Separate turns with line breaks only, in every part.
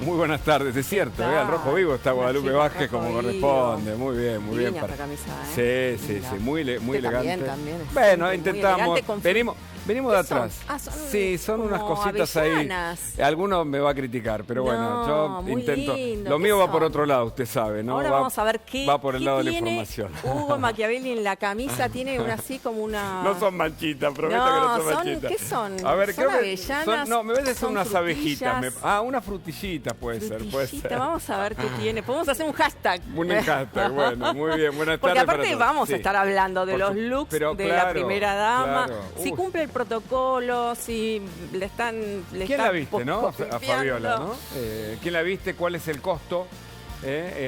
Muy buenas tardes, es cierto, al rojo vivo está Guadalupe Vázquez como corresponde. Muy bien, muy bien.
Esta camisa, ¿eh?
Sí, muy elegante.
También,
bueno, intentamos, venimos de atrás.
Son
son unas cositas
avellanas.
ahí. Alguno me va a criticar, pero bueno, yo intento.
Lindo.
Lo mío va por otro lado, usted sabe, ¿no?
Ahora vamos a ver qué
va por el lado de la
tiene
información.
Hugo Machiavelli en la camisa tiene así como una...
No son manchitas, prometo que no son manchitas.
¿Qué son?
A ver,
¿Son avellanas?
No, me ves de ser unas
frutillas.
abejitas. Unas frutillitas puede ser.
Vamos a ver qué tiene. Podemos hacer un hashtag.
Un hashtag, bueno, muy bien. Buenas tardes.
Porque aparte vamos a estar hablando de los looks de la primera dama.
Claro.
Si cumple el protocolo, si le están...
¿Quién la viste, no? A Fabiola, ¿no? ¿Quién la viste? ¿Cuál es el costo?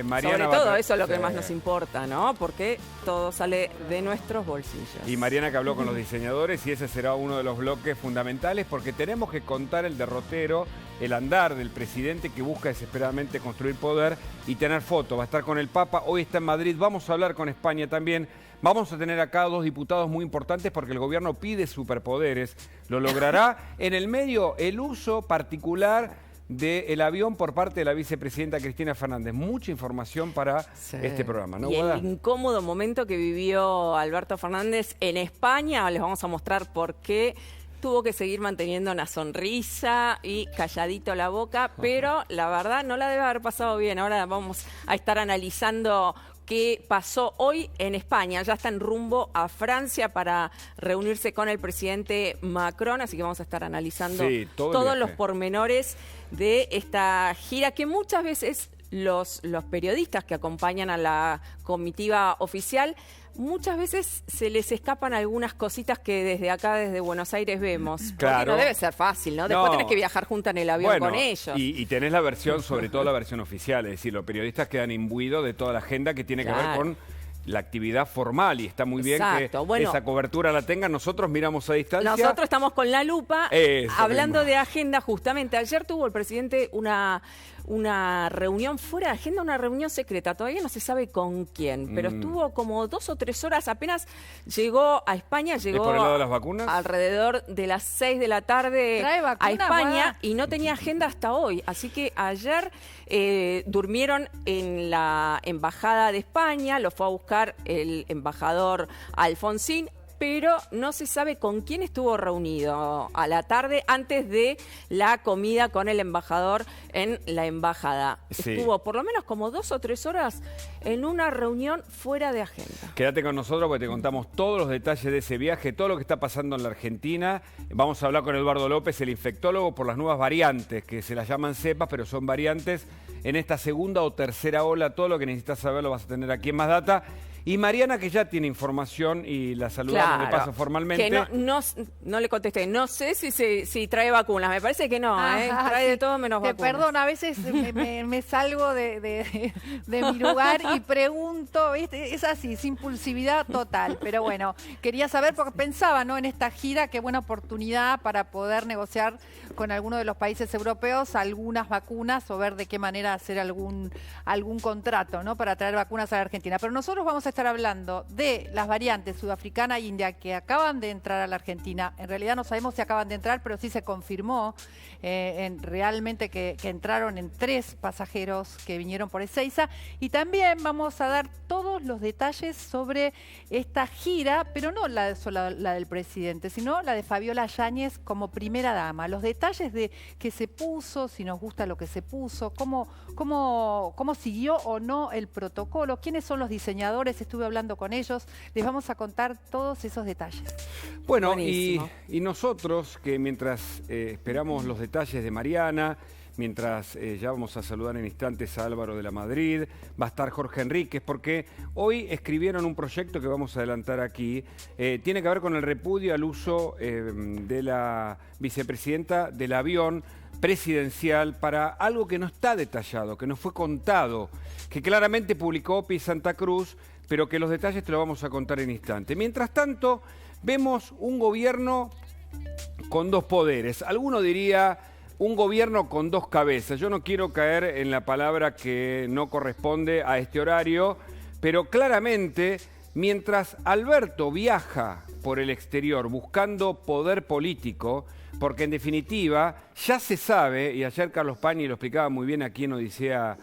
Mariana
Sobre todo eso es lo que más nos importa, ¿no? Porque todo sale de nuestros bolsillos.
Y Mariana que habló con los diseñadores y ese será uno de los bloques fundamentales porque tenemos que contar el derrotero, el andar del presidente que busca desesperadamente construir poder y tener fotos. Va a estar con el Papa, hoy está en Madrid, vamos a hablar con España también. Vamos a tener acá dos diputados muy importantes porque el gobierno pide superpoderes. Lo logrará en el medio el uso particular del avión por parte de la vicepresidenta Cristina Fernández. Mucha información para este programa, ¿no?
Y el incómodo momento que vivió Alberto Fernández en España, les vamos a mostrar por qué tuvo que seguir manteniendo una sonrisa y calladito la boca, pero la verdad no la debe haber pasado bien. Ahora vamos a estar analizando qué pasó hoy en España. Ya está en rumbo a Francia para reunirse con el presidente Macron, así que vamos a estar analizando todos los pormenores de esta gira que muchas veces los periodistas que acompañan a la comitiva oficial muchas veces se les escapan algunas cositas que desde acá, desde Buenos Aires, vemos.
Claro.
Porque no debe ser fácil, ¿no? Después tenés que viajar junto en el avión con ellos.
Y tenés la versión, sobre todo la versión oficial, es decir, los periodistas quedan imbuidos de toda la agenda que tiene que ver con la actividad formal y está muy bien que esa cobertura la tengan. Nosotros miramos a distancia.
Nosotros estamos con la lupa hablando de agenda justamente. Ayer tuvo el presidente una reunión fuera de agenda, una reunión secreta. Todavía no se sabe con quién, pero estuvo como 2 o 3 horas. Apenas llegó a España, llegó
por el lado de las vacunas,
alrededor de las 6 de la tarde a España y no tenía agenda hasta hoy. Así que ayer durmieron en la Embajada de España, lo fue a buscar el embajador Alfonsín, pero no se sabe con quién estuvo reunido a la tarde antes de la comida con el embajador en la embajada. Estuvo por lo menos como 2 o 3 horas en una reunión fuera de agenda.
Quédate con nosotros porque te contamos todos los detalles de ese viaje, todo lo que está pasando en la Argentina. Vamos a hablar con Eduardo López, el infectólogo, por las nuevas variantes, que se las llaman cepas, pero son variantes en esta segunda o tercera ola. Todo lo que necesitas saber lo vas a tener aquí en Más Data. Y Mariana, que ya tiene información y la saludamos de paso formalmente.
Que no le contesté. No sé si trae vacunas. Me parece que no, trae de todo menos vacunas.
Perdón, a veces me salgo de mi lugar y pregunto, ¿viste? Es así, es impulsividad total. Pero bueno, quería saber, porque pensaba, ¿no?, en esta gira, qué buena oportunidad para poder negociar con alguno de los países europeos algunas vacunas o ver de qué manera hacer algún contrato, ¿no?, para traer vacunas a la Argentina. Pero nosotros vamos a estar hablando de las variantes sudafricana e india que acaban de entrar a la Argentina. En realidad no sabemos si acaban de entrar, pero sí se confirmó realmente que entraron en 3 pasajeros que vinieron por Ezeiza. Y también vamos a dar todos los detalles sobre esta gira, pero no la del presidente, sino la de Fabiola Yáñez como primera dama. Los detalles de qué se puso, si nos gusta lo que se puso, cómo siguió o no el protocolo, quiénes son los diseñadores, estuve hablando con ellos, les vamos a contar todos esos detalles.
Bueno, y nosotros que mientras esperamos los detalles de Mariana, mientras ya vamos a saludar en instantes a Álvaro de la Madrid, va a estar Jorge Enríquez, porque hoy escribieron un proyecto que vamos a adelantar aquí, tiene que ver con el repudio al uso de la vicepresidenta del avión presidencial para algo que no está detallado, que no fue contado, que claramente publicó OPI Santa Cruz, pero que los detalles te lo vamos a contar en instante. Mientras tanto, vemos un gobierno con 2 poderes. Alguno diría un gobierno con 2 cabezas. Yo no quiero caer en la palabra que no corresponde a este horario, pero claramente mientras Alberto viaja por el exterior buscando poder político, porque en definitiva ya se sabe, y ayer Carlos Pañi lo explicaba muy bien aquí en Odisea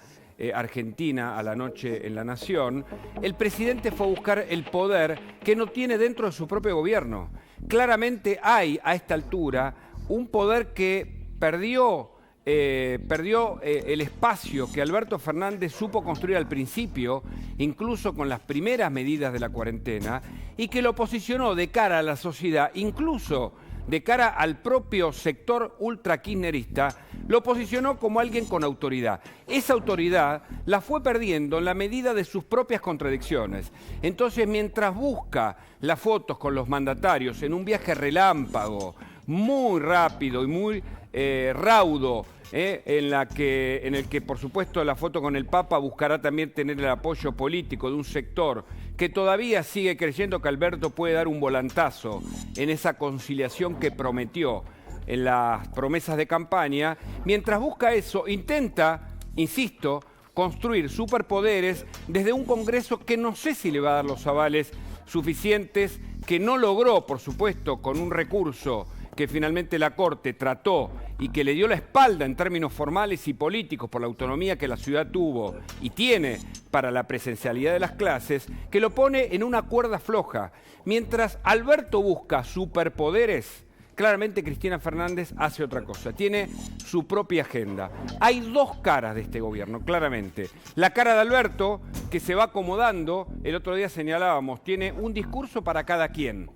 Argentina a la noche en La Nación, el presidente fue a buscar el poder que no tiene dentro de su propio gobierno. Claramente hay a esta altura un poder que perdió el espacio que Alberto Fernández supo construir al principio, incluso con las primeras medidas de la cuarentena, y que lo posicionó de cara a la sociedad, incluso de cara al propio sector ultra-kirchnerista, lo posicionó como alguien con autoridad. Esa autoridad la fue perdiendo en la medida de sus propias contradicciones. Entonces, mientras busca las fotos con los mandatarios en un viaje relámpago, muy rápido y muy raudo, en el que, por supuesto, la foto con el Papa buscará también tener el apoyo político de un sector que todavía sigue creyendo que Alberto puede dar un volantazo en esa conciliación que prometió en las promesas de campaña. Mientras busca eso, intenta, insisto, construir superpoderes desde un Congreso que no sé si le va a dar los avales suficientes, que no logró, por supuesto, con un recurso que finalmente la Corte trató y que le dio la espalda en términos formales y políticos por la autonomía que la ciudad tuvo y tiene para la presencialidad de las clases, que lo pone en una cuerda floja. Mientras Alberto busca superpoderes, claramente Cristina Fernández hace otra cosa, tiene su propia agenda. Hay dos caras de este gobierno, claramente. La cara de Alberto, que se va acomodando, el otro día señalábamos, tiene un discurso para cada quien.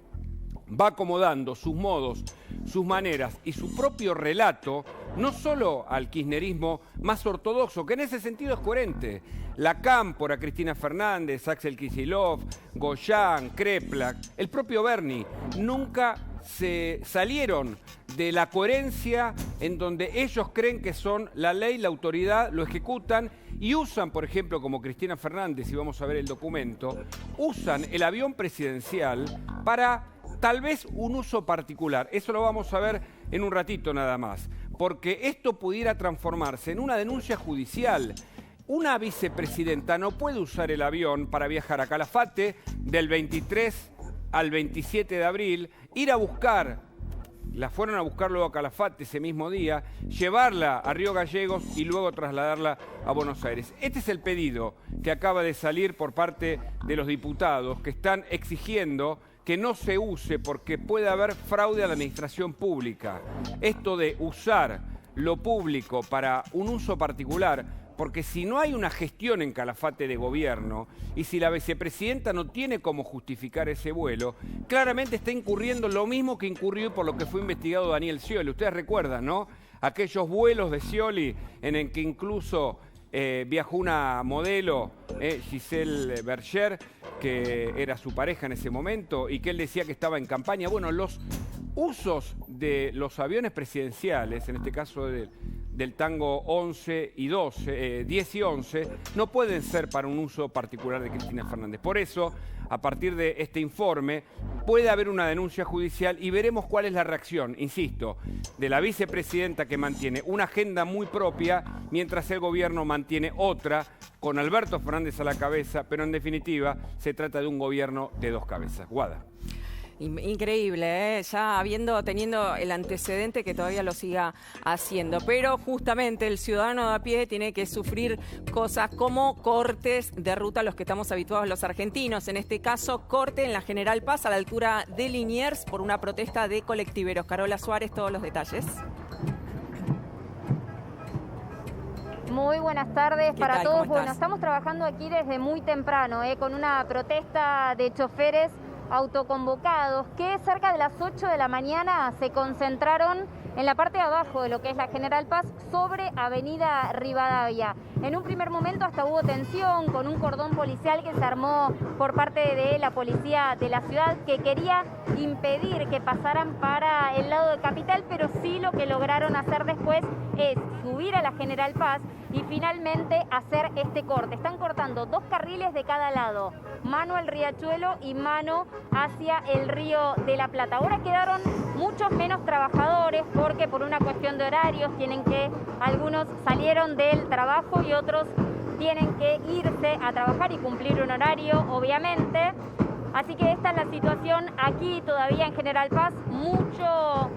Va acomodando sus modos, sus maneras y su propio relato, no solo al kirchnerismo más ortodoxo, que en ese sentido es coherente. La Cámpora, Cristina Fernández, Axel Kicillof, Goyán, Kreplak, el propio Bernie, nunca se salieron de la coherencia en donde ellos creen que son la ley, la autoridad, lo ejecutan y usan, por ejemplo, como Cristina Fernández, y vamos a ver el documento, usan el avión presidencial para tal vez un uso particular. Eso lo vamos a ver en un ratito nada más, porque esto pudiera transformarse en una denuncia judicial. Una vicepresidenta no puede usar el avión para viajar a Calafate del 23 al 27 de abril, ir a buscar, la fueron a buscar luego a Calafate ese mismo día, llevarla a Río Gallegos y luego trasladarla a Buenos Aires. Este es el pedido que acaba de salir por parte de los diputados que están exigiendo que no se use porque puede haber fraude a la administración pública. Esto de usar lo público para un uso particular, porque si no hay una gestión en Calafate de gobierno y si la vicepresidenta no tiene cómo justificar ese vuelo, claramente está incurriendo lo mismo que incurrió por lo que fue investigado Daniel Scioli. Ustedes recuerdan, ¿no? Aquellos vuelos de Scioli en el que incluso viajó una modelo, Giselle Berger, que era su pareja en ese momento, y que él decía que estaba en campaña. Bueno, los usos de los aviones presidenciales, en este caso del Tango 11 y 12, 10 y 11, no pueden ser para un uso particular de Cristina Fernández. Por eso, a partir de este informe, puede haber una denuncia judicial y veremos cuál es la reacción, insisto, de la vicepresidenta, que mantiene una agenda muy propia, mientras el gobierno mantiene otra, con Alberto Fernández a la cabeza, pero en definitiva se trata de un gobierno de dos cabezas. Guada.
Increíble, ¿eh? Ya teniendo el antecedente que todavía lo siga haciendo. Pero justamente el ciudadano de a pie tiene que sufrir cosas como cortes de ruta a los que estamos habituados los argentinos. En este caso, corte en la General Paz a la altura de Liniers por una protesta de colectiveros. Carola Suárez, todos los detalles.
Muy buenas tardes para todos. Bueno,
estamos
trabajando aquí desde muy temprano, con una protesta de choferes autoconvocados que cerca de las 8 de la mañana se concentraron en la parte de abajo de lo que es la General Paz sobre Avenida Rivadavia. En un primer momento hasta hubo tensión con un cordón policial que se armó por parte de la policía de la ciudad, que quería impedir que pasaran para el lado de Capital, pero sí lo que lograron hacer después es subir a la General Paz y finalmente hacer este corte. Están cortando 2 carriles de cada lado, mano al Riachuelo y mano hacia el Río de la Plata. Ahora quedaron muchos menos trabajadores porque por una cuestión de horarios algunos salieron del trabajo y otros tienen que irse a trabajar y cumplir un horario, obviamente. Así que esta es la situación aquí todavía en General Paz, muchos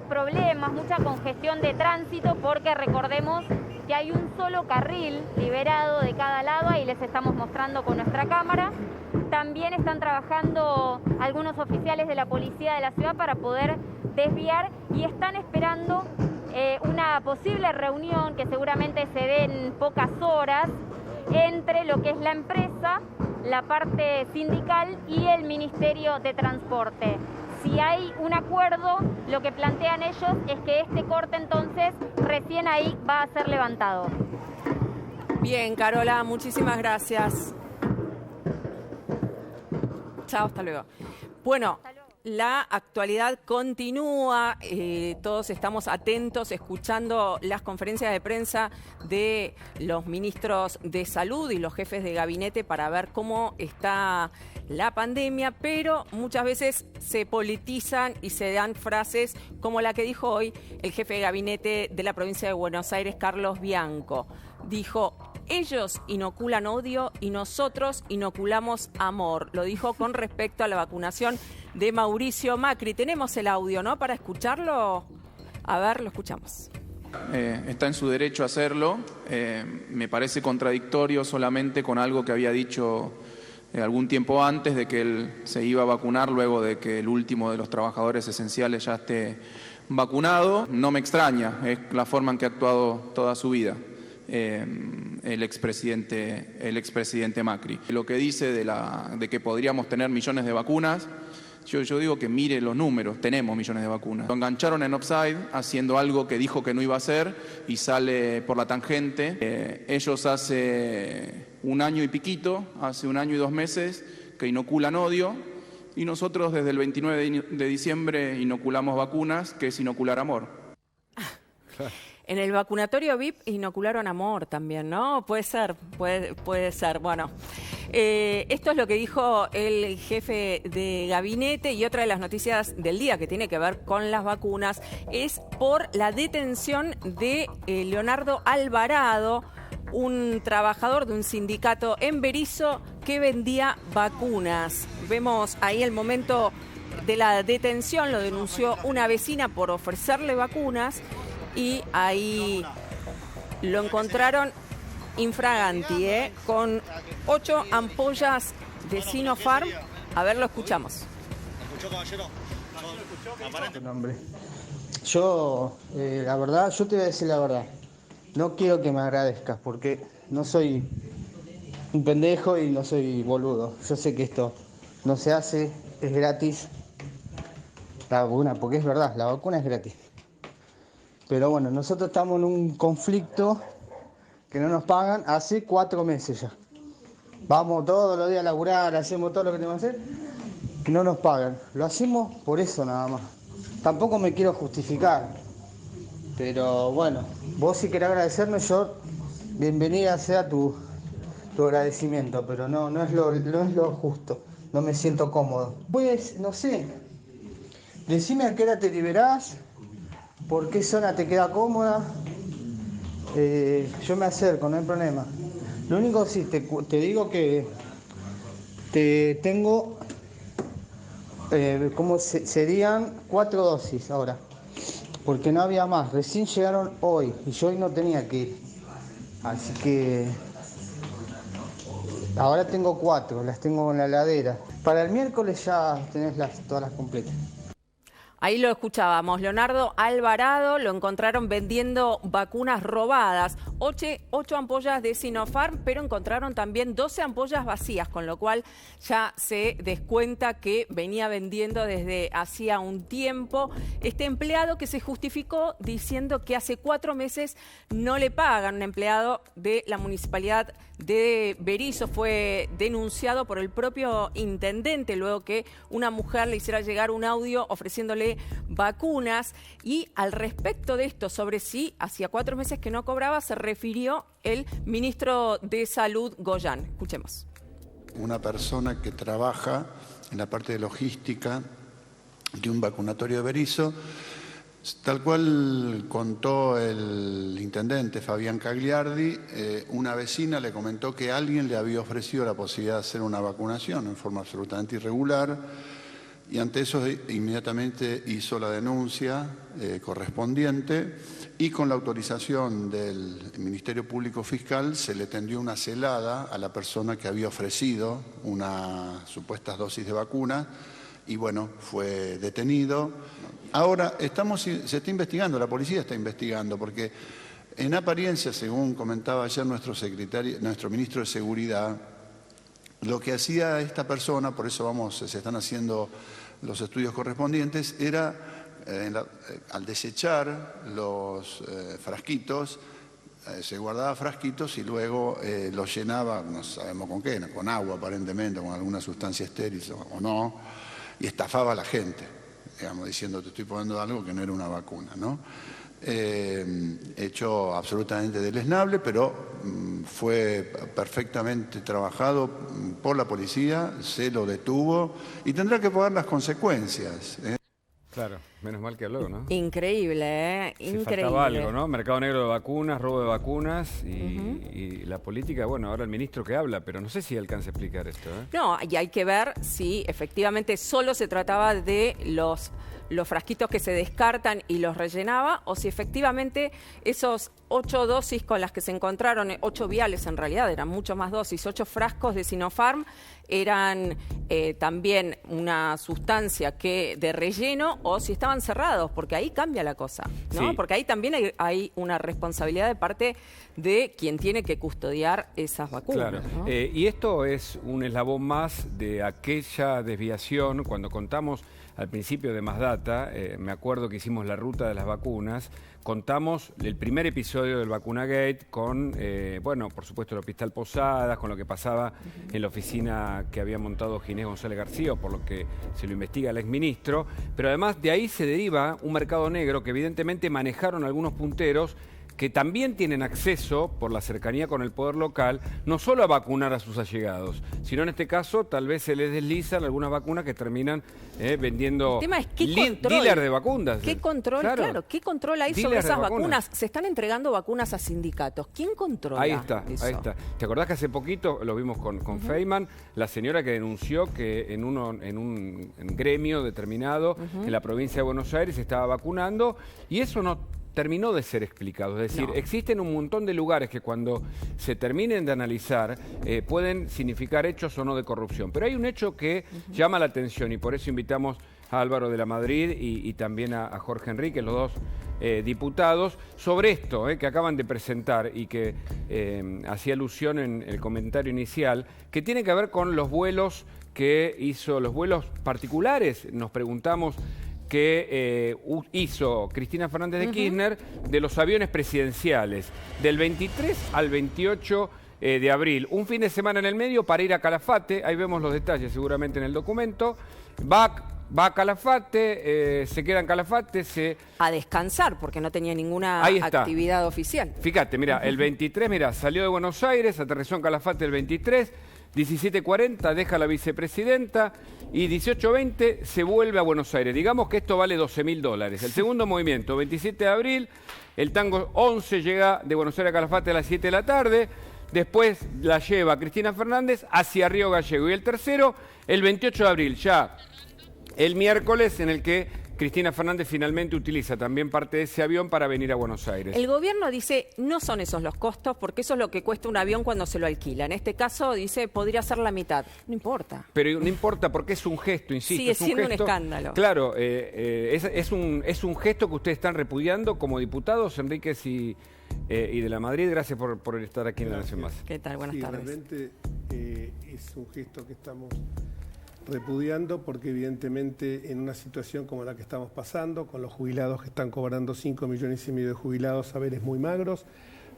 problemas, mucha congestión de tránsito, porque recordemos que hay un solo carril liberado de cada lado, ahí les estamos mostrando con nuestra cámara. También están trabajando algunos oficiales de la policía de la ciudad para poder desviar y están esperando una posible reunión que seguramente se dé en pocas horas entre lo que es la empresa, la parte sindical y el Ministerio de Transporte. Si hay un acuerdo, lo que plantean ellos es que este corte entonces recién ahí va a ser levantado.
Bien, Carola, muchísimas gracias. Chao, hasta luego. Bueno, la actualidad continúa, todos estamos atentos, escuchando las conferencias de prensa de los ministros de salud y los jefes de gabinete para ver cómo está la pandemia, pero muchas veces se politizan y se dan frases como la que dijo hoy el jefe de gabinete de la provincia de Buenos Aires, Carlos Bianco. Dijo: ellos inoculan odio y nosotros inoculamos amor. Lo dijo con respecto a la vacunación de Mauricio Macri. Tenemos el audio, ¿no?, para escucharlo. A ver, lo escuchamos.
Está en su derecho a hacerlo. Me parece contradictorio solamente con algo que había dicho algún tiempo antes, de que él se iba a vacunar luego de que el último de los trabajadores esenciales ya esté vacunado. No me extraña, es la forma en que ha actuado toda su vida el expresidente Macri. Lo que dice de que podríamos tener millones de vacunas, yo digo que mire los números, tenemos millones de vacunas. Lo engancharon en offside haciendo algo que dijo que no iba a hacer y sale por la tangente. Ellos hace un año y piquito, hace un año y 2 meses, que inoculan odio, y nosotros desde el 29 de diciembre inoculamos vacunas, que es inocular amor.
En el vacunatorio VIP inocularon amor también, ¿no? Puede ser. Bueno, esto es lo que dijo el jefe de gabinete, y otra de las noticias del día que tiene que ver con las vacunas es por la detención de Leonardo Alvarado, un trabajador de un sindicato en Berisso que vendía vacunas. Vemos ahí el momento de la detención, lo denunció una vecina por ofrecerle vacunas. Y ahí lo encontraron infraganti, con 8 ampollas de Sinopharm. A ver, lo escuchamos.
Yo, la verdad, yo te voy a decir la verdad. No quiero que me agradezcas porque no soy un pendejo y no soy boludo. Yo sé que esto no se hace, es gratis. La vacuna, porque es verdad, la vacuna es gratis. Pero bueno, nosotros estamos en un conflicto que no nos pagan hace 4 meses ya. Vamos todos los días a laburar, hacemos todo lo que tenemos que hacer, que no nos pagan. Lo hacemos por eso nada más. Tampoco me quiero justificar, pero bueno, vos si querés agradecerme, yo bienvenida sea tu agradecimiento, pero no es lo justo, no me siento cómodo. Pues, no sé, decime a qué hora te liberás. ¿Por qué zona te queda cómoda? Yo me acerco, no hay problema. Lo único sí, te digo que tengo, serían 4 dosis ahora, porque no había más. Recién llegaron hoy y yo hoy no tenía que ir. Así que ahora tengo 4, las tengo en la heladera. Para el miércoles ya tenés todas las completas.
Ahí lo escuchábamos, Leonardo Alvarado lo encontraron vendiendo vacunas robadas, 8 ampollas de Sinopharm, pero encontraron también 12 ampollas vacías, con lo cual ya se descuenta que venía vendiendo desde hacía un tiempo. Este empleado que se justificó diciendo que hace 4 meses no le pagan. Un empleado de la municipalidad de Berisso fue denunciado por el propio intendente luego que una mujer le hiciera llegar un audio ofreciéndole vacunas, y al respecto de esto, sobre si hacía 4 meses que no cobraba, se refirió el ministro de Salud, Goyan. Escuchemos.
Una persona que trabaja en la parte de logística de un vacunatorio de Berisso Tal cual contó el intendente Fabián Cagliardi, una vecina le comentó que alguien le había ofrecido la posibilidad de hacer una vacunación en forma absolutamente irregular y ante eso inmediatamente hizo la denuncia correspondiente y con la autorización del Ministerio Público Fiscal se le tendió una celada a la persona que había ofrecido unas supuestas dosis de vacuna y bueno, fue detenido. Ahora se está investigando, la policía está investigando, porque en apariencia, según comentaba ayer nuestro ministro de Seguridad, lo que hacía esta persona, por eso se están haciendo los estudios correspondientes, era al desechar los frasquitos, se guardaba frasquitos y luego los llenaba, no sabemos con qué, con agua aparentemente, con alguna sustancia estéril o no, y estafaba a la gente, digamos, diciendo te estoy poniendo algo que no era una vacuna, ¿no? Hecho absolutamente deleznable, pero fue perfectamente trabajado por la policía, se lo detuvo y tendrá que pagar las consecuencias.
Claro, menos mal que habló, ¿no?
Increíble, ¿eh? Increíble.
Faltaba algo, ¿no? Mercado negro de vacunas, robo de vacunas y la política, bueno, ahora el ministro que habla, pero no sé si alcanza a explicar esto, ¿eh?
No, y hay que ver si efectivamente solo se trataba de los frasquitos que se descartan y los rellenaba, o si efectivamente esos 8 dosis con las que se encontraron, 8 viales en realidad, eran mucho más dosis, 8 frascos de Sinopharm, eran también una sustancia de relleno, o si estaban cerrados, porque ahí cambia la cosa, ¿no?
Sí.
Porque ahí también hay una responsabilidad de parte de quien tiene que custodiar esas vacunas.
Claro,
¿no?
y esto es un eslabón más de aquella desviación, cuando contamos al principio de Más Data, me acuerdo que hicimos la ruta de las vacunas, contamos el primer episodio del Vacunagate con, bueno, por supuesto el Hospital Posadas, con lo que pasaba en la oficina que había montado Ginés González García, por lo que se lo investiga el exministro, pero además de ahí se deriva un mercado negro que evidentemente manejaron algunos punteros que también tienen acceso, por la cercanía con el poder local, no solo a vacunar a sus allegados, sino en este caso tal vez se les deslizan algunas vacunas que terminan vendiendo.
El tema es qué control.
Dealer de vacunas.
¿Qué control? Claro, ¿qué control hay sobre esas vacunas? Se están entregando vacunas a sindicatos. ¿Quién controla
Ahí está,
eso?
ahí está. ¿Te acordás que hace poquito, lo vimos con Feynman, la señora que denunció que en un gremio determinado en la provincia de Buenos Aires se estaba vacunando y eso no terminó de ser explicado? Es decir, existen un montón de lugares que cuando se terminen de analizar pueden significar hechos o no de corrupción. Pero hay un hecho que llama la atención y por eso invitamos a Álvaro de la Madrid y también a Jorge Enrique, los dos diputados, sobre esto que acaban de presentar y que hacía alusión en el comentario inicial, que tiene que ver con los vuelos los vuelos particulares. Nos preguntamos que hizo Cristina Fernández de Kirchner de los aviones presidenciales, del 23 al 28 de abril. Un fin de semana en el medio para ir a Calafate, ahí vemos los detalles seguramente en el documento. Va a Calafate, se queda en Calafate,
a descansar, porque no tenía ninguna actividad oficial.
Fíjate, mira, el 23, salió de Buenos Aires, aterrizó en Calafate el 23, 17:40 deja la vicepresidenta y 18:20 se vuelve a Buenos Aires. Digamos que esto vale $12.000. El segundo movimiento, 27 de abril, el Tango 11 llega de Buenos Aires a Calafate a las 7 de la tarde. Después la lleva Cristina Fernández hacia Río Gallego. Y el tercero, el 28 de abril, ya el miércoles, en el que Cristina Fernández finalmente utiliza también parte de ese avión para venir a Buenos Aires.
El gobierno dice, no son esos los costos, porque eso es lo que cuesta un avión cuando se lo alquila. En este caso dice, podría ser la mitad. No importa.
Pero no importa porque es un gesto, insisto.
Sigue siendo un escándalo.
Claro, es un gesto que ustedes están repudiando como diputados, Enríquez y de la Madrid. Gracias por estar aquí en La Nación Más.
¿Qué tal? Buenas tardes.
Realmente es un gesto que estamos repudiando porque evidentemente en una situación como la que estamos pasando, con los jubilados que están cobrando 5,5 millones de jubilados, saberes muy magros,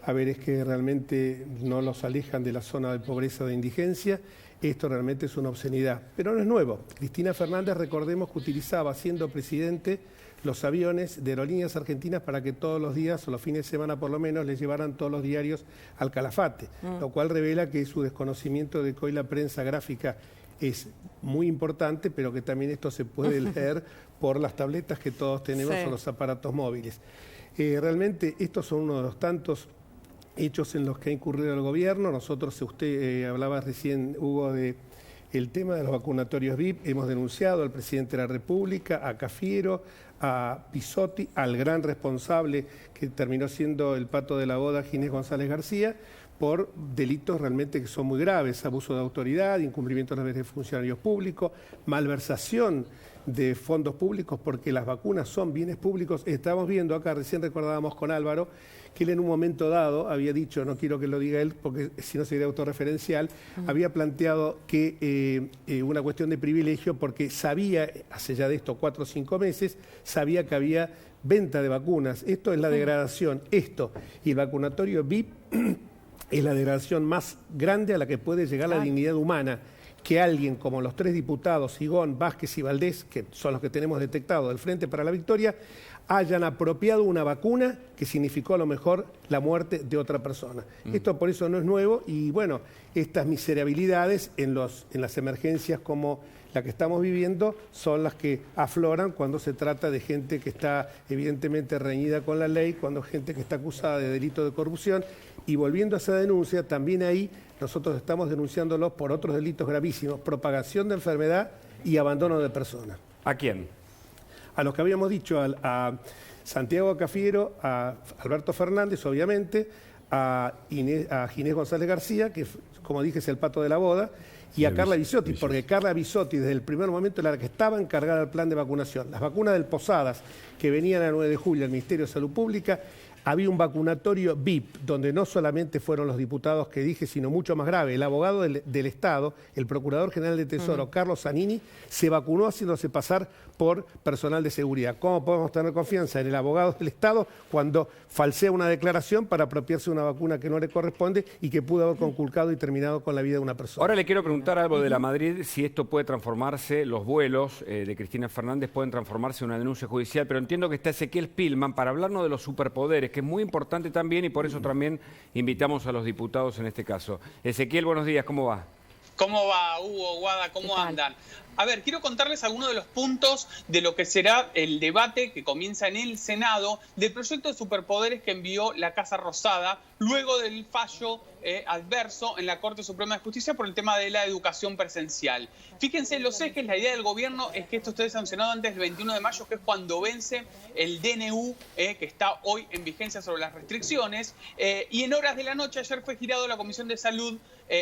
haberes que realmente no los alejan de la zona de pobreza o de indigencia, esto realmente es una obscenidad. Pero no es nuevo. Cristina Fernández, recordemos que utilizaba, siendo presidente, los aviones de Aerolíneas Argentinas para que todos los días, o los fines de semana por lo menos, le llevaran todos los diarios al Calafate, lo cual revela que su desconocimiento de que hoy la prensa gráfica es muy importante, pero que también esto se puede leer por las tabletas que todos tenemos o los aparatos móviles. Realmente estos son uno de los tantos hechos en los que ha incurrido el gobierno. Nosotros, usted hablaba recién, Hugo, de el tema de los vacunatorios VIP. Hemos denunciado al presidente de la República, a Cafiero, a Pisotti, al gran responsable que terminó siendo el pato de la boda, Ginés González García, por delitos realmente que son muy graves: abuso de autoridad, incumplimiento de los deberes de funcionarios públicos, malversación de fondos públicos, porque las vacunas son bienes públicos. Estamos viendo acá, recién recordábamos con Álvaro, que él en un momento dado había dicho, no quiero que lo diga él porque si no sería autorreferencial, había planteado que una cuestión de privilegio, porque sabía, hace ya de esto 4 o 5 meses, sabía que había venta de vacunas. Esto es la degradación, esto, y el vacunatorio VIP es la degradación más grande a la que puede llegar la dignidad humana. Que alguien como los 3 diputados, Higón, Vázquez y Valdés, que son los que tenemos detectados del Frente para la Victoria, hayan apropiado una vacuna que significó a lo mejor la muerte de otra persona. Esto por eso no es nuevo, y bueno, estas miserabilidades en las emergencias como la que estamos viviendo son las que afloran cuando se trata de gente que está evidentemente reñida con la ley, cuando gente que está acusada de delito de corrupción. Y volviendo a esa denuncia, también ahí nosotros estamos denunciándolos por otros delitos gravísimos: propagación de enfermedad y abandono de personas.
¿A quién?
A los que habíamos dicho, a Santiago Cafiero, a Alberto Fernández, obviamente, a Ginés González García, que como dije es el pato de la boda, y a Carla Bisotti, porque Carla Bisotti desde el primer momento era la que estaba encargada del plan de vacunación. Las vacunas del Posadas, que venían a 9 de julio al Ministerio de Salud Pública, había un vacunatorio VIP, donde no solamente fueron los diputados que dije, sino mucho más grave. El abogado del Estado, el Procurador General de Tesoro, Carlos Zanini, se vacunó haciéndose pasar por personal de seguridad. ¿Cómo podemos tener confianza en el abogado del Estado cuando falsea una declaración para apropiarse de una vacuna que no le corresponde y que pudo haber conculcado y terminado con la vida de una persona?
Ahora le quiero preguntar algo de la Madrid, si esto puede transformarse, los vuelos de Cristina Fernández pueden transformarse en una denuncia judicial, pero entiendo que está Ezequiel Spilman para hablarnos de los superpoderes, que es muy importante también, y por eso también invitamos a los diputados en este caso. Ezequiel, buenos días, ¿cómo va?
¿Cómo va, Hugo, Guada? ¿Cómo andan? A ver, quiero contarles algunos de los puntos de lo que será el debate que comienza en el Senado del proyecto de superpoderes que envió la Casa Rosada luego del fallo adverso en la Corte Suprema de Justicia por el tema de la educación presencial. Fíjense los ejes, la idea del gobierno es que esto esté sancionado antes del 21 de mayo, que es cuando vence el DNU, que está hoy en vigencia sobre las restricciones, y en horas de la noche ayer fue girado a la Comisión de Salud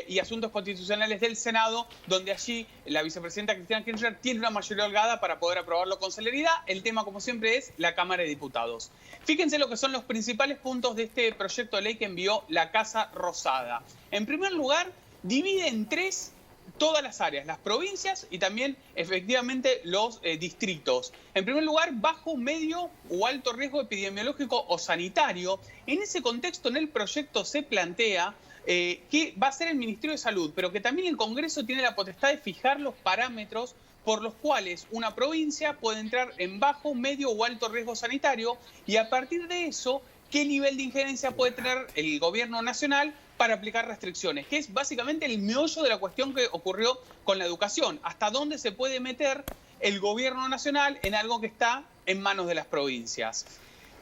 y Asuntos Constitucionales del Senado, donde allí la vicepresidenta Cristina Kirchner tiene una mayoría holgada para poder aprobarlo con celeridad. El tema, como siempre, es la Cámara de Diputados. Fíjense lo que son los principales puntos de este proyecto de ley que envió la Casa Rosada. En primer lugar, divide en 3 todas las áreas, las provincias y también efectivamente los distritos. En primer lugar, bajo, medio o alto riesgo epidemiológico o sanitario. En ese contexto, en el proyecto se plantea que va a ser el Ministerio de Salud, pero que también el Congreso tiene la potestad de fijar los parámetros por los cuales una provincia puede entrar en bajo, medio o alto riesgo sanitario, y a partir de eso, qué nivel de injerencia puede tener el gobierno nacional para aplicar restricciones, que es básicamente el meollo de la cuestión que ocurrió con la educación. ¿Hasta dónde se puede meter el gobierno nacional en algo que está en manos de las provincias?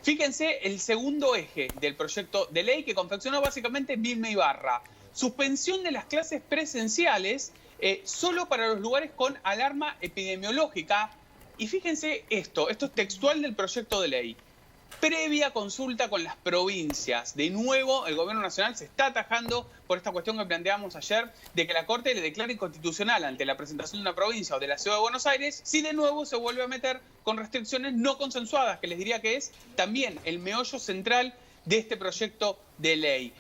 Fíjense el segundo eje del proyecto de ley que confeccionó básicamente Vilma Ibarra: suspensión de las clases presenciales solo para los lugares con alarma epidemiológica. Y fíjense esto es textual del proyecto de ley: previa consulta con las provincias. De nuevo, el gobierno nacional se está atajando por esta cuestión que planteamos ayer, de que la Corte le declare inconstitucional ante la presentación de una provincia o de la Ciudad de Buenos Aires, si de nuevo se vuelve a meter con restricciones no consensuadas, que les diría que es también el meollo central de este proyecto de ley.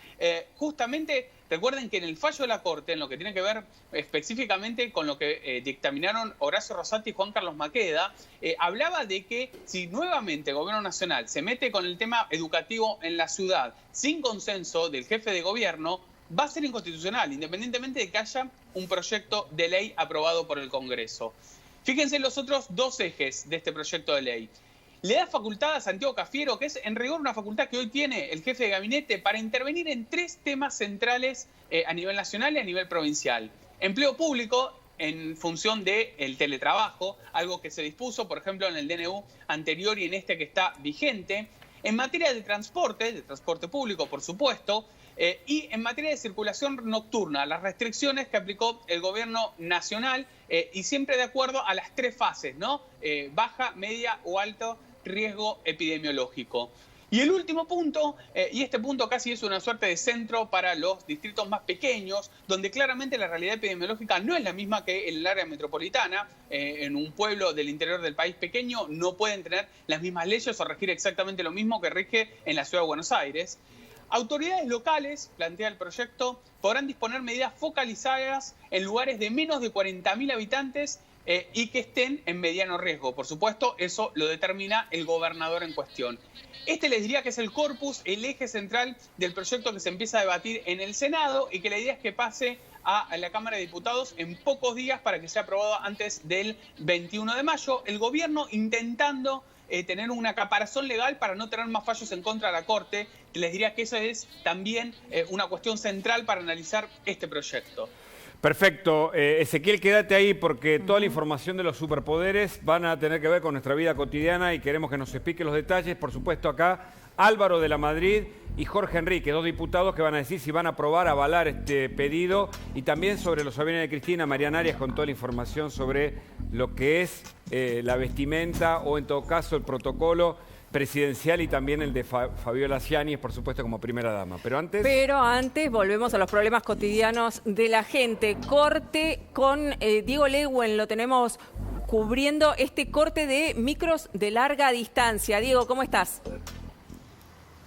Justamente, recuerden que en el fallo de la Corte, en lo que tiene que ver específicamente con lo que dictaminaron Horacio Rosati y Juan Carlos Maqueda, hablaba de que si nuevamente el gobierno nacional se mete con el tema educativo en la ciudad sin consenso del jefe de gobierno, va a ser inconstitucional, independientemente de que haya un proyecto de ley aprobado por el Congreso. Fíjense los otros 2 ejes de este proyecto de ley. Le da facultad a Santiago Cafiero, que es en rigor una facultad que hoy tiene el jefe de gabinete, para intervenir en 3 temas centrales a nivel nacional y a nivel provincial: empleo público, en función del teletrabajo, algo que se dispuso, por ejemplo, en el DNU anterior y en este que está vigente. En materia de transporte público, por supuesto, y en materia de circulación nocturna, las restricciones que aplicó el gobierno nacional y siempre de acuerdo a las 3 fases, ¿no? Baja, media o alto riesgo epidemiológico. Y el último punto, y este punto casi es una suerte de centro para los distritos más pequeños, donde claramente la realidad epidemiológica no es la misma que en el área metropolitana. En un pueblo del interior del país pequeño no pueden tener las mismas leyes o regir exactamente lo mismo que rige en la ciudad de Buenos Aires. Autoridades locales, plantea el proyecto, podrán disponer medidas focalizadas en lugares de menos de 40.000 habitantes y que estén en mediano riesgo. Por supuesto, eso lo determina el gobernador en cuestión. Este les diría que es el corpus, el eje central del proyecto que se empieza a debatir en el Senado y que la idea es que pase a la Cámara de Diputados en pocos días para que sea aprobado antes del 21 de mayo. El gobierno intentando tener una caparazón legal para no tener más fallos en contra de la Corte. Les diría que esa es también una cuestión central para analizar este proyecto.
Perfecto. Ezequiel, quédate ahí porque toda la información de los superpoderes van a tener que ver con nuestra vida cotidiana y queremos que nos explique los detalles. Por supuesto, acá Álvaro de la Madrid y Jorge Enrique, 2 diputados que van a decir si van a aprobar, avalar este pedido, y también sobre los aviones de Cristina, Mariana Arias con toda la información sobre lo que es la vestimenta o en todo caso el protocolo presidencial y también el de Fabiola Ciani, por supuesto, como primera dama. Pero antes volvemos a los problemas cotidianos de la gente. Corte con Diego Lehuen, lo tenemos cubriendo este corte de micros de larga distancia. Diego, ¿cómo estás?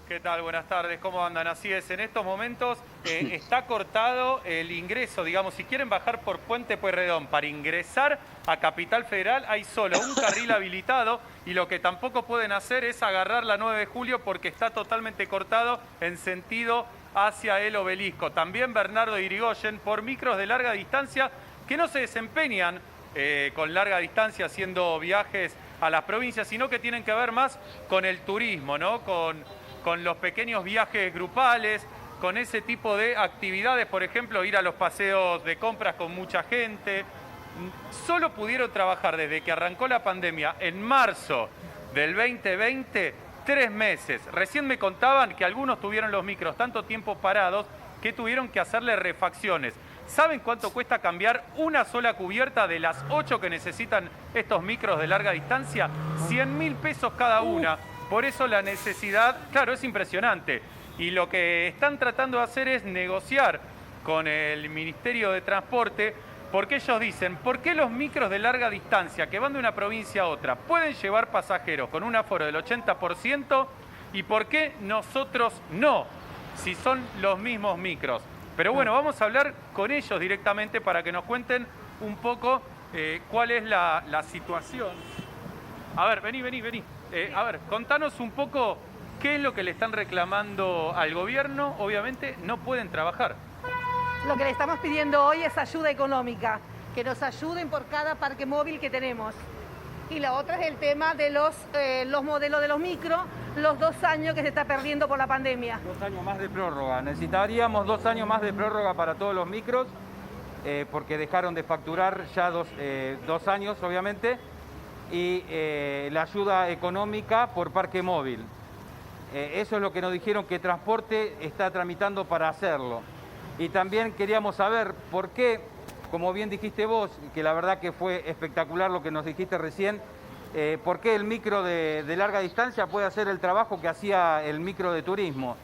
¿Qué tal? Buenas tardes, ¿cómo andan? Así es, en estos momentos está cortado el ingreso, digamos, si quieren bajar por Puente Pueyrredón para ingresar a Capital Federal hay solo un carril habilitado y lo que tampoco pueden hacer es agarrar la 9 de julio porque está totalmente cortado en sentido hacia el Obelisco. También Bernardo Irigoyen por micros de larga distancia que no se desempeñan con larga distancia haciendo viajes a las provincias, sino que tienen que ver más con el turismo, ¿no? Con los pequeños viajes grupales, con ese tipo de actividades, por ejemplo, ir a los paseos de compras con mucha gente. Solo pudieron trabajar desde que arrancó la pandemia en marzo del 2020, 3 meses. Recién me contaban que algunos tuvieron los micros tanto tiempo parados que tuvieron que hacerle refacciones. ¿Saben cuánto cuesta cambiar una sola cubierta de las 8 que necesitan estos micros de larga distancia? 100.000 pesos cada una. Por eso la necesidad, claro, es impresionante. Y lo que están tratando de hacer es negociar con el Ministerio de Transporte, porque ellos dicen, ¿por qué los micros de larga distancia que van de una provincia a otra pueden llevar pasajeros con un aforo del 80% y por qué nosotros no, si son los mismos micros? Pero bueno, vamos a hablar con ellos directamente para que nos cuenten un poco cuál es la situación. A ver, vení. A ver, contanos un poco qué es lo que le están reclamando al gobierno. Obviamente no pueden trabajar.
Lo que le estamos pidiendo hoy es ayuda económica, que nos ayuden por cada parque móvil que tenemos. Y la otra es el tema de los modelos de los micros, los 2 años que se está perdiendo por la pandemia.
2 años más de prórroga. Necesitaríamos 2 años más de prórroga para todos los micros, porque dejaron de facturar ya 2 años, obviamente. Y la ayuda económica por parque móvil. Eso es lo que nos dijeron que Transporte está tramitando para hacerlo. Y también queríamos saber por qué, como bien dijiste vos, que la verdad que fue espectacular lo que nos dijiste recién, por qué el micro de larga distancia puede hacer el trabajo que hacía el micro de turismo.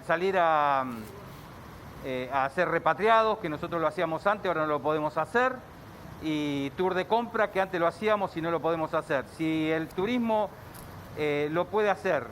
Salir a ser repatriados, que nosotros lo hacíamos antes, ahora no lo podemos hacer. Y tour de compra que antes lo hacíamos y no lo podemos hacer. Si el turismo lo puede hacer,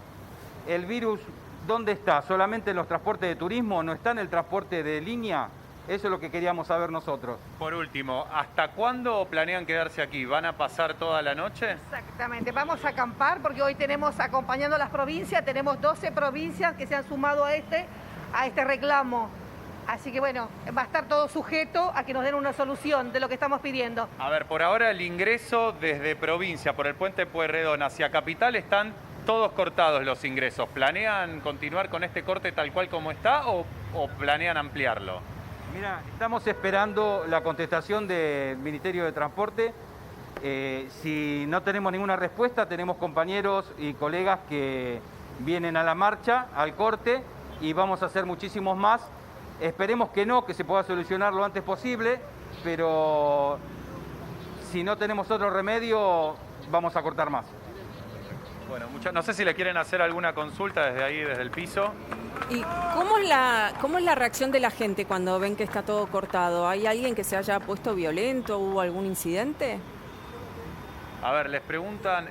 el virus, ¿dónde está? ¿Solamente en los transportes de turismo? ¿No está en el transporte de línea? Eso es lo que queríamos saber nosotros.
Por último, ¿hasta cuándo planean quedarse aquí? ¿Van a pasar toda la noche?
Exactamente, vamos a acampar porque hoy tenemos, acompañando a las provincias, tenemos 12 provincias que se han sumado a este reclamo. Así que bueno, va a estar todo sujeto a que nos den una solución de lo que estamos pidiendo.
A ver, por ahora el ingreso desde provincia por el Puente Pueyrredón hacia Capital están todos cortados los ingresos. ¿Planean continuar con este corte tal cual como está o planean ampliarlo?
Mira, estamos esperando la contestación del Ministerio de Transporte. Si no tenemos ninguna respuesta, tenemos compañeros y colegas que vienen a la marcha, al corte, y vamos a hacer muchísimos más. Esperemos que no, que se pueda solucionar lo antes posible, pero si no tenemos otro remedio, vamos a cortar más.
Bueno, no sé si le quieren hacer alguna consulta desde ahí, desde el piso.
¿Y cómo es la reacción de la gente cuando ven que está todo cortado? ¿Hay alguien que se haya puesto violento? ¿Hubo algún incidente?
A ver, les preguntan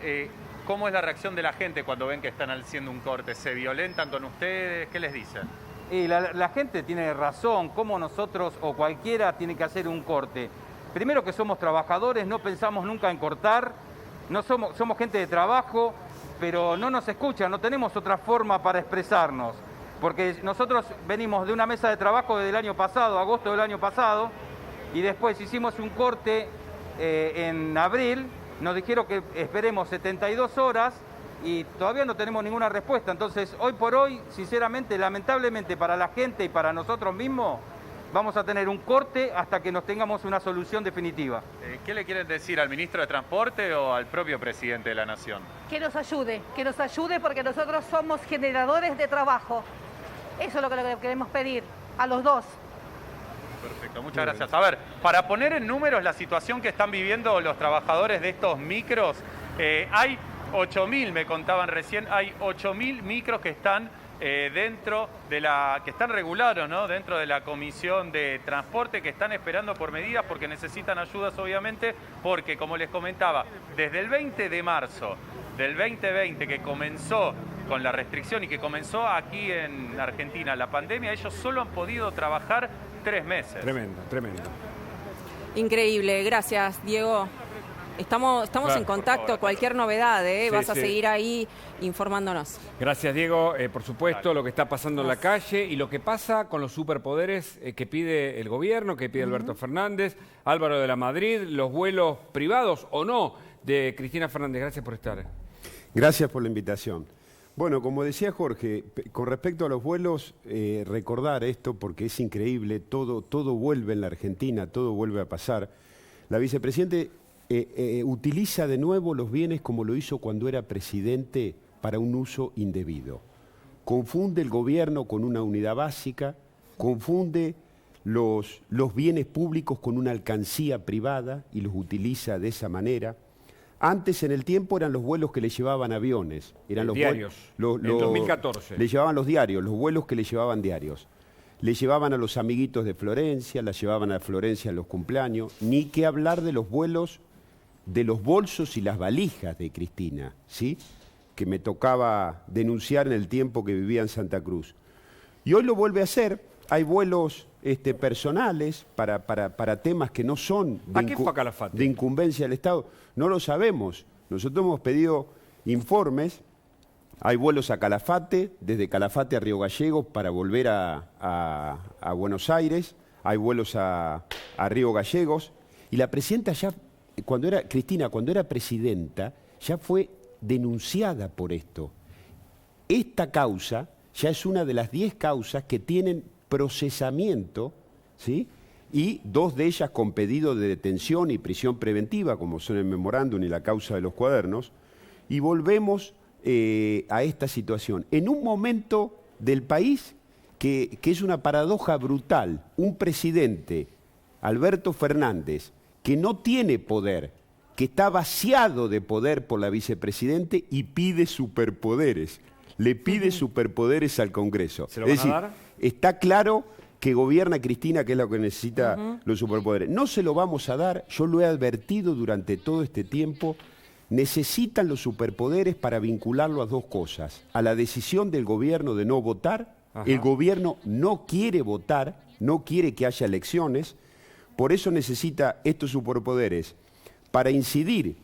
cómo es la reacción de la gente cuando ven que están haciendo un corte. ¿Se violentan con ustedes? ¿Qué les dicen?
Y la gente tiene razón. ¿Cómo nosotros o cualquiera tiene que hacer un corte? Primero que somos trabajadores, no pensamos nunca en cortar. No somos gente de trabajo, pero no nos escuchan, no tenemos otra forma para expresarnos. Porque nosotros venimos de una mesa de trabajo desde el año pasado, agosto del año pasado, y después hicimos un corte en abril. Nos dijeron que esperemos 72 horas y todavía no tenemos ninguna respuesta. Entonces, hoy por hoy, sinceramente, lamentablemente para la gente y para nosotros mismos, vamos a tener un corte hasta que nos tengamos una solución definitiva.
¿Qué le quieren decir al ministro de Transporte o al propio presidente de la Nación?
Que nos ayude porque nosotros somos generadores de trabajo. Eso es lo que le queremos pedir a los dos.
Perfecto, muchas gracias. A ver, para poner en números la situación que están viviendo los trabajadores de estos micros, hay 8.000, me contaban recién, hay 8.000 micros que están dentro de que están regulados, ¿no? Dentro de la Comisión de Transporte, que están esperando por medidas porque necesitan ayudas, obviamente, porque, como les comentaba, desde el 20 de marzo del 2020, que comenzó con la restricción y que comenzó aquí en Argentina la pandemia, ellos solo han podido trabajar 3 meses.
Tremendo, tremendo.
Increíble, gracias, Diego. Estamos en contacto, cualquier novedad, vas a seguir ahí informándonos.
Gracias, Diego. Por supuesto, lo que está pasando en la calle y lo que pasa con los superpoderes que pide el gobierno, que pide Alberto Fernández, Álvaro de la Madrid, los vuelos privados o no de Cristina Fernández. Gracias por estar.
Gracias por la invitación. Bueno, como decía Jorge, con respecto a los vuelos, recordar esto porque es increíble, todo vuelve en la Argentina, todo vuelve a pasar. La vicepresidente utiliza de nuevo los bienes como lo hizo cuando era presidente para un uso indebido. Confunde el gobierno con una unidad básica, confunde los bienes públicos con una alcancía privada y los utiliza de esa manera. Antes, en el tiempo, eran los vuelos que le llevaban aviones. Eran los
diarios, en 2014.
Le llevaban los diarios, los vuelos que le llevaban diarios. Le llevaban a los amiguitos de Florencia, la llevaban a Florencia en los cumpleaños. Ni que hablar de los vuelos, de los bolsos y las valijas de Cristina, ¿sí? Que me tocaba denunciar en el tiempo que vivía en Santa Cruz. Y hoy lo vuelve a hacer. Hay vuelos personales para temas que no son de incumbencia del Estado. No lo sabemos. Nosotros hemos pedido informes. Hay vuelos a Calafate, desde Calafate a Río Gallegos para volver a Buenos Aires. Hay vuelos a Río Gallegos. Y la presidenta Cristina, cuando era presidenta, ya fue denunciada por esto. Esta causa ya es una de las 10 causas que tienen procesamiento, ¿sí? Y 2 de ellas con pedido de detención y prisión preventiva, como son el memorándum y la causa de los cuadernos, y volvemos a esta situación. En un momento del país que es una paradoja brutal, un presidente, Alberto Fernández, que no tiene poder, que está vaciado de poder por la vicepresidente y pide superpoderes, le pide superpoderes al Congreso.
¿Se lo van a dar?
Está claro que gobierna Cristina, que es lo que necesita los superpoderes. No se lo vamos a dar, yo lo he advertido durante todo este tiempo, necesitan los superpoderes para vincularlo a 2 cosas. A la decisión del gobierno de no votar, el gobierno no quiere votar, no quiere que haya elecciones, por eso necesita estos superpoderes para incidir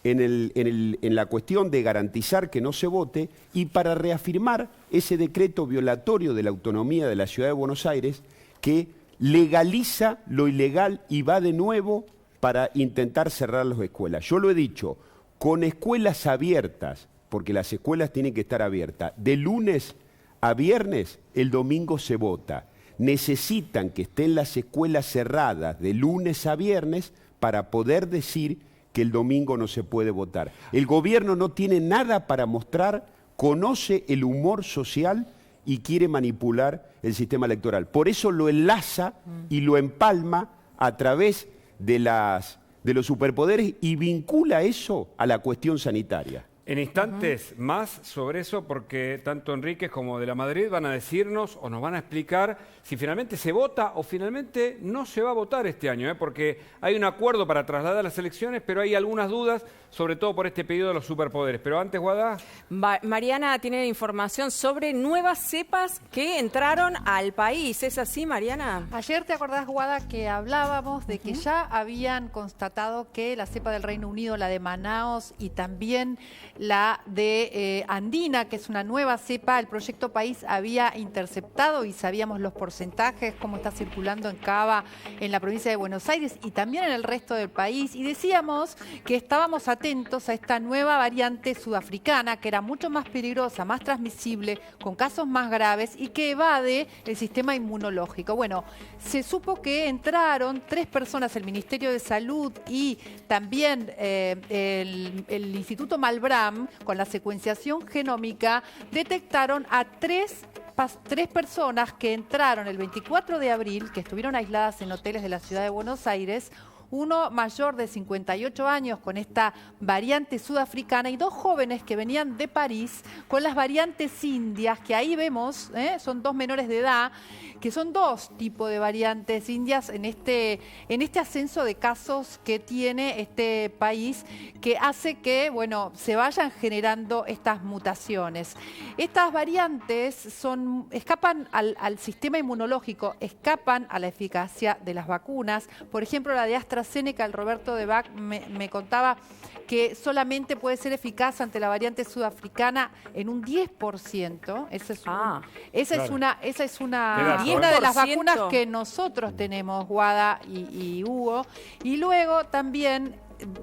en la cuestión de garantizar que no se vote y para reafirmar ese decreto violatorio de la autonomía de la Ciudad de Buenos Aires que legaliza lo ilegal y va de nuevo para intentar cerrar las escuelas. Yo lo he dicho, con escuelas abiertas, porque las escuelas tienen que estar abiertas, de lunes a viernes, el domingo se vota. necesitan que estén las escuelas cerradas de lunes a viernes para poder decir que el domingo no se puede votar. El gobierno no tiene nada para mostrar, conoce el humor social y quiere manipular el sistema electoral. Por eso lo enlaza y lo empalma a través de los superpoderes y vincula eso a la cuestión sanitaria.
En instantes más sobre eso, porque tanto Enríquez como de la Madrid van a decirnos o nos van a explicar si finalmente se vota o finalmente no se va a votar este año, porque hay un acuerdo para trasladar las elecciones, pero hay algunas dudas, sobre todo por este pedido de los superpoderes. Pero antes, Guadá.
Mariana tiene información sobre nuevas cepas que entraron al país. ¿Es así, Mariana?
Ayer, ¿te acordás, Guada, que hablábamos de que ya habían constatado que la cepa del Reino Unido, la de Manaos y también la de Andina, que es una nueva cepa, el Proyecto País había interceptado y sabíamos los porcentajes, cómo está circulando en Cava, en la provincia de Buenos Aires y también en el resto del país. Y decíamos que estábamos atentos a esta nueva variante sudafricana, que era mucho más peligrosa, más transmisible, con casos más graves y que evade el sistema inmunológico. Bueno, se supo que entraron 3 personas, el Ministerio de Salud y también el Instituto Malbrán, con la secuenciación genómica, detectaron a 3 personas que entraron el 24 de abril, que estuvieron aisladas en hoteles de la ciudad de Buenos Aires, uno mayor de 58 años con esta variante sudafricana y 2 jóvenes que venían de París con las variantes indias, que ahí vemos, son 2 menores de edad, que son 2 tipos de variantes indias en este ascenso de casos que tiene este país, que hace que, bueno, se vayan generando estas mutaciones. Estas variantes escapan al sistema inmunológico, escapan a la eficacia de las vacunas. Por ejemplo, la de AstraZeneca, el Roberto de Bach me contaba que solamente puede ser eficaz ante la variante sudafricana en un 10%. Esa es una de las vacunas que nosotros tenemos, Guada y Hugo. Y luego también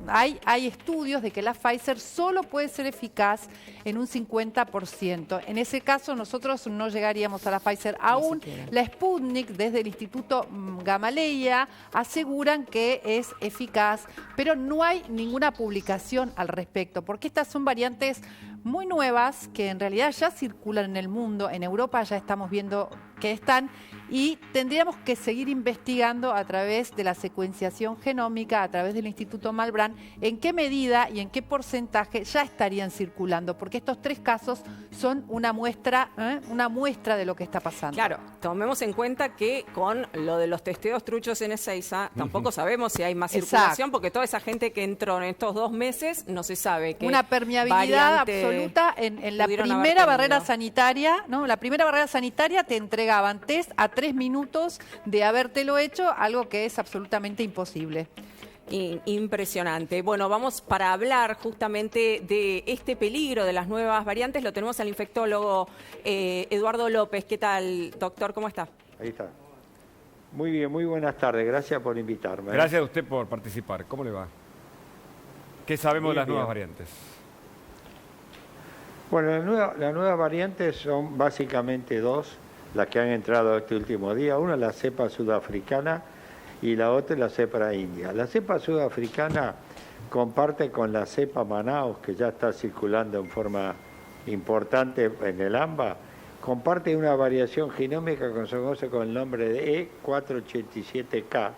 hay estudios de que la Pfizer solo puede ser eficaz en un 50%. En ese caso nosotros no llegaríamos a la Pfizer. Aún la Sputnik, desde el Instituto Gamaleya, aseguran que es eficaz, pero no hay ninguna publicación al respecto, porque estas son variantes muy nuevas que en realidad ya circulan en el mundo. En Europa ya estamos viendo que están, y tendríamos que seguir investigando a través de la secuenciación genómica, a través del Instituto Malbrán, en qué medida y en qué porcentaje ya estarían circulando, porque estos 3 casos son una muestra de lo que está pasando.
Claro, tomemos en cuenta que con lo de los testeos truchos en Ezeiza, tampoco sabemos si hay más circulación, porque toda esa gente que entró en estos 2 meses no se sabe qué
una permeabilidad absoluta en la primera barrera sanitaria, ¿no? La primera barrera sanitaria te entregaban test a 3 minutos de habértelo hecho, algo que es absolutamente imposible.
Impresionante. Bueno, vamos para hablar justamente de este peligro de las nuevas variantes. Lo tenemos al infectólogo Eduardo López. ¿Qué tal, doctor? ¿Cómo está?
Ahí está. Muy bien, muy buenas tardes. Gracias por invitarme.
Gracias a usted por participar. ¿Cómo le va? ¿Qué sabemos de las nuevas variantes?
Bueno, las nuevas variantes son básicamente 2, las que han entrado este último día. Una es la cepa sudafricana y la otra es la cepa india. La cepa sudafricana comparte con la cepa Manaus, que ya está circulando en forma importante en el AMBA, comparte una variación genómica que se conoce con el nombre de E487K,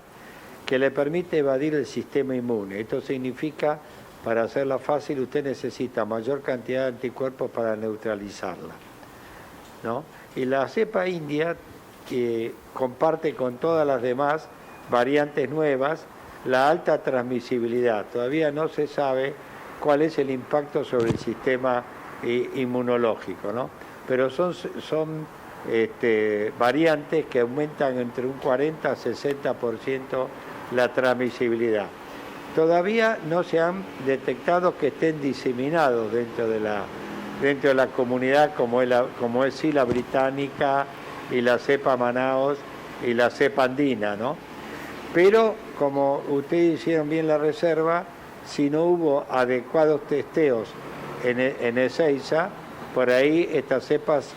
que le permite evadir el sistema inmune. Esto significa, para hacerla fácil, usted necesita mayor cantidad de anticuerpos para neutralizarla, ¿no? Y la cepa india, que comparte con todas las demás variantes nuevas la alta transmisibilidad. Todavía no se sabe cuál es el impacto sobre el sistema inmunológico, ¿no? Pero son variantes que aumentan entre un 40 a 60% la transmisibilidad. Todavía no se han detectado que estén diseminados dentro de la comunidad, como es sí la británica y la cepa Manaus y la cepa andina, ¿no? Pero, como ustedes hicieron bien la reserva, si no hubo adecuados testeos en Ezeiza, por ahí estas cepas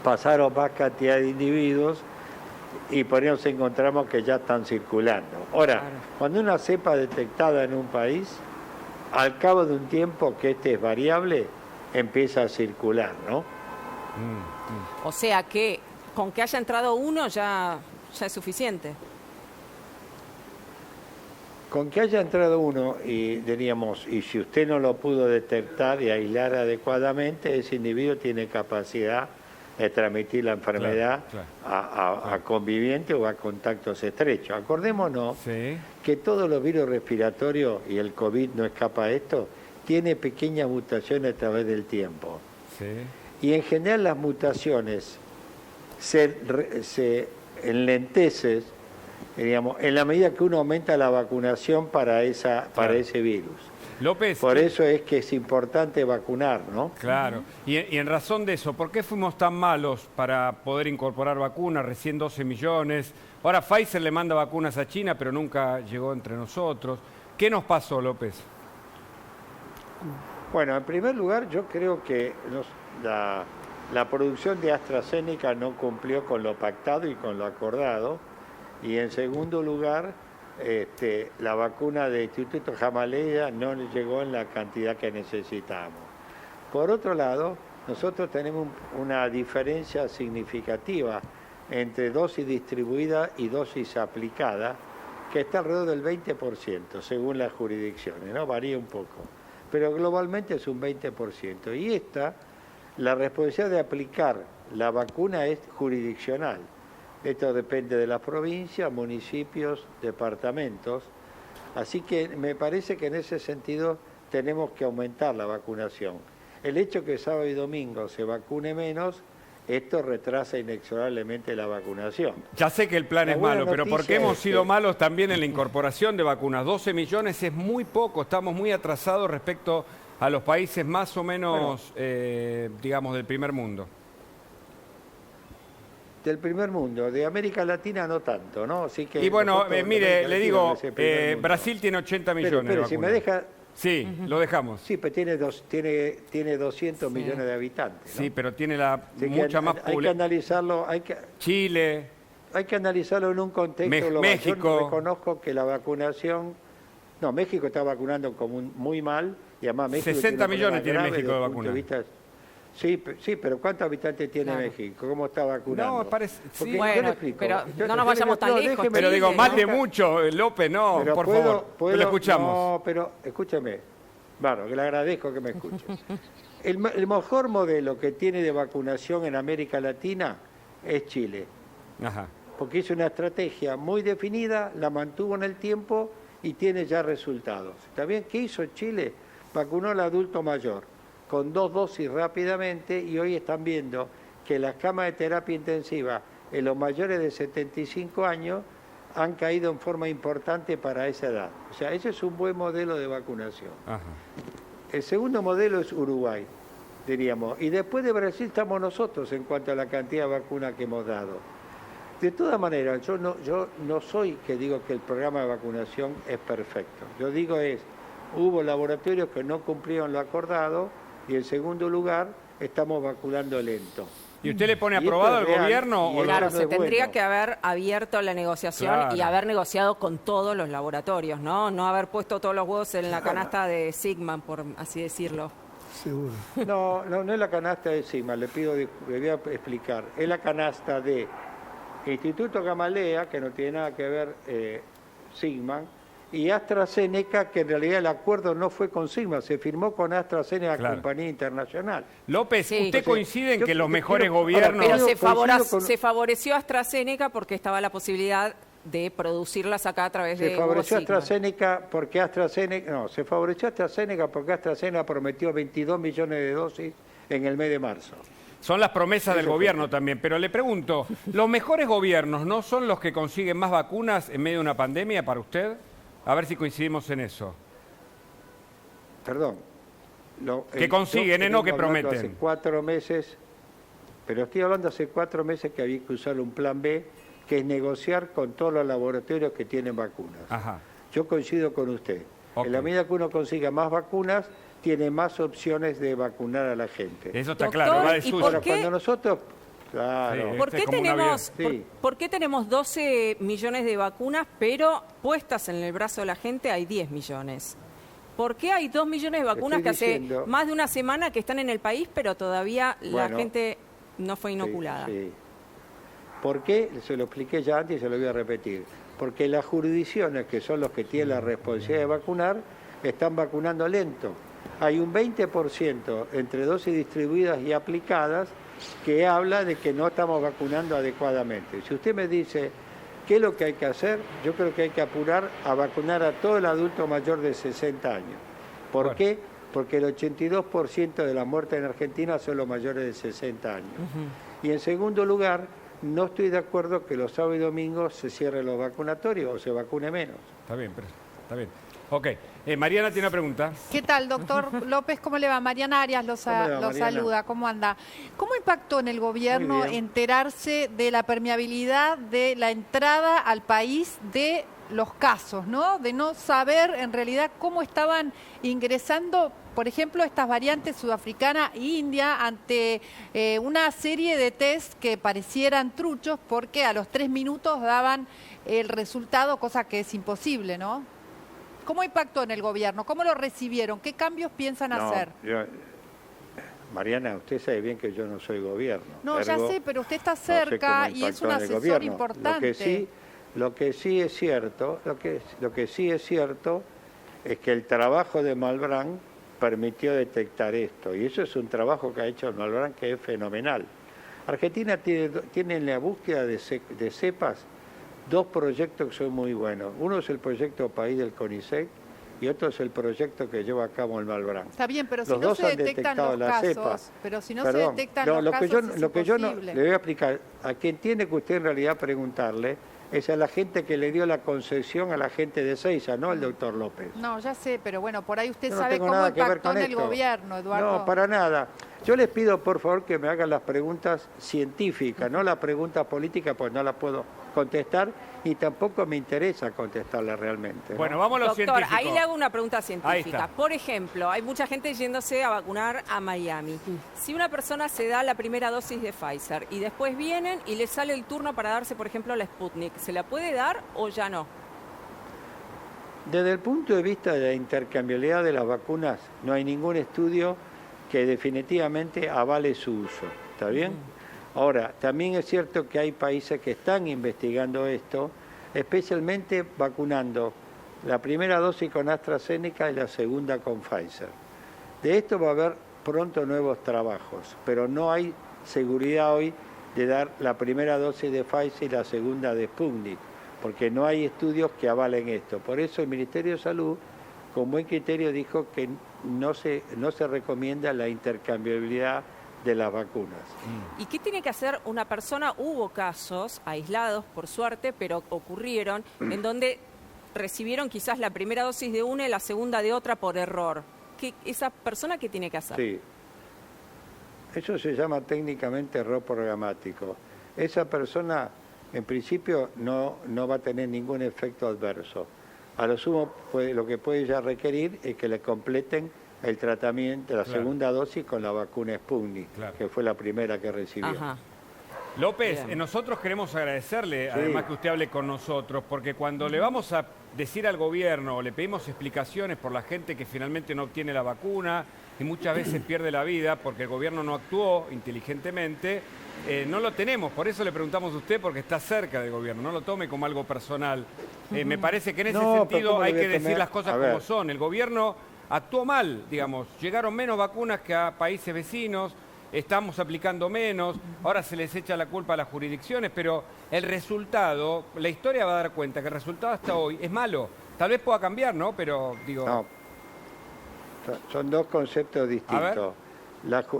pasaron más cantidad de individuos y por eso nos encontramos que ya están circulando. Ahora, cuando una cepa detectada en un país, al cabo de un tiempo que es variable, empieza a circular, ¿no?
O sea que con que haya entrado uno ya es suficiente.
Con que haya entrado uno y diríamos, y si usted no lo pudo detectar y aislar adecuadamente, ese individuo tiene capacidad de transmitir la enfermedad a convivientes o a contactos estrechos. Acordémonos que todos los virus respiratorios, y el COVID no escapa a esto, tiene pequeñas mutaciones a través del tiempo. Y en general las mutaciones se enlentecen, digamos, en la medida que uno aumenta la vacunación para ese virus.
López.
Por eso es que es importante vacunar, ¿no?
Claro. Y en razón de eso, ¿por qué fuimos tan malos para poder incorporar vacunas? Recién 12 millones. Ahora Pfizer le manda vacunas a China, pero nunca llegó entre nosotros. ¿Qué nos pasó, López?
Bueno, en primer lugar, yo creo que la producción de AstraZeneca no cumplió con lo pactado y con lo acordado. Y en segundo lugar, la vacuna del Instituto Gamaleya no llegó en la cantidad que necesitábamos. Por otro lado, nosotros tenemos una diferencia significativa entre dosis distribuida y dosis aplicada, que está alrededor del 20%, según las jurisdicciones, ¿no? Varía un poco, pero globalmente es un 20%. Y la responsabilidad de aplicar la vacuna es jurisdiccional. Esto depende de las provincias, municipios, departamentos. Así que me parece que en ese sentido tenemos que aumentar la vacunación. El hecho que sábado y domingo se vacune menos, esto retrasa inexorablemente la vacunación.
Ya sé que el plan es malo, pero ¿por qué hemos sido malos también en la incorporación de vacunas? 12 millones es muy poco, estamos muy atrasados respecto a los países más o menos, digamos, del primer mundo.
Del primer mundo, de América Latina no tanto, ¿no? Así que
y bueno, mire, le digo, Brasil tiene 80 millones de vacunas.
Si me deja...
Sí, lo dejamos.
Sí, pero tiene 200 millones de habitantes, ¿no?
Sí, pero tiene mucha más población.
Hay que analizarlo,
Chile.
Hay que analizarlo en un contexto global.
México.
Yo reconozco que la vacunación... No, México está vacunando como muy mal, y además México
60 millones tiene México de vacunas.
Sí, pero ¿cuántos habitantes tiene México? ¿Cómo está vacunando?
No, parece... Sí.
Bueno, pero no nos vayamos tan lejos.
Pero digo, más de mucho, López, no,
pero
por favor, lo escuchamos.
No, pero escúcheme. Bueno, que le agradezco que me escuche. El mejor modelo que tiene de vacunación en América Latina es Chile.
Ajá.
Porque hizo una estrategia muy definida, la mantuvo en el tiempo y tiene ya resultados. ¿Está bien? ¿Qué hizo Chile? Vacunó al adulto mayor con 2 dosis rápidamente, y hoy están viendo que las camas de terapia intensiva en los mayores de 75 años han caído en forma importante para esa edad. O sea, ese es un buen modelo de vacunación. Ajá. El segundo modelo es Uruguay, diríamos. Y después de Brasil estamos nosotros en cuanto a la cantidad de vacunas que hemos dado. De todas maneras, yo no soy que digo que el programa de vacunación es perfecto. Yo digo hubo laboratorios que no cumplieron lo acordado, y en segundo lugar, estamos vacunando lento.
¿Y usted le pone aprobado al gobierno?
Claro, se tendría que haber abierto la negociación y haber negociado con todos los laboratorios, ¿no? No haber puesto todos los huevos en la canasta de Sigman, por así decirlo.
Seguro.
No es la canasta de Sigman, le voy a explicar. Es la canasta de Instituto Gamaleya, que no tiene nada que ver Sigman, y AstraZeneca, que en realidad el acuerdo no fue con Sigma, se firmó con AstraZeneca, compañía internacional.
López, ¿usted coincide en que los mejores gobiernos...
Pero se favoreció a AstraZeneca porque estaba la posibilidad de producirlas acá a través de...
Se favoreció a AstraZeneca porque AstraZeneca prometió 22 millones de dosis en el mes de marzo.
Son las promesas del gobierno también, pero le pregunto, ¿los mejores gobiernos no son los que consiguen más vacunas en medio de una pandemia para usted? A ver si coincidimos en eso.
Perdón.
Que consiguen, no que prometen.
Hace 4 meses, pero estoy hablando hace 4 meses que había que usar un plan B, que es negociar con todos los laboratorios que tienen vacunas.
Ajá.
Yo coincido con usted. En la medida que uno consiga más vacunas, tiene más opciones de vacunar a la gente.
Eso está claro, va de suyo.
Cuando nosotros Claro.
Sí,
¿Por qué, ¿Por qué tenemos 12 millones de vacunas, pero puestas en el brazo de la gente hay 10 millones? ¿Por qué hay 2 millones de vacunas que hace más de una semana que están en el país, pero todavía la gente no fue inoculada?
Sí. ¿Por qué? Se lo expliqué ya antes y se lo voy a repetir. Porque las jurisdicciones, que son los que tienen la responsabilidad de vacunar, están vacunando lento. Hay un 20% entre dosis distribuidas y aplicadas que habla de que no estamos vacunando adecuadamente. Si usted me dice qué es lo que hay que hacer, yo creo que hay que apurar a vacunar a todo el adulto mayor de 60 años. ¿Por qué? Porque el 82% de la muerte en Argentina son los mayores de 60 años. Y en segundo lugar, no estoy de acuerdo que los sábados y domingos se cierren los vacunatorios o se vacune menos.
Está bien, está bien. Ok. Mariana tiene una pregunta.
¿Qué tal, doctor López? ¿Cómo le va? Mariana Arias lo saluda. ¿Cómo anda? ¿Cómo impactó en el gobierno enterarse de la permeabilidad de la entrada al país de los casos, ¿no? De no saber en realidad cómo estaban ingresando, por ejemplo, estas variantes sudafricana e india ante una serie de test que parecieran truchos porque a los 3 minutos daban el resultado, cosa que es imposible, ¿no? ¿Cómo impactó en el gobierno? ¿Cómo lo recibieron? ¿Qué cambios piensan hacer?
Mariana, usted sabe bien que yo no soy gobierno.
No, ya sé, pero usted está cerca y es un asesor importante.
Lo que sí es cierto es que el trabajo de Malbrán permitió detectar esto, y eso es un trabajo que ha hecho Malbrán que es fenomenal. Argentina tiene en la búsqueda de cepas 2 proyectos que son muy buenos. Uno es el proyecto País del CONICET y otro es el proyecto que lleva a cabo el Malbrán.
Está bien, pero si no se detectan los casos,
lo que yo no le voy a explicar, a quien tiene que usted en realidad preguntarle es a la gente que le dio la concesión a la gente de Seiza, no al doctor López.
No, ya sé, pero bueno, por ahí usted sabe cómo impactó en el gobierno, Eduardo.
No, para nada. Yo les pido, por favor, que me hagan las preguntas científicas, no las preguntas políticas, pues no las puedo contestar y tampoco me interesa contestarlas realmente, ¿no?
Bueno, vamos a lo
doctor,
científico.
Ahí le hago una pregunta científica. Por ejemplo, hay mucha gente yéndose a vacunar a Miami. Si una persona se da la primera dosis de Pfizer y después vienen y le sale el turno para darse, por ejemplo, la Sputnik, ¿se la puede dar o ya no?
Desde el punto de vista de la intercambiabilidad de las vacunas, no hay ningún estudio que definitivamente avale su uso. ¿Está bien? Ahora, también es cierto que hay países que están investigando esto, especialmente vacunando la primera dosis con AstraZeneca y la segunda con Pfizer. De esto va a haber pronto nuevos trabajos, pero no hay seguridad hoy de dar la primera dosis de Pfizer y la segunda de Sputnik, porque no hay estudios que avalen esto. Por eso el Ministerio de Salud, con buen criterio, dijo que no se recomienda la intercambiabilidad de las vacunas.
¿Y qué tiene que hacer una persona? Hubo casos aislados, por suerte, pero ocurrieron, en donde recibieron quizás la primera dosis de una y la segunda de otra por error. ¿Esa persona qué tiene que hacer?
Sí. Eso se llama técnicamente error programático. Esa persona, en principio, no va a tener ningún efecto adverso. A lo sumo, lo que puede ya requerir es que le completen el tratamiento de la segunda dosis con la vacuna Sputnik, que fue la primera que recibió.
Ajá.
López, nosotros queremos agradecerle, además que usted hable con nosotros, porque cuando le vamos a decir al gobierno, o le pedimos explicaciones por la gente que finalmente no obtiene la vacuna y muchas veces pierde la vida porque el gobierno no actuó inteligentemente, no lo tenemos. Por eso le preguntamos a usted, porque está cerca del gobierno, no lo tome como algo personal. Me parece que en ese sentido hay que decir las cosas como son. El gobierno actuó mal, digamos, llegaron menos vacunas que a países vecinos, estamos aplicando menos, ahora se les echa la culpa a las jurisdicciones, pero el resultado, la historia va a dar cuenta que el resultado hasta hoy es malo. Tal vez pueda cambiar, ¿no? Pero digo...
No, son 2 conceptos distintos.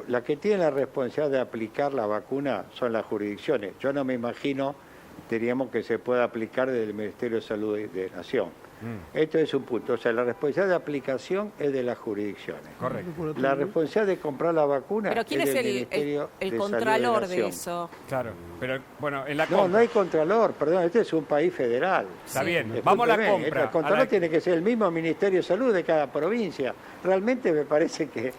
La que tiene la responsabilidad de aplicar la vacuna son las jurisdicciones. Yo no me imagino, diríamos, que se pueda aplicar desde el Ministerio de Salud de Nación. Esto es un punto. O sea, la responsabilidad de aplicación es de las jurisdicciones.
Correcto.
La responsabilidad de comprar la vacuna
Pero ¿quién es
del Ministerio
el
de
contralor
Salud
de eso?
Claro, pero bueno, en la
No, no hay contralor, perdón, este es un país federal.
Está bien, vamos a la compra.
El contralor tiene que ser el mismo Ministerio de Salud de cada provincia. Realmente me parece que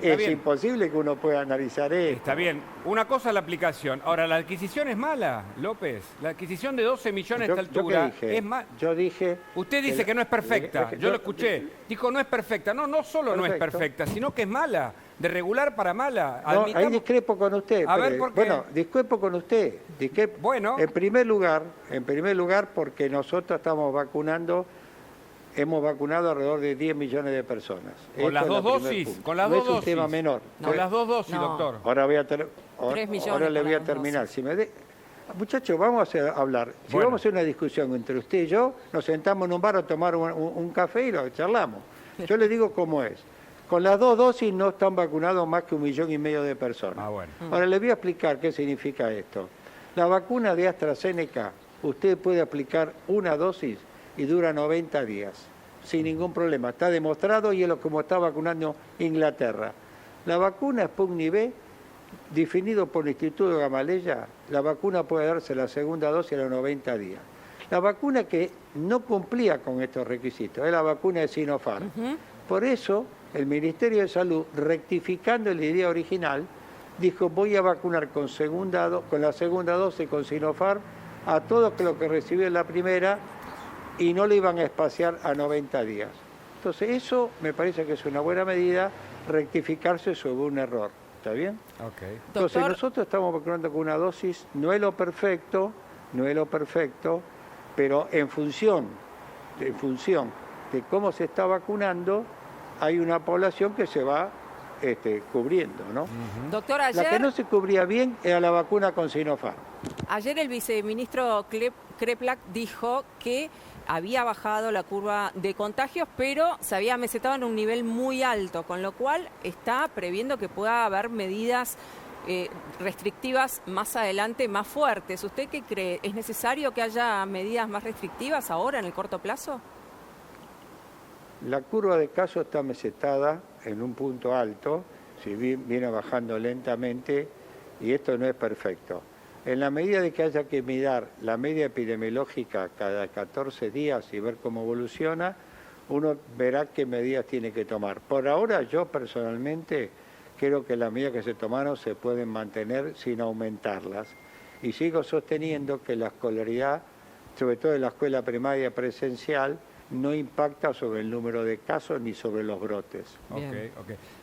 es imposible que uno pueda analizar esto.
Está bien. Una cosa es la aplicación. Ahora, ¿la adquisición es mala, López? La adquisición de 12 millones a esta altura es mala.
Yo dije...
Usted dice que no es perfecta. Yo lo escuché. Dijo, no es perfecta. No, no solo no es perfecta, sino que es mala. De regular para mala.
No, ahí discrepo con usted.
A ver, ¿por qué?
Bueno, discrepo con usted.
Bueno.
En primer lugar, porque nosotros estamos vacunando... Hemos vacunado alrededor de 10 millones de personas.
¿Con las dos dosis? ¿Con las dos dosis?
No es un tema menor.
Con las dos dosis, doctor.
Ahora le voy a
con
terminar. Muchachos, vamos a hablar. Si vamos a hacer una discusión entre usted y yo, nos sentamos en un bar a tomar un café y lo charlamos. Yo le digo cómo es. Con las dos dosis no están vacunados más que 1,5 millones de personas. Ahora le voy a explicar qué significa esto. La vacuna de AstraZeneca, usted puede aplicar una dosis y dura 90 días, sin ningún problema. Está demostrado y es lo como está vacunando Inglaterra. La vacuna Sputnik V, definido por el Instituto Gamaleya, la vacuna puede darse la segunda dosis a los 90 días. La vacuna que no cumplía con estos requisitos es la vacuna de Sinopharm. Por eso, el Ministerio de Salud, rectificando la idea original, dijo, voy a vacunar con la segunda dosis con Sinopharm a todos los que recibieron la primera y no le iban a espaciar a 90 días. Entonces, eso me parece que es una buena medida, rectificarse sobre un error. ¿Está bien? Entonces, nosotros estamos vacunando con una dosis, no es lo perfecto, pero en función de cómo se está vacunando, hay una población que se va cubriendo, ¿no?
Doctor, ayer...
La que no se cubría bien era la vacuna con Sinopharm.
Ayer el viceministro Kreplak dijo que había bajado la curva de contagios, pero se había mesetado en un nivel muy alto, con lo cual está previendo que pueda haber medidas restrictivas más adelante, más fuertes. ¿Usted qué cree? ¿Es necesario que haya medidas más restrictivas ahora, en el corto plazo?
La curva de casos está mesetada en un punto alto, si viene bajando lentamente, y esto no es perfecto. En la medida de que haya que mirar la media epidemiológica cada 14 días y ver cómo evoluciona, uno verá qué medidas tiene que tomar. Por ahora, yo personalmente creo que las medidas que se tomaron se pueden mantener sin aumentarlas. Y sigo sosteniendo que la escolaridad, sobre todo en la escuela primaria presencial, no impacta sobre el número de casos ni sobre los brotes.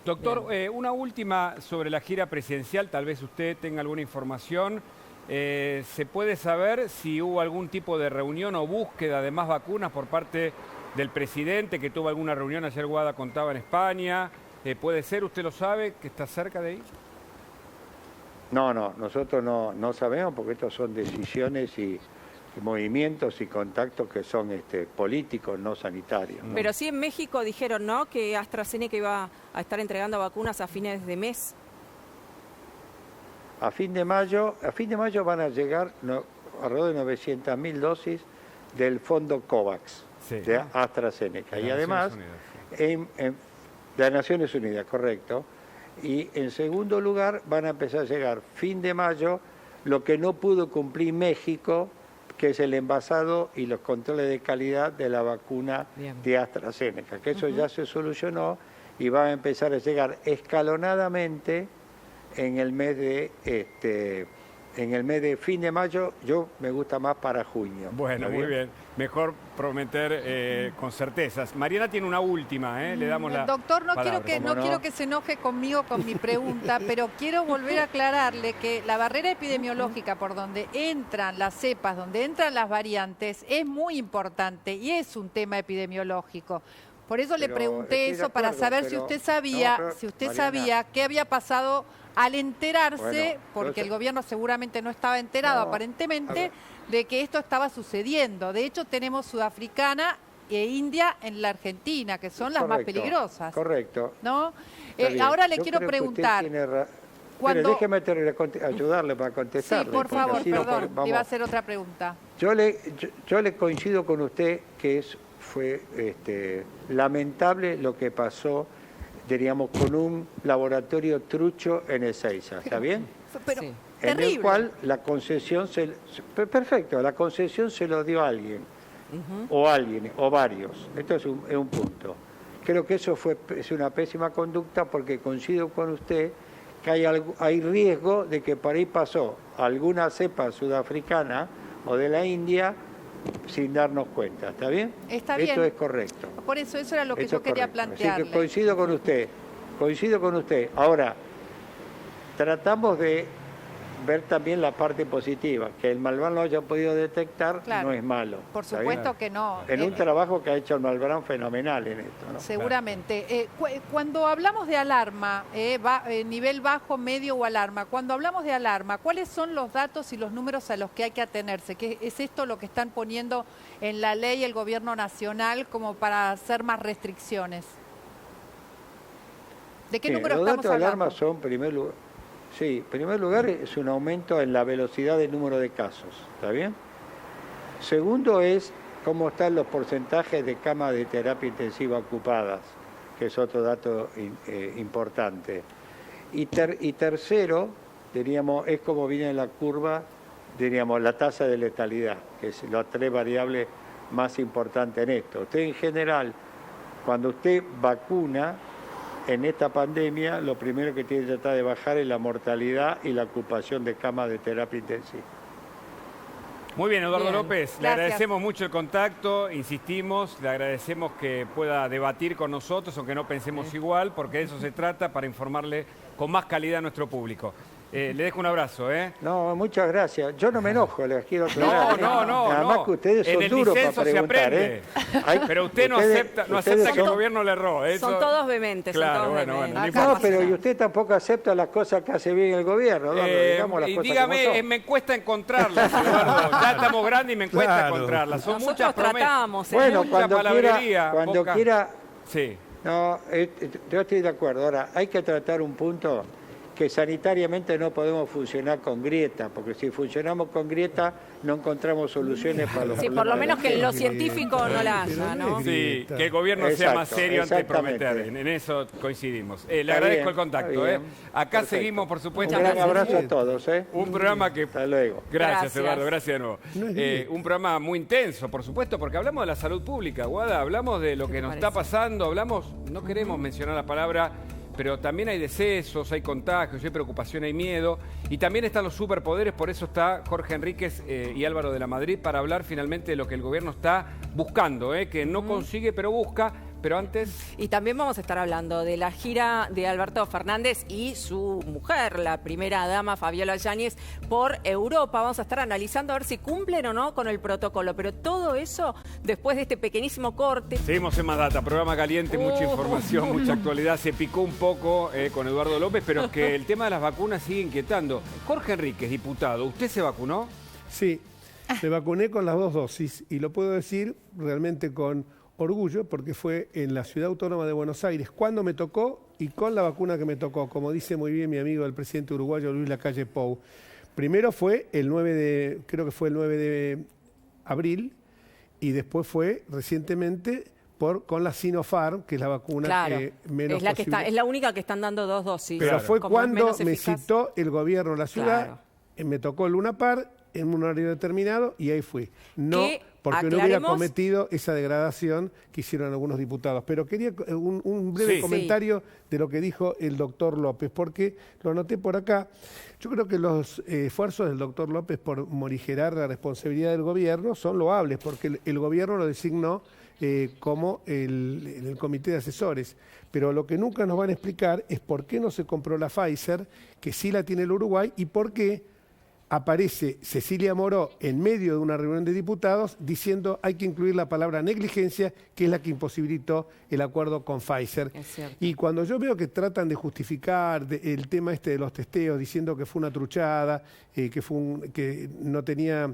Doctor, una última sobre la gira presidencial, tal vez usted tenga alguna información. ¿Se puede saber si hubo algún tipo de reunión o búsqueda de más vacunas por parte del presidente, que tuvo alguna reunión, ayer Guada contaba, en España? ¿Puede ser, usted lo sabe, que está cerca de ahí?
No, nosotros no sabemos, porque estos son decisiones y movimientos y contactos que son políticos, no sanitarios, ¿no?
Pero sí en México dijeron, ¿no?, que AstraZeneca iba a estar entregando vacunas a fines de mes.
A fin de mayo van a llegar alrededor de 900.000 dosis del fondo COVAX de AstraZeneca. Y además, de las Naciones Unidas, correcto. Y en segundo lugar, van a empezar a llegar fin de mayo lo que no pudo cumplir México, que es el envasado y los controles de calidad de la vacuna de AstraZeneca, que eso ya se solucionó y va a empezar a llegar escalonadamente en el mes de fin de mayo. Yo me gusta más para junio.
Bueno, muy bien. Mejor prometer con certezas. Mariana tiene una última, le damos la
Doctor,
palabra.
quiero que se enoje conmigo con mi pregunta, pero quiero volver a aclararle que la barrera epidemiológica por donde entran las cepas, donde entran las variantes, es muy importante y es un tema epidemiológico. Por eso le pregunté eso, para saber si usted sabía qué había pasado al enterarse, porque el gobierno seguramente no estaba enterado, aparentemente, de que esto estaba sucediendo. De hecho, tenemos Sudafricana e India en la Argentina, que son las más peligrosas.
Correcto.
¿No? Ahora le quiero preguntar, Cuando...
Déjeme ayudarle para contestarle.
Sí, por favor, perdón, iba a hacer otra pregunta.
Yo le coincido con usted que fue lamentable lo que pasó, diríamos, con un laboratorio trucho en Ezeiza, ¿está bien?
Pero,
en
terrible.
el cual la concesión perfecto, la concesión se lo dio a alguien, o varios. Esto es un punto. Creo que eso es una pésima conducta, porque coincido con usted que hay riesgo de que por ahí pasó alguna cepa sudafricana o de la India sin darnos cuenta, ¿está bien?
Está bien.
Esto es correcto.
Por eso era lo que yo quería plantearle.
Así que coincido con usted. Ahora, tratamos de ver también la parte positiva, que el Malbrán lo haya podido detectar, no es malo.
Por supuesto que no.
En un trabajo que ha hecho el Malbrán fenomenal en esto, ¿no?
Seguramente. Cuando hablamos de alarma, nivel bajo, medio o alarma, cuando hablamos de alarma, ¿cuáles son los datos y los números a los que hay que atenerse? ¿Qué es esto lo que están poniendo en la ley el gobierno nacional como para hacer más restricciones? ¿De qué número estamos hablando?
Los datos de alarma son, en primer lugar, es un aumento en la velocidad del número de casos, ¿está bien? Segundo es cómo están los porcentajes de camas de terapia intensiva ocupadas, que es otro dato importante. Y tercero, diríamos, es como viene en la curva, diríamos, la tasa de letalidad, que es las tres variables más importantes en esto. Usted en general, cuando usted vacuna, en esta pandemia, lo primero que tiene que tratar de bajar es la mortalidad y la ocupación de camas de terapia intensiva.
Muy bien, Eduardo López, le
Gracias.
agradecemos mucho el contacto, insistimos, le agradecemos que pueda debatir con nosotros, aunque no pensemos igual, porque de eso se trata, para informarle con más calidad a nuestro público. Le dejo un abrazo, ¿eh?
No, muchas gracias. Yo no me enojo, les quiero aclarar.
No.
Además que ustedes son duros para preguntar,
¿eh? Pero usted no acepta que el gobierno le erró. Eso...
Son todos vehementes.
Claro,
vehementes.
No, pero y usted tampoco acepta las cosas que hace bien el gobierno. Digamos las
y
cosas
dígame,
como son.
me cuesta encontrarlas, Eduardo. Ya estamos grandes y me cuesta encontrarlas. Son muchas promesas.
Tratamos,
Bueno,
mucha palabrería.
Cuando quiera...
Sí.
No, yo estoy de acuerdo. Ahora, hay que tratar un punto que sanitariamente no podemos funcionar con grieta, porque si funcionamos con grieta no encontramos soluciones para los problemas.
Por lo menos que lo científico no la haya, ¿no?
Sí, que el gobierno sea más serio antes de prometer. En eso coincidimos. Le agradezco el contacto. Acá seguimos, por supuesto.
Un gran abrazo a todos.
Un programa que...
Hasta luego.
Gracias, Eduardo. Gracias de nuevo. Un programa muy intenso, por supuesto, porque hablamos de la salud pública, Guada. Hablamos de lo que nos está pasando. No queremos mencionar la palabra... pero también hay decesos, hay contagios, hay preocupación, hay miedo. Y también están los superpoderes, por eso está Jorge Enríquez y Álvaro de la Madrid para hablar finalmente de lo que el gobierno está buscando, que no consigue, pero busca. Pero antes...
Y también vamos a estar hablando de la gira de Alberto Fernández y su mujer, la primera dama Fabiola Yáñez, por Europa. Vamos a estar analizando a ver si cumplen o no con el protocolo. Pero todo eso después de este pequeñísimo corte.
Seguimos en Más Data, programa caliente, mucha información, mucha actualidad. Se picó un poco con Eduardo López, pero es que el tema de las vacunas sigue inquietando. Jorge Enríquez, diputado, ¿usted se vacunó?
Sí, me vacuné con las 2 dosis y lo puedo decir realmente con orgullo porque fue en la Ciudad Autónoma de Buenos Aires cuando me tocó y con la vacuna que me tocó, como dice muy bien mi amigo el presidente uruguayo Luis Lacalle Pou. Primero fue creo que fue el 9 de abril y después fue recientemente con la Sinopharm, que es la vacuna que menos
es la única que están dando 2 dosis.
Pero fue cuando me citó el gobierno de la ciudad, me tocó el Luna Park en un horario determinado y ahí fui. No porque no hubiera cometido esa degradación que hicieron algunos diputados. Pero quería un breve comentario de lo que dijo el doctor López, porque lo anoté por acá. Yo creo que los esfuerzos del doctor López por morigerar la responsabilidad del gobierno son loables, porque el gobierno lo designó como el comité de asesores. Pero lo que nunca nos van a explicar es por qué no se compró la Pfizer, que sí la tiene el Uruguay, y por qué aparece Cecilia Moró en medio de una reunión de diputados diciendo hay que incluir la palabra negligencia, que es la que imposibilitó el acuerdo con Pfizer. Y cuando yo veo que tratan de justificar el tema de los testeos, diciendo que fue una truchada, que no tenía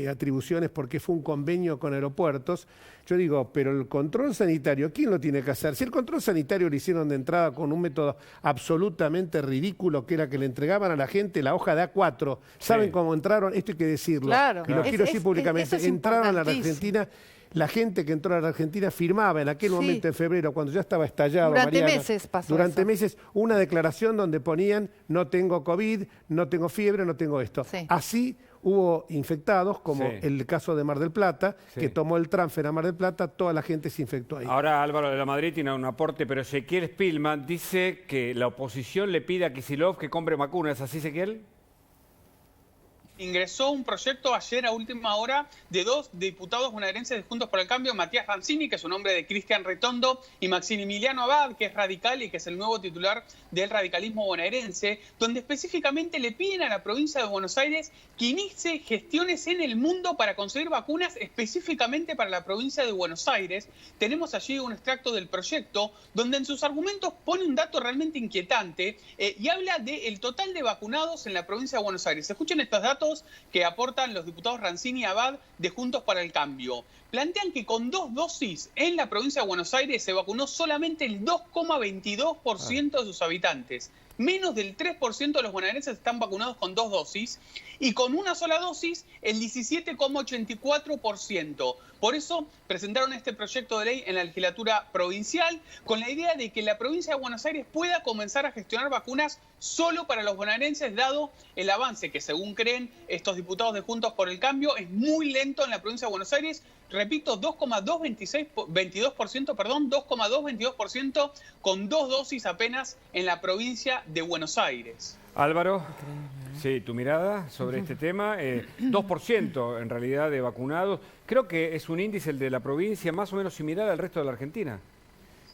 atribuciones porque fue un convenio con aeropuertos, yo digo, pero el control sanitario, ¿quién lo tiene que hacer? Si el control sanitario lo hicieron de entrada con un método absolutamente ridículo, que era que le entregaban a la gente la hoja de A4, ¿saben cómo entraron? Esto hay que decirlo.
Claro.
Y lo quiero decir públicamente. Entraron a la Argentina, la gente que entró a la Argentina firmaba en aquel momento, en febrero, cuando ya estaba estallado,
Durante
Mariana,
meses pasó
durante
eso.
meses, una declaración donde ponían no tengo COVID, no tengo fiebre, no tengo esto. Así hubo infectados, como el caso de Mar del Plata, que tomó el transfer a Mar del Plata, toda la gente se infectó ahí.
Ahora Álvaro de la Madrid tiene un aporte, pero Ezequiel Spillman dice que la oposición le pide a Kicillof que compre vacunas. ¿Es así, Ezequiel?
Ingresó un proyecto ayer a última hora de 2 diputados bonaerenses de Juntos por el Cambio, Matías Rancini, que es un hombre de Cristian Retondo, y Maximiliano Abad, que es radical y que es el nuevo titular del radicalismo bonaerense, donde específicamente le piden a la provincia de Buenos Aires que inicie gestiones en el mundo para conseguir vacunas específicamente para la provincia de Buenos Aires. Tenemos allí un extracto del proyecto donde en sus argumentos pone un dato realmente inquietante y habla del total de vacunados en la provincia de Buenos Aires. Escuchen estos datos que aportan los diputados Rancini y Abad de Juntos para el Cambio. Plantean que con 2 dosis en la provincia de Buenos Aires se vacunó solamente el 2,22% de sus habitantes. Menos del 3% de los bonaerenses están vacunados con 2 dosis y con una sola dosis el 17,84%. Por eso presentaron este proyecto de ley en la legislatura provincial con la idea de que la provincia de Buenos Aires pueda comenzar a gestionar vacunas solo para los bonaerenses, dado el avance que, según creen estos diputados de Juntos por el Cambio, es muy lento en la provincia de Buenos Aires. Repito, 2,222% con 2 dosis apenas en la provincia de Buenos Aires.
Álvaro, sí, tu mirada sobre este tema. 2% en realidad de vacunados. Creo que es un índice, el de la provincia, más o menos similar al resto de la Argentina.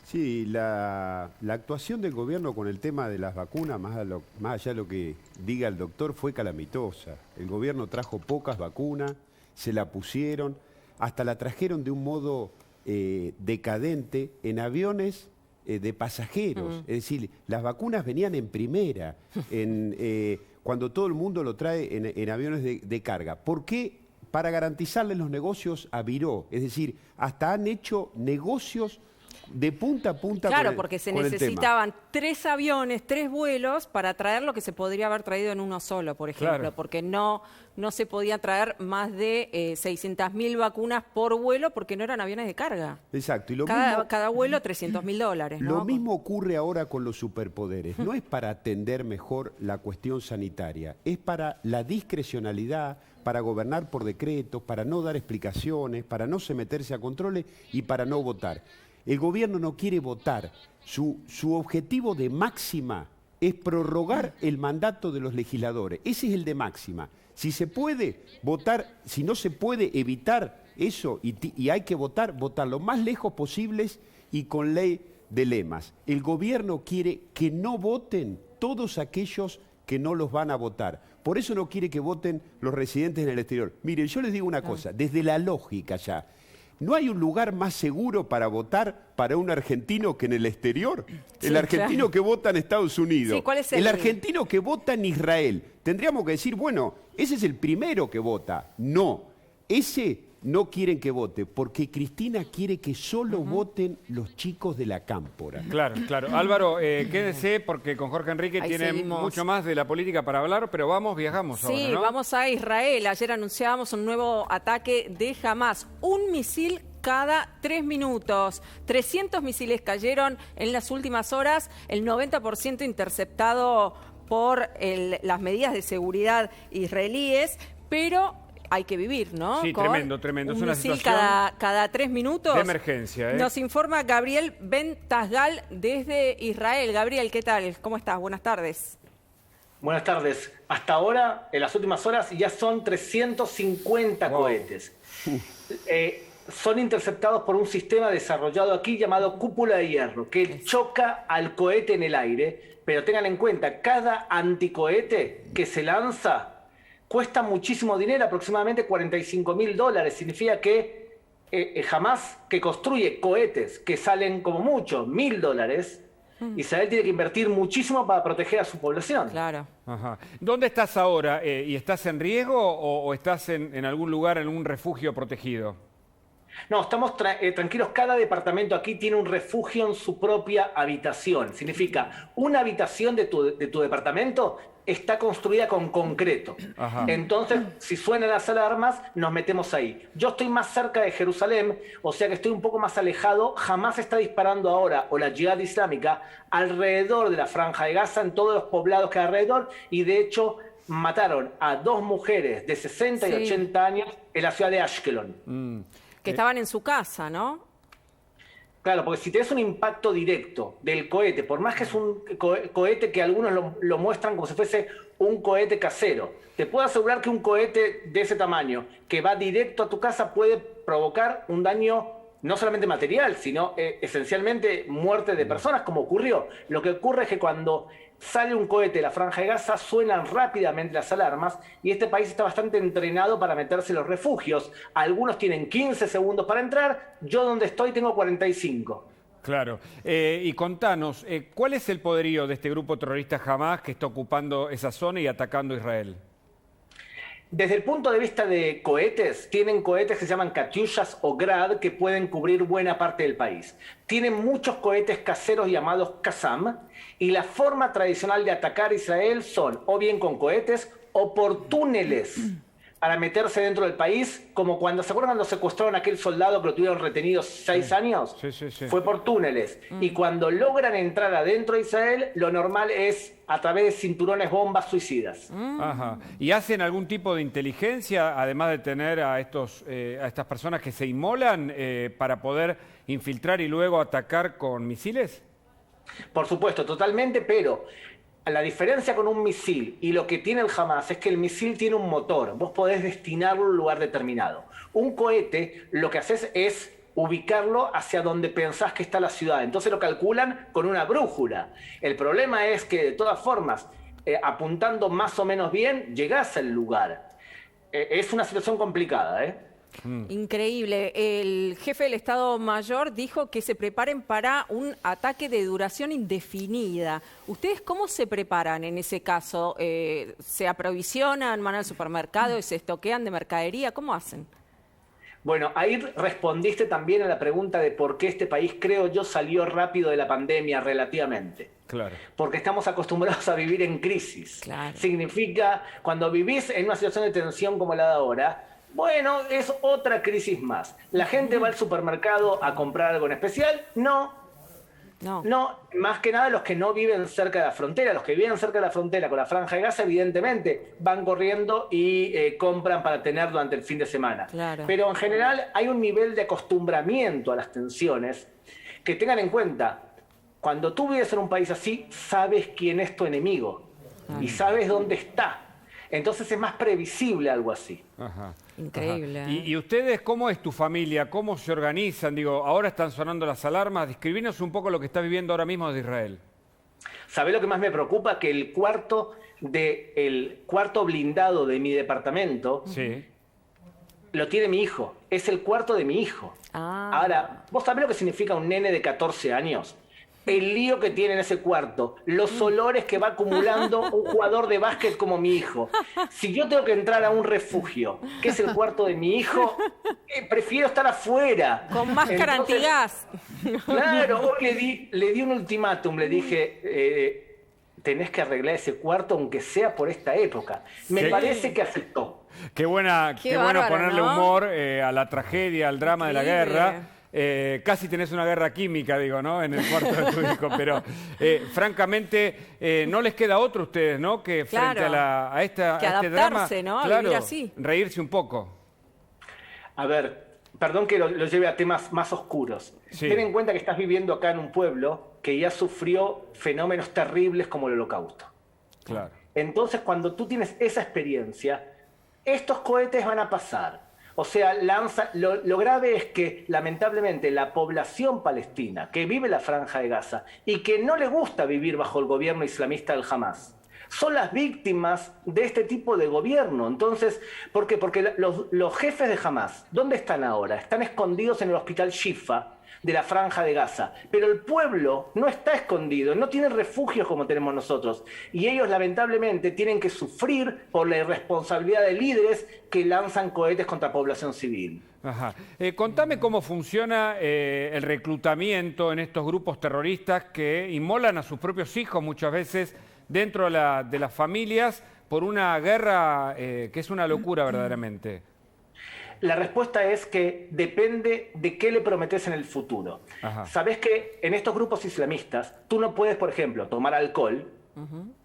Sí, la actuación del gobierno con el tema de las vacunas, más allá de lo que diga el doctor, fue calamitosa. El gobierno trajo pocas vacunas, se la pusieron, hasta la trajeron de un modo decadente en aviones de pasajeros. Es decir, las vacunas venían en primera, cuando todo el mundo lo trae en aviones de carga. ¿Por qué? Para garantizarle los negocios a Viró. Es decir, hasta han hecho negocios de punta a punta.
Claro, porque se necesitaban 3 aviones, 3 vuelos para traer lo que se podría haber traído en uno solo, por ejemplo, porque no se podía traer más de 600.000 vacunas por vuelo porque no eran aviones de carga.
Exacto. Y
cada vuelo $300.000, ¿no?
Lo mismo ocurre ahora con los superpoderes. No es para atender mejor la cuestión sanitaria, es para la discrecionalidad, para gobernar por decretos, para no dar explicaciones, para no someterse a controles y para no votar. El gobierno no quiere votar. Su objetivo de máxima es prorrogar el mandato de los legisladores. Ese es el de máxima. Si se puede votar, si no se puede evitar eso y hay que votar lo más lejos posibles y con ley de lemas. El gobierno quiere que no voten todos aquellos que no los van a votar. Por eso no quiere que voten los residentes en el exterior. Miren, yo les digo una cosa, desde la lógica ya. ¿No hay un lugar más seguro para votar para un argentino que en el exterior?
Sí,
el argentino que vota en Estados Unidos.
Sí, ¿cuál es
el argentino que vota en Israel. Tendríamos que decir, bueno, ese es el primero que vota. No, ese no quieren que vote, porque Cristina quiere que solo voten los chicos de la cámpora.
Claro, claro. Álvaro, quédese porque con Jorge Enrique tiene mucho más de la política para hablar, pero viajamos ahora, ¿no?
Sí, vamos a Israel. Ayer anunciábamos un nuevo ataque de Hamás. Un misil cada 3 minutos. 300 misiles cayeron en las últimas horas, el 90% interceptado por las medidas de seguridad israelíes, pero hay que vivir, ¿no?
Sí, tremendo. Es
un
una
misil
situación
cada 3 minutos.
De emergencia, ¿eh?
Nos informa Gabriel Ben Tasgal desde Israel. Gabriel, ¿qué tal? ¿Cómo estás? Buenas tardes.
Buenas tardes. Hasta ahora, en las últimas horas, ya son 350 cohetes. Son interceptados por un sistema desarrollado aquí llamado cúpula de hierro, que choca al cohete en el aire. Pero tengan en cuenta, cada anticohete que se lanza cuesta muchísimo dinero, aproximadamente $45.000. Significa que Hamas, que construye cohetes que salen como mucho $1.000, Israel tiene que invertir muchísimo para proteger a su población.
Claro.
Ajá. ¿Dónde estás ahora? ¿Y estás en riesgo o estás en algún lugar, en un refugio protegido?
No, estamos tranquilos. Cada departamento aquí tiene un refugio en su propia habitación. Significa, una habitación de tu departamento está construida con concreto.
Ajá.
Entonces, si suenan las alarmas, nos metemos ahí. Yo estoy más cerca de Jerusalén, o sea que estoy un poco más alejado. Jamás está disparando ahora, o la Yihad Islámica, alrededor de la Franja de Gaza, en todos los poblados que hay alrededor, y de hecho mataron a 2 mujeres de 60 y 80 años en la ciudad de Ashkelon.
Que estaban en su casa, ¿no?
Claro, porque si tenés un impacto directo del cohete, por más que es un cohete que algunos lo muestran como si fuese un cohete casero, te puedo asegurar que un cohete de ese tamaño que va directo a tu casa puede provocar un daño no solamente material, sino esencialmente muerte de personas, como ocurrió. Lo que ocurre es que cuando sale un cohete de la Franja de Gaza, suenan rápidamente las alarmas y este país está bastante entrenado para meterse en los refugios. Algunos tienen 15 segundos para entrar, yo donde estoy tengo 45.
Claro. Y contanos, ¿cuál es el poderío de este grupo terrorista Hamas que está ocupando esa zona y atacando a Israel?
Desde el punto de vista de cohetes, tienen cohetes que se llaman Katyushas o Grad que pueden cubrir buena parte del país. Tienen muchos cohetes caseros llamados Qassam y la forma tradicional de atacar a Israel son o bien con cohetes o por túneles para meterse dentro del país, como cuando, ¿se acuerdan cuando secuestraron a aquel soldado que lo tuvieron retenido 6 años?
Sí.
Fue por túneles. Y cuando logran entrar adentro de Israel, lo normal es a través de cinturones bombas suicidas.
Ajá. ¿Y hacen algún tipo de inteligencia, además de tener a estas personas que se inmolan para poder infiltrar y luego atacar con misiles?
Por supuesto, totalmente, pero la diferencia con un misil y lo que tiene el Hamas es que el misil tiene un motor. Vos podés destinarlo a un lugar determinado. Un cohete, lo que haces es ubicarlo hacia donde pensás que está la ciudad. Entonces lo calculan con una brújula. El problema es que, de todas formas, apuntando más o menos bien, llegás al lugar. Es una situación complicada, ¿eh?
Increíble. El jefe del Estado Mayor dijo que se preparen para un ataque de duración indefinida. ¿Ustedes cómo se preparan en ese caso? ¿Se aprovisionan, van al supermercado y se estoquean de mercadería? ¿Cómo hacen?
Bueno, ahí respondiste también a la pregunta de por qué este país, creo yo, salió rápido de la pandemia relativamente.
Claro.
Porque estamos acostumbrados a vivir en crisis.
Claro.
Significa, cuando vivís en una situación de tensión como la de ahora, bueno, es otra crisis más. ¿La gente va al supermercado a comprar algo en especial? No, más que nada los que no viven cerca de la frontera. Los que viven cerca de la frontera con la Franja de Gaza, evidentemente, van corriendo y compran para tener durante el fin de semana.
Claro.
Pero en general hay un nivel de acostumbramiento a las tensiones que tengan en cuenta. Cuando tú vives en un país así, sabes quién es tu enemigo y sabes dónde está. Entonces es más previsible algo así.
Ajá.
Increíble.
Ajá. ¿Y ustedes cómo es tu familia? ¿Cómo se organizan? Digo, ahora están sonando las alarmas. Describinos un poco lo que estás viviendo ahora mismo de Israel.
¿Sabés lo que más me preocupa? Que el cuarto blindado de mi departamento lo tiene mi hijo. Es el cuarto de mi hijo. Ahora, ¿vos sabés lo que significa un nene de 14 años? El lío que tiene en ese cuarto, los olores que va acumulando un jugador de básquet como mi hijo. Si yo tengo que entrar a un refugio, que es el cuarto de mi hijo, prefiero estar afuera.
Con máscara antigas.
Claro, hoy le di un ultimátum, le dije, tenés que arreglar ese cuarto aunque sea por esta época. Me parece que aceptó.
Qué bueno ponerle humor a la tragedia, al drama de la guerra. Casi tenés una guerra química, digo, ¿no? En el cuarto de tu hijo, pero francamente no les queda otro a ustedes, ¿no? Que frente a este drama,
¿no? A vivir así.
Reírse un poco.
A ver, perdón que lo lleve a temas más oscuros.
Sí.
Ten en cuenta que estás viviendo acá en un pueblo que ya sufrió fenómenos terribles como el Holocausto.
Claro.
Entonces, cuando tú tienes esa experiencia, estos cohetes van a pasar. O sea, lo grave es que, lamentablemente, la población palestina que vive en la Franja de Gaza y que no le gusta vivir bajo el gobierno islamista del Hamas, son las víctimas de este tipo de gobierno. Entonces, ¿por qué? Porque los jefes de Hamás, ¿dónde están ahora? Están escondidos en el hospital Shifa de la Franja de Gaza. Pero el pueblo no está escondido, no tiene refugios como tenemos nosotros. Y ellos, lamentablemente, tienen que sufrir por la irresponsabilidad de líderes que lanzan cohetes contra población civil.
Ajá. Contame cómo funciona el reclutamiento en estos grupos terroristas que inmolan a sus propios hijos muchas veces dentro de las familias por una guerra que es una locura verdaderamente.
La respuesta es que depende de qué le prometes en el futuro. Ajá. Sabés que en estos grupos islamistas tú no puedes, por ejemplo, tomar alcohol,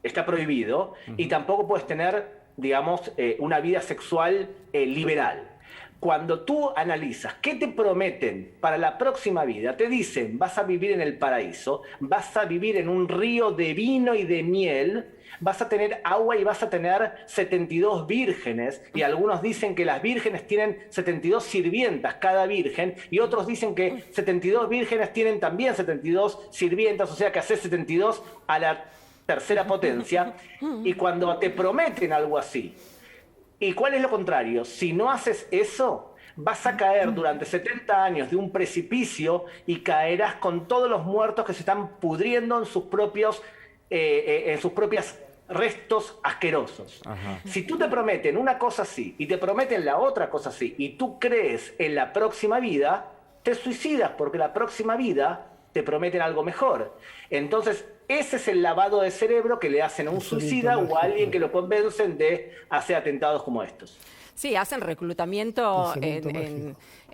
está prohibido, y tampoco puedes tener, digamos, una vida sexual liberal. Cuando tú analizas qué te prometen para la próxima vida, te dicen, vas a vivir en el paraíso, vas a vivir en un río de vino y de miel, vas a tener agua y vas a tener 72 vírgenes, y algunos dicen que las vírgenes tienen 72 sirvientas cada virgen, y otros dicen que 72 vírgenes tienen también 72 sirvientas, o sea que haces 72 a la tercera potencia, y cuando te prometen algo así, ¿y cuál es lo contrario? Si no haces eso, vas a caer durante 70 años de un precipicio y caerás con todos los muertos que se están pudriendo en sus propios restos asquerosos. Ajá. Si tú te prometen una cosa así y te prometen la otra cosa así y tú crees en la próxima vida, te suicidas porque la próxima vida te prometen algo mejor. Entonces, ese es el lavado de cerebro que le hacen a un suicida o a alguien que lo convencen de hacer atentados como estos.
Sí, hacen reclutamiento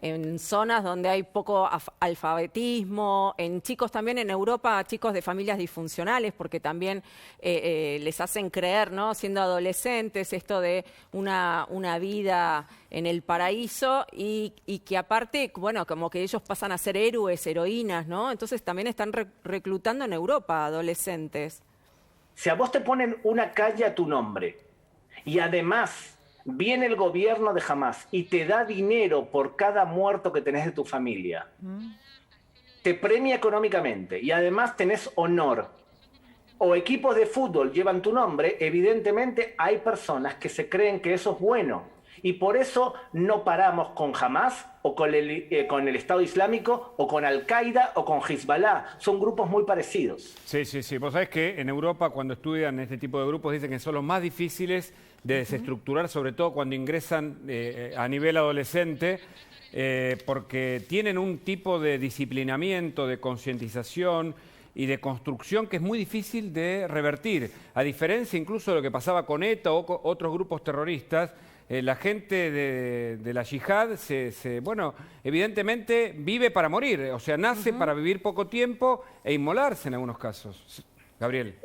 en zonas donde hay poco alfabetismo, en chicos también en Europa, chicos de familias disfuncionales, porque también les hacen creer, ¿no? Siendo adolescentes, esto de una vida en el paraíso y que aparte, bueno, como que ellos pasan a ser héroes, heroínas, ¿no? Entonces también están reclutando en Europa adolescentes.
Si a vos te ponen una calle a tu nombre y además viene el gobierno de Hamás y te da dinero por cada muerto que tenés de tu familia, te premia económicamente y además tenés honor, o equipos de fútbol llevan tu nombre, evidentemente hay personas que se creen que eso es bueno. Y por eso no paramos con Hamás o con el Estado Islámico o con Al-Qaeda o con Hezbollah. Son grupos muy parecidos.
Sí, sí, sí. Vos sabés que en Europa cuando estudian este tipo de grupos dicen que son los más difíciles de desestructurar, sobre todo cuando ingresan a nivel adolescente, porque tienen un tipo de disciplinamiento, de concientización y de construcción que es muy difícil de revertir. A diferencia incluso de lo que pasaba con ETA o otros grupos terroristas, la gente de la yihad, bueno, evidentemente vive para morir, o sea, nace para vivir poco tiempo e inmolarse en algunos casos. Gabriel.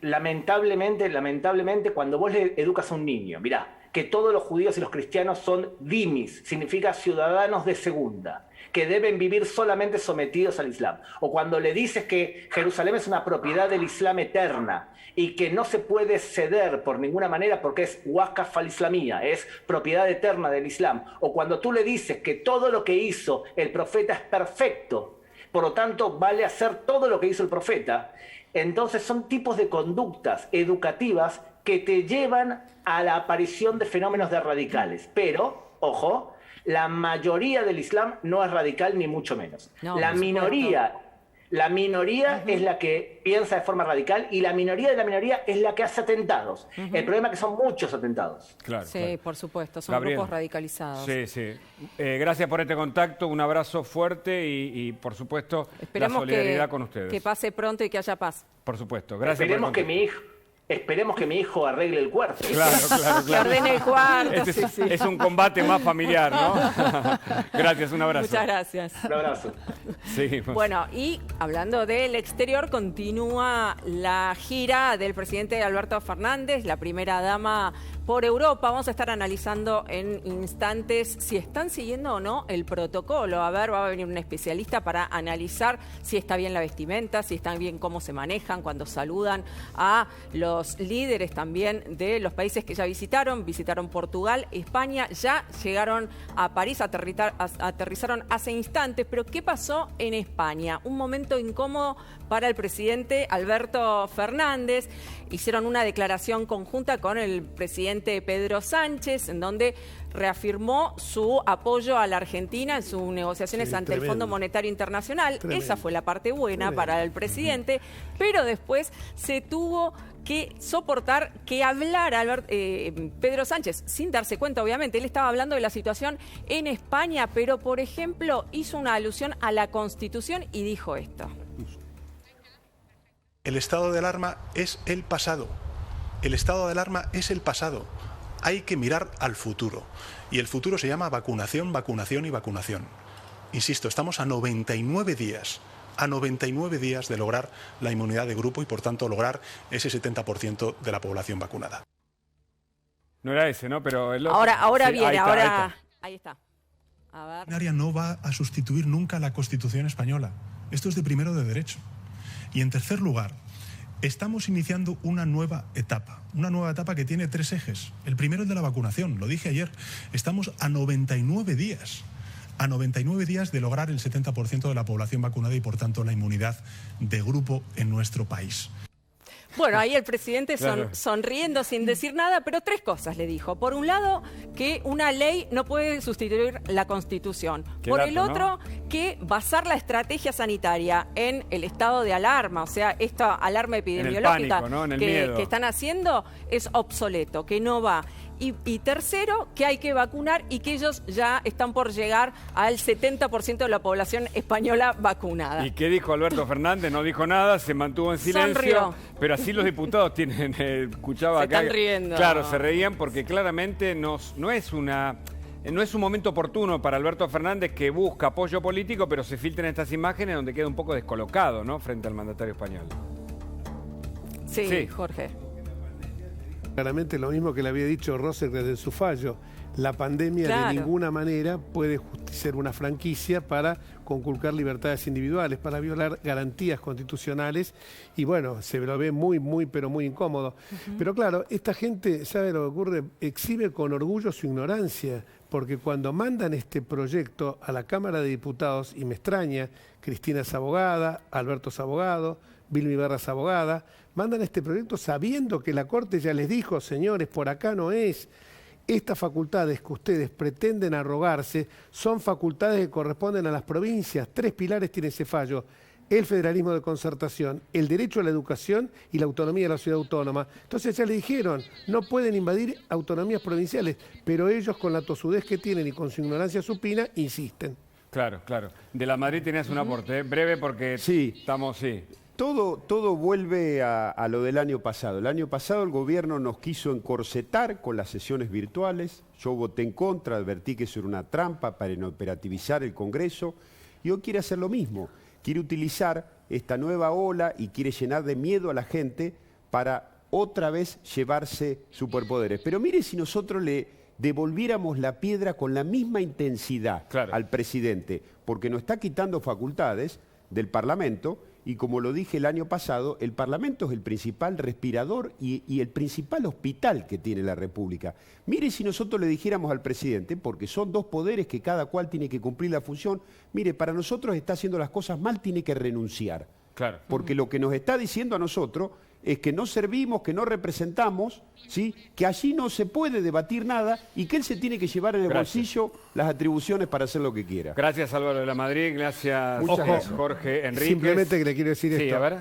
Lamentablemente, cuando vos le educas a un niño, mirá, que todos los judíos y los cristianos son dhimis, significa ciudadanos de segunda, que deben vivir solamente sometidos al Islam. O cuando le dices que Jerusalén es una propiedad del Islam eterna y que no se puede ceder por ninguna manera porque es waqf al-islamía, es propiedad eterna del Islam. O cuando tú le dices que todo lo que hizo el profeta es perfecto, por lo tanto vale hacer todo lo que hizo el profeta. Entonces son tipos de conductas educativas que te llevan a la aparición de fenómenos de radicales. Pero, ojo, la mayoría del Islam no es radical ni mucho menos. No, la minoría es la que piensa de forma radical y la minoría de la minoría es la que hace atentados. El problema es que son muchos atentados.
Claro, sí, claro. Por supuesto, son Gabriel, grupos radicalizados.
Sí, sí. Gracias por este contacto, un abrazo fuerte y por supuesto, esperemos la solidaridad con ustedes.
Que pase pronto y que haya paz.
Por supuesto, gracias.
Esperemos que mi hijo arregle el cuarto.
Claro.
Que ordene el cuarto.
Es un combate más familiar, ¿no? Gracias, un abrazo.
Muchas gracias.
Un abrazo.
Seguimos.
Bueno, y hablando del exterior, continúa la gira del presidente Alberto Fernández, la primera dama por Europa. Vamos a estar analizando en instantes si están siguiendo o no el protocolo. A ver, va a venir un especialista para analizar si está bien la vestimenta, si están bien cómo se manejan cuando saludan a los los líderes también de los países que ya visitaron Portugal, España, ya llegaron a París, aterrizaron hace instantes, pero ¿qué pasó en España? Un momento incómodo para el presidente Alberto Fernández. Hicieron una declaración conjunta con el presidente Pedro Sánchez, en donde reafirmó su apoyo a la Argentina en sus negociaciones ante el Fondo Monetario Internacional. Esa fue la parte buena para el presidente, pero después se tuvo que soportar que hablara Pedro Sánchez, sin darse cuenta, obviamente. Él estaba hablando de la situación en España, pero, por ejemplo, hizo una alusión a la Constitución y dijo esto.
El estado de alarma es el pasado. El estado de alarma es el pasado. Hay que mirar al futuro. Y el futuro se llama vacunación, vacunación y vacunación. Insisto, estamos a 99 días. A 99 días de lograr la inmunidad de grupo y, por tanto, lograr ese 70% de la población vacunada.
No era ese, ¿no? Pero el otro.
Ahora
sí,
viene, ahí está. A ver.
No va a sustituir nunca la Constitución española. Esto es de primero de derecho. Y en tercer lugar, estamos iniciando una nueva etapa que tiene 3 ejes. El primero es de la vacunación, lo dije ayer. Estamos a 99 días. A 99 días de lograr el 70% de la población vacunada y, por tanto, la inmunidad de grupo en nuestro país.
Bueno, ahí el presidente sonriendo sin decir nada, pero 3 cosas le dijo. Por un lado, que una ley no puede sustituir la Constitución. Por el otro, que basar la estrategia sanitaria en el estado de alarma, o sea, esta alarma epidemiológica que están haciendo, es obsoleto, que no va. Y tercero, que hay que vacunar y que ellos ya están por llegar al 70% de la población española vacunada.
¿Y qué dijo Alberto Fernández? No dijo nada, se mantuvo en silencio.
Sonrió.
Pero así los diputados tienen, escuchaba acá.
Se están riendo.
Claro, se reían porque claramente no es un momento oportuno para Alberto Fernández, que busca apoyo político, pero se filtran estas imágenes donde queda un poco descolocado, ¿no?, frente al mandatario español.
Sí, Jorge.
Claramente lo mismo que le había dicho Rosecrans en su fallo. La pandemia de ninguna manera puede ser una franquicia para conculcar libertades individuales, para violar garantías constitucionales, y bueno, se lo ve pero muy incómodo. Pero claro, esta gente, ¿sabe lo que ocurre? Exhibe con orgullo su ignorancia, porque cuando mandan este proyecto a la Cámara de Diputados, y me extraña, Cristina es abogada, Alberto es abogado, Vilmi Berra es abogada, mandan este proyecto sabiendo que la Corte ya les dijo, señores, por acá no es. Estas facultades que ustedes pretenden arrogarse son facultades que corresponden a las provincias. 3 pilares tiene ese fallo: el federalismo de concertación, el derecho a la educación y la autonomía de la ciudad autónoma. Entonces ya le dijeron, no pueden invadir autonomías provinciales, pero ellos, con la tosudez que tienen y con su ignorancia supina, insisten.
Claro. De la Madrid tenías un aporte, breve, porque estamos.
Todo vuelve a lo del año pasado. El año pasado el gobierno nos quiso encorsetar con las sesiones virtuales. Yo voté en contra, advertí que eso era una trampa para inoperativizar el Congreso. Y hoy quiere hacer lo mismo. Quiere utilizar esta nueva ola y quiere llenar de miedo a la gente para otra vez llevarse superpoderes. Pero mire si nosotros le devolviéramos la piedra con la misma intensidad al presidente, porque nos está quitando facultades del Parlamento. Y como lo dije el año pasado, el Parlamento es el principal respirador y el principal hospital que tiene la República. Mire si nosotros le dijéramos al presidente, porque son 2 poderes que cada cual tiene que cumplir la función, mire, para nosotros está haciendo las cosas mal, tiene que renunciar.
Claro.
Porque lo que nos está diciendo a nosotros es que no servimos, que no representamos, ¿sí?, que allí no se puede debatir nada y que él se tiene que llevar en el bolsillo las atribuciones para hacer lo que quiera.
Gracias, Álvaro de la Madrid. Gracias, Jorge Enríquez.
Simplemente que le quiero decir esto.
A ver.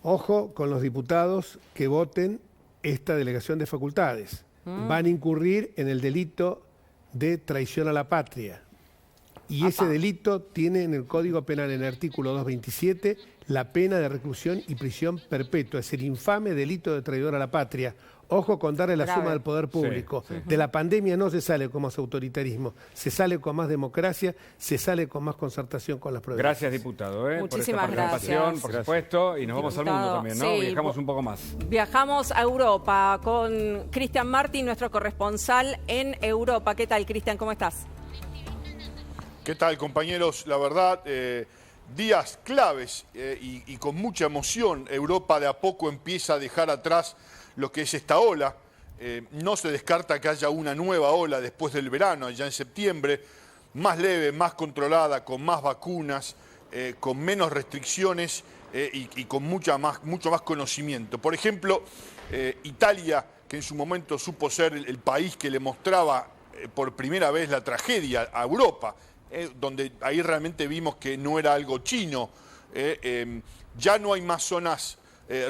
Ojo con los diputados que voten esta delegación de facultades. Van a incurrir en el delito de traición a la patria. Y ese delito tiene en el Código Penal, en el artículo 227, la pena de reclusión y prisión perpetua. Es el infame delito de traidor a la patria. Ojo con darle la suma del poder público. De la pandemia no se sale con más autoritarismo, se sale con más democracia, se sale con más concertación con las provincias.
Gracias, diputado,
Muchísimas
por esta participación, por supuesto, y nos vamos al mundo también, ¿no? Viajamos un poco más.
Viajamos a Europa con Cristian Martín, nuestro corresponsal en Europa. ¿Qué tal, Cristian? ¿Cómo estás?
¿Qué tal, compañeros? La verdad, días claves y con mucha emoción. Europa de a poco empieza a dejar atrás lo que es esta ola. No se descarta que haya una nueva ola después del verano, allá en septiembre, más leve, más controlada, con más vacunas, con menos restricciones y con mucho más conocimiento. Por ejemplo, Italia, que en su momento supo ser el país que le mostraba por primera vez la tragedia a Europa, donde ahí realmente vimos que no era algo chino, ya no hay más zonas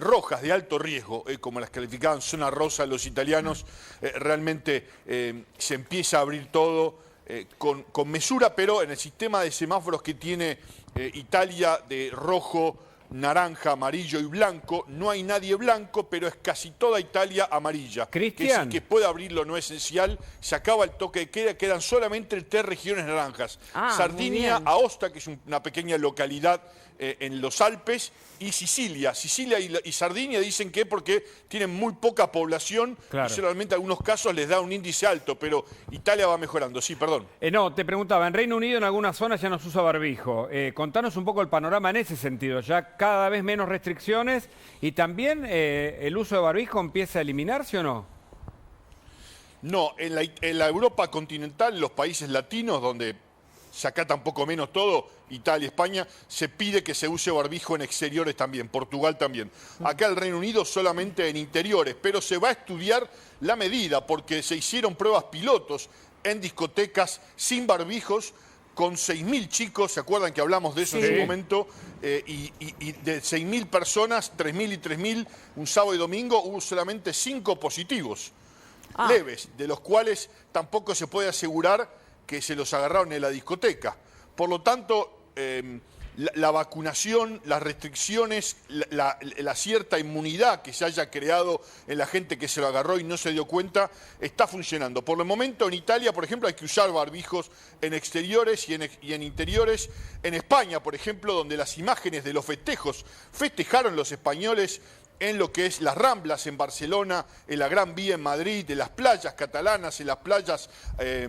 rojas de alto riesgo, como las calificaban zona rosa los italianos. Realmente se empieza a abrir todo con mesura, pero en el sistema de semáforos que tiene Italia de rojo, naranja, amarillo y blanco, no hay nadie blanco, pero es casi toda Italia amarilla.
Cristian.
Que puede abrirlo no esencial, se acaba el toque de queda, quedan solamente 3 regiones naranjas. Sardinia, Aosta, que es una pequeña localidad en los Alpes, y Sicilia. Sicilia y Sardinia dicen que porque tienen muy poca población, y solamente en algunos casos les da un índice alto, pero Italia va mejorando. Sí, perdón.
No, te preguntaba, en Reino Unido en algunas zonas ya no se usa barbijo. Contanos un poco el panorama en ese sentido. Ya cada vez menos restricciones y también el uso de barbijo empieza a eliminarse, ¿o no?
No, en la Europa continental, en los países latinos, donde se acata un poco menos todo, Italia, España, se pide que se use barbijo en exteriores también, Portugal también. Acá el Reino Unido solamente en interiores, pero se va a estudiar la medida porque se hicieron pruebas pilotos en discotecas sin barbijos con 6.000 chicos, ¿se acuerdan que hablamos de eso en su momento? Y de 6.000 personas, 3.000 y 3.000, un sábado y domingo, hubo solamente 5 positivos leves, de los cuales tampoco se puede asegurar que se los agarraron en la discoteca. Por lo tanto, la vacunación, las restricciones, la cierta inmunidad que se haya creado en la gente que se lo agarró y no se dio cuenta, está funcionando. Por el momento en Italia, por ejemplo, hay que usar barbijos en exteriores y en interiores. En España, por ejemplo, donde las imágenes de los festejaron los españoles en lo que es las Ramblas en Barcelona, en la Gran Vía en Madrid, en las playas catalanas, en las playas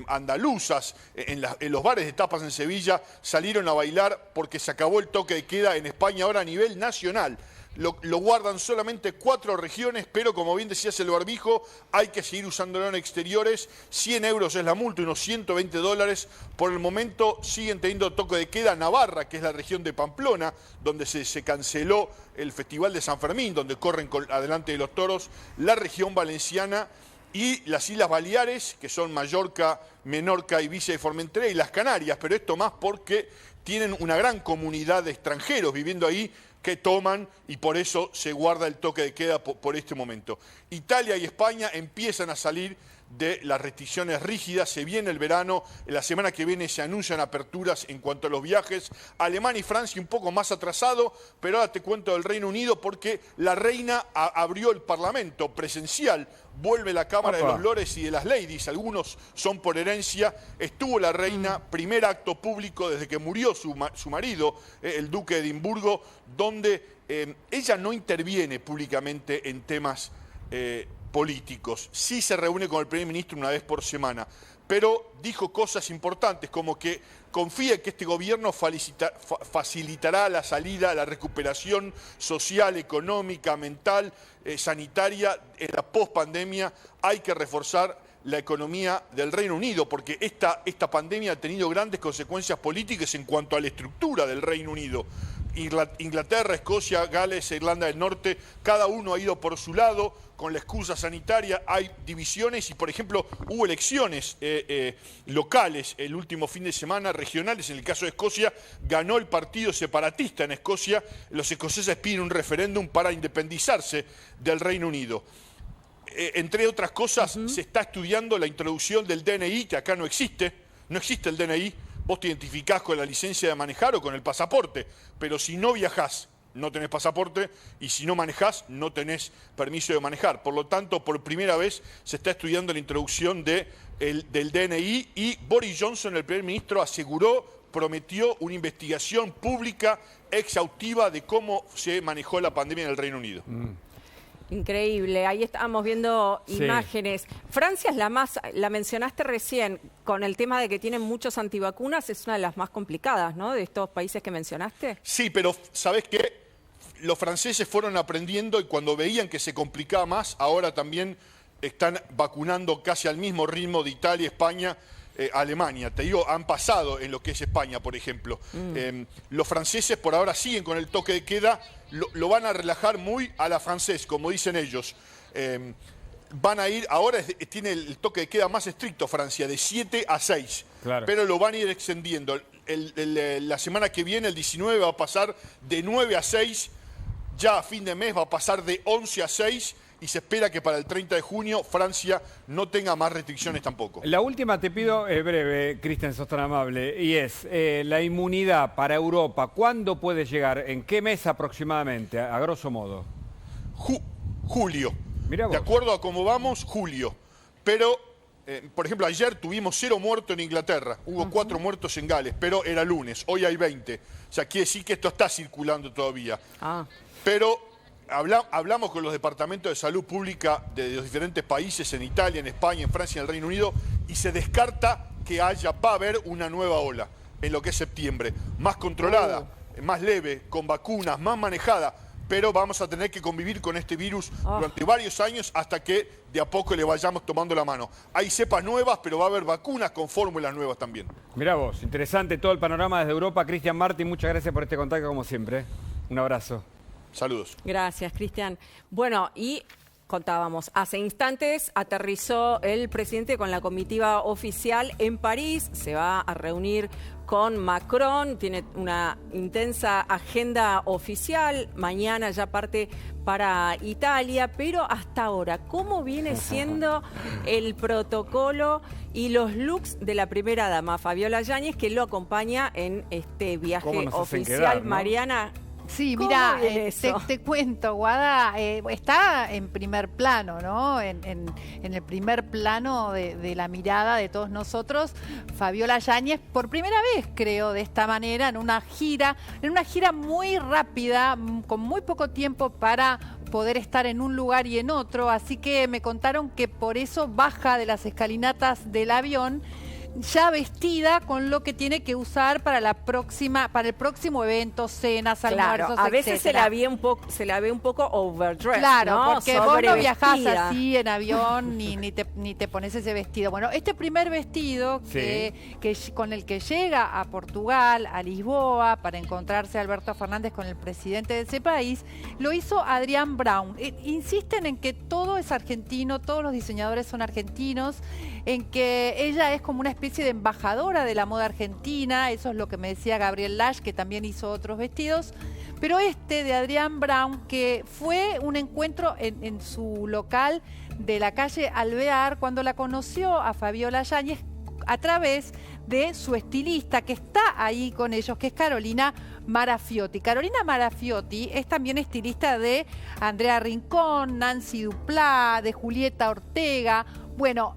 andaluzas, en los bares de tapas en Sevilla, salieron a bailar porque se acabó el toque de queda en España ahora a nivel nacional. Lo guardan solamente 4 regiones, pero como bien decías, el barbijo hay que seguir usándolo en exteriores. 100 euros es la multa, unos $120. Por el momento siguen teniendo toque de queda Navarra, que es la región de Pamplona, donde se canceló el Festival de San Fermín, donde corren adelante de los toros, la región valenciana y las Islas Baleares, que son Mallorca, Menorca, Ibiza y Formentera, y las Canarias, pero esto más porque tienen una gran comunidad de extranjeros viviendo ahí, que toman y por eso se guarda el toque de queda por este momento. Italia y España empiezan a salir de las restricciones rígidas, se viene el verano, en la semana que viene se anuncian aperturas en cuanto a los viajes. Alemania y Francia un poco más atrasado, pero ahora te cuento del Reino Unido porque la reina abrió el Parlamento presencial, vuelve la Cámara de los Lores y de las Ladies, algunos son por herencia. Estuvo la reina, primer acto público desde que murió su marido, el duque de Edimburgo, donde ella no interviene públicamente en temas políticos. Sí se reúne con el primer ministro una vez por semana, pero dijo cosas importantes como que confía que este gobierno facilitará la salida, la recuperación social, económica, mental, sanitaria. En la pospandemia hay que reforzar la economía del Reino Unido, porque esta pandemia ha tenido grandes consecuencias políticas en cuanto a la estructura del Reino Unido. Inglaterra, Escocia, Gales e Irlanda del Norte, cada uno ha ido por su lado con la excusa sanitaria. Hay divisiones y, por ejemplo, hubo elecciones locales el último fin de semana, regionales. En el caso de Escocia, ganó el partido separatista en Escocia. Los escoceses piden un referéndum para independizarse del Reino Unido. Entre otras cosas, se está estudiando la introducción del DNI, que acá no existe el DNI. Vos te identificás con la licencia de manejar o con el pasaporte, pero si no viajás, no tenés pasaporte, y si no manejás, no tenés permiso de manejar. Por lo tanto, por primera vez se está estudiando la introducción del DNI, y Boris Johnson, el primer ministro, prometió una investigación pública exhaustiva de cómo se manejó la pandemia en el Reino Unido.
Increíble, ahí estamos viendo
Sí.
imágenes. Francia es la mencionaste recién, con el tema de que tienen muchos antivacunas, es una de las más complicadas, ¿no? De estos países que mencionaste.
Sí, pero ¿sabés qué? Los franceses fueron aprendiendo y cuando veían que se complicaba más, ahora también están vacunando casi al mismo ritmo de Italia, España, Alemania. Te digo, han pasado en lo que es España, por ejemplo. Los franceses por ahora siguen con el toque de queda, lo van a relajar muy a la francés, como dicen ellos. Van a ir, ahora tiene el toque de queda más estricto Francia, de 7 a 6.
Claro.
Pero lo van a ir extendiendo. La semana que viene, el 19, va a pasar de 9 a 6. Ya a fin de mes va a pasar de 11 a 6 y se espera que para el 30 de junio Francia no tenga más restricciones tampoco.
La última te pido breve, Cristian, sos tan amable, y es la inmunidad para Europa. ¿Cuándo puede llegar? ¿En qué mes aproximadamente, a grosso modo?
Julio.
Mirá vos.
De acuerdo a cómo vamos, julio. Pero, por ejemplo, ayer tuvimos 0 muertos en Inglaterra. Hubo 4 muertos en Gales, pero era lunes. Hoy hay 20. O sea, quiere decir que esto está circulando todavía. Pero hablamos con los departamentos de salud pública de los diferentes países, en Italia, en España, en Francia, en el Reino Unido, y se descarta que va a haber una nueva ola en lo que es septiembre. Más controlada, más leve, con vacunas, más manejada. Pero vamos a tener que convivir con este virus durante varios años hasta que de a poco le vayamos tomando la mano. Hay cepas nuevas, pero va a haber vacunas con fórmulas nuevas también.
Mirá vos, interesante todo el panorama desde Europa. Cristian Martín, muchas gracias por este contacto como siempre. Un abrazo.
Saludos.
Gracias, Cristian. Bueno, y contábamos, hace instantes aterrizó el presidente con la comitiva oficial en París, se va a reunir con Macron, tiene una intensa agenda oficial, mañana ya parte para Italia, pero hasta ahora, ¿cómo viene siendo el protocolo y los looks de la primera dama, Fabiola Yáñez, que lo acompaña en este viaje oficial?
Quedar, ¿no?
Mariana.
Sí, mira,
te
cuento, Guada, está en primer plano, ¿no? En el primer plano de la mirada de todos nosotros, Fabiola Yáñez, por primera vez, creo, de esta manera, en una gira muy rápida, con muy poco tiempo para poder estar en un lugar y en otro, así que me contaron que por eso baja de las escalinatas del avión, ya vestida con lo que tiene que usar para el próximo evento, cenas, almuerzos,
a veces
etcétera.
se la ve un poco overdressed,
Claro,
¿no?
porque vos no viajás así en avión ni te pones ese vestido. Bueno, este primer vestido con el que llega a Portugal, a Lisboa, para encontrarse Alberto Fernández con el presidente de ese país, lo hizo Adrián Brown. Insisten en que todo es argentino, todos los diseñadores son argentinos, en que ella es como una especie de embajadora de la moda argentina, eso es lo que me decía Gabriel Lash, que también hizo otros vestidos, pero este de Adrián Brown, que fue un encuentro en su local de la calle Alvear, cuando la conoció a Fabiola Yáñez a través de su estilista, que está ahí con ellos, que es Carolina Marafiotti. Carolina Marafiotti es también estilista de Andrea Rincón, Nancy Duplá, de Julieta Ortega. Bueno,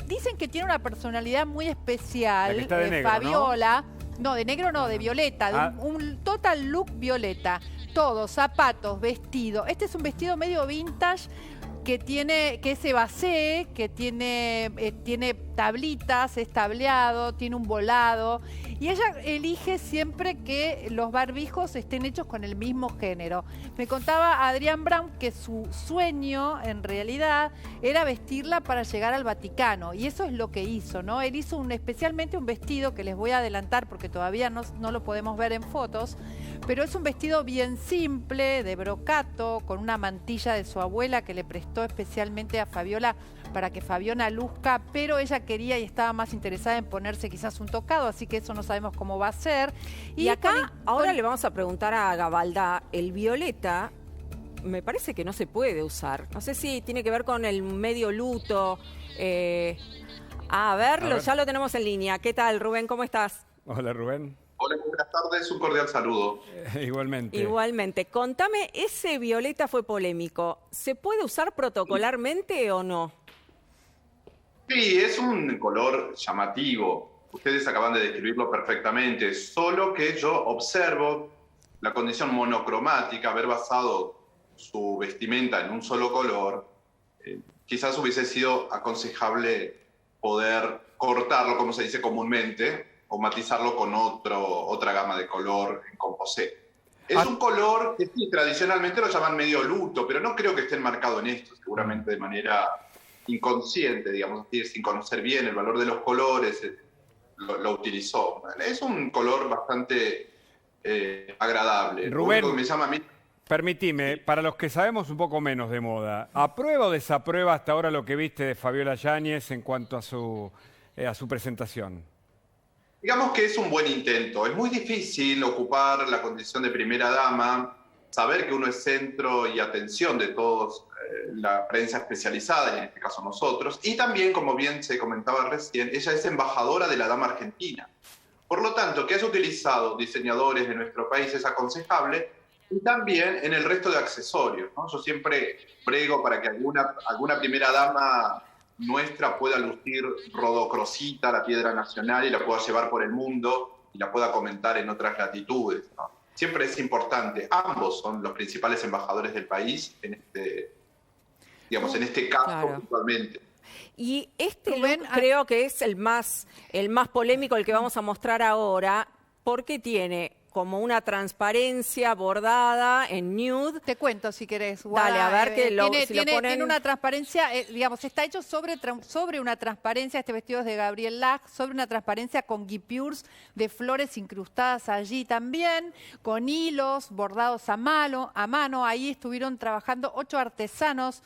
dicen que tiene una personalidad muy especial,
La que está de negro,
Fabiola. ¿No? De negro no, de violeta, un total look violeta. Todo, zapatos, vestido. Este es un vestido medio vintage que es evasé, que tiene tablitas, es tableado, tiene un volado. Y ella elige siempre que los barbijos estén hechos con el mismo género. Me contaba Adrián Brown que su sueño, en realidad, era vestirla para llegar al Vaticano. Y eso es lo que hizo, ¿no? Él hizo especialmente un vestido que les voy a adelantar porque todavía no lo podemos ver en fotos, pero es un vestido bien simple, de brocato, con una mantilla de su abuela que le prestó especialmente a Fabiola para que Fabiola luzca, pero ella quería y estaba más interesada en ponerse quizás un tocado, así que eso no sabemos cómo va a ser.
Y acá, ahora le vamos a preguntar a Gabalda, el violeta me parece que no se puede usar. No sé si tiene que ver con el medio luto. A ver, ya lo tenemos en línea. ¿Qué tal, Rubén? ¿Cómo estás?
Hola, Rubén.
Hola, buenas tardes, un cordial saludo.
Igualmente.
Igualmente. Contame, ese violeta fue polémico. ¿Se puede usar protocolarmente o no?
Sí, es un color llamativo. Ustedes acaban de describirlo perfectamente, solo que yo observo la condición monocromática, haber basado su vestimenta en un solo color, quizás hubiese sido aconsejable poder cortarlo, como se dice comúnmente, o matizarlo con otra gama de color en composé. Es un color que sí, tradicionalmente lo llaman medio luto, pero no creo que esté enmarcado en esto, seguramente de manera inconsciente, digamos, sin conocer bien el valor de los colores, lo utilizó. Es un color bastante agradable.
Rubén,
lo único que me llama a mí...
Permitime, para los que sabemos un poco menos de moda, ¿aprueba o desaprueba hasta ahora lo que viste de Fabiola Yáñez en cuanto a su presentación?
Digamos que es un buen intento. Es muy difícil ocupar la condición de primera dama, saber que uno es centro y atención de todos la prensa especializada, y en este caso nosotros, y también, como bien se comentaba recién, ella es embajadora de la dama argentina. Por lo tanto, que haya utilizado diseñadores de nuestro país es aconsejable, y también en el resto de accesorios, ¿no? Yo siempre prego para que alguna primera dama nuestra pueda lucir Rodocrosita, la piedra nacional, y la pueda llevar por el mundo y la pueda comentar en otras latitudes, ¿no? Siempre es importante. Ambos son los principales embajadores del país en este caso,
claro,
puntualmente.
Y este look creo que es el más polémico, el que vamos a mostrar ahora, porque tiene como una transparencia bordada en nude.
Te cuento si querés.
Dale, a ver que
tiene una transparencia, digamos, está hecho sobre una transparencia, este vestido es de Gabriel Lach, sobre una transparencia con guipures de flores incrustadas allí también, con hilos bordados a mano. Ahí estuvieron trabajando 8 artesanos,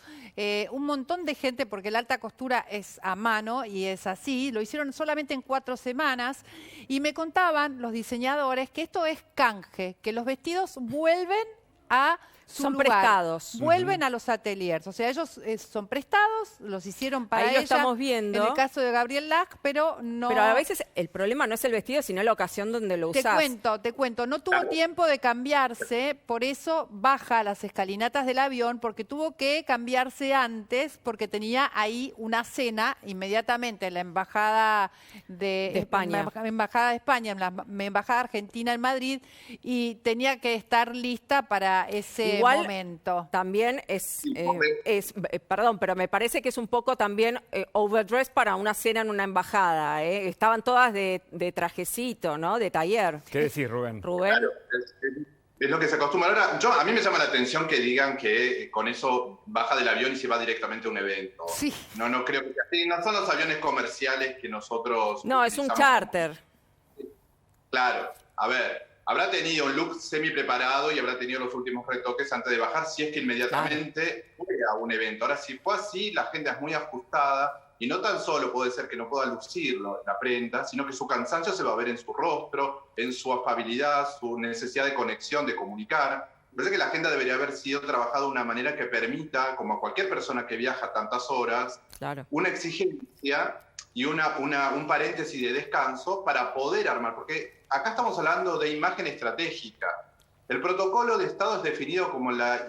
un montón de gente, porque la alta costura es a mano y es así. Lo hicieron solamente en 4 semanas y me contaban los diseñadores que esto es canje, que los vestidos vuelven a su lugar,
prestados.
Vuelven a los ateliers. O sea, ellos son prestados, los hicieron para
Ahí
ella.
lo estamos viendo.
En el caso de Gabriel Lach, pero no...
Pero a veces el problema no es el vestido, sino la ocasión donde lo usás.
Te cuento. No tuvo tiempo de cambiarse, por eso baja las escalinatas del avión, porque tuvo que cambiarse antes, porque tenía ahí una cena inmediatamente en la Embajada de España. Embajada de España, en la Embajada Argentina en Madrid, y tenía que estar lista para ese momento.
También perdón, pero me parece que es un poco también overdress para una cena en una embajada. Estaban todas de trajecito, ¿no? De taller.
¿Qué decís, Rubén?
Claro, es lo que se acostumbra. Ahora, a mí me llama la atención que digan que con eso baja del avión y se va directamente a un evento.
Sí.
No creo que así. No son los aviones comerciales que nosotros...
No, es un charter.
Claro. A ver, habrá tenido un look semi preparado y habrá tenido los últimos retoques antes de bajar, si es que inmediatamente fue a un evento. Ahora, si fue así, la agenda es muy ajustada y no tan solo puede ser que no pueda lucirlo en la prenda, sino que su cansancio se va a ver en su rostro, en su afabilidad, su necesidad de conexión, de comunicar. Me parece que la agenda debería haber sido trabajada de una manera que permita, como a cualquier persona que viaja tantas horas, una exigencia y un paréntesis de descanso para poder armar, porque acá estamos hablando de imagen estratégica. El protocolo de Estado es definido como la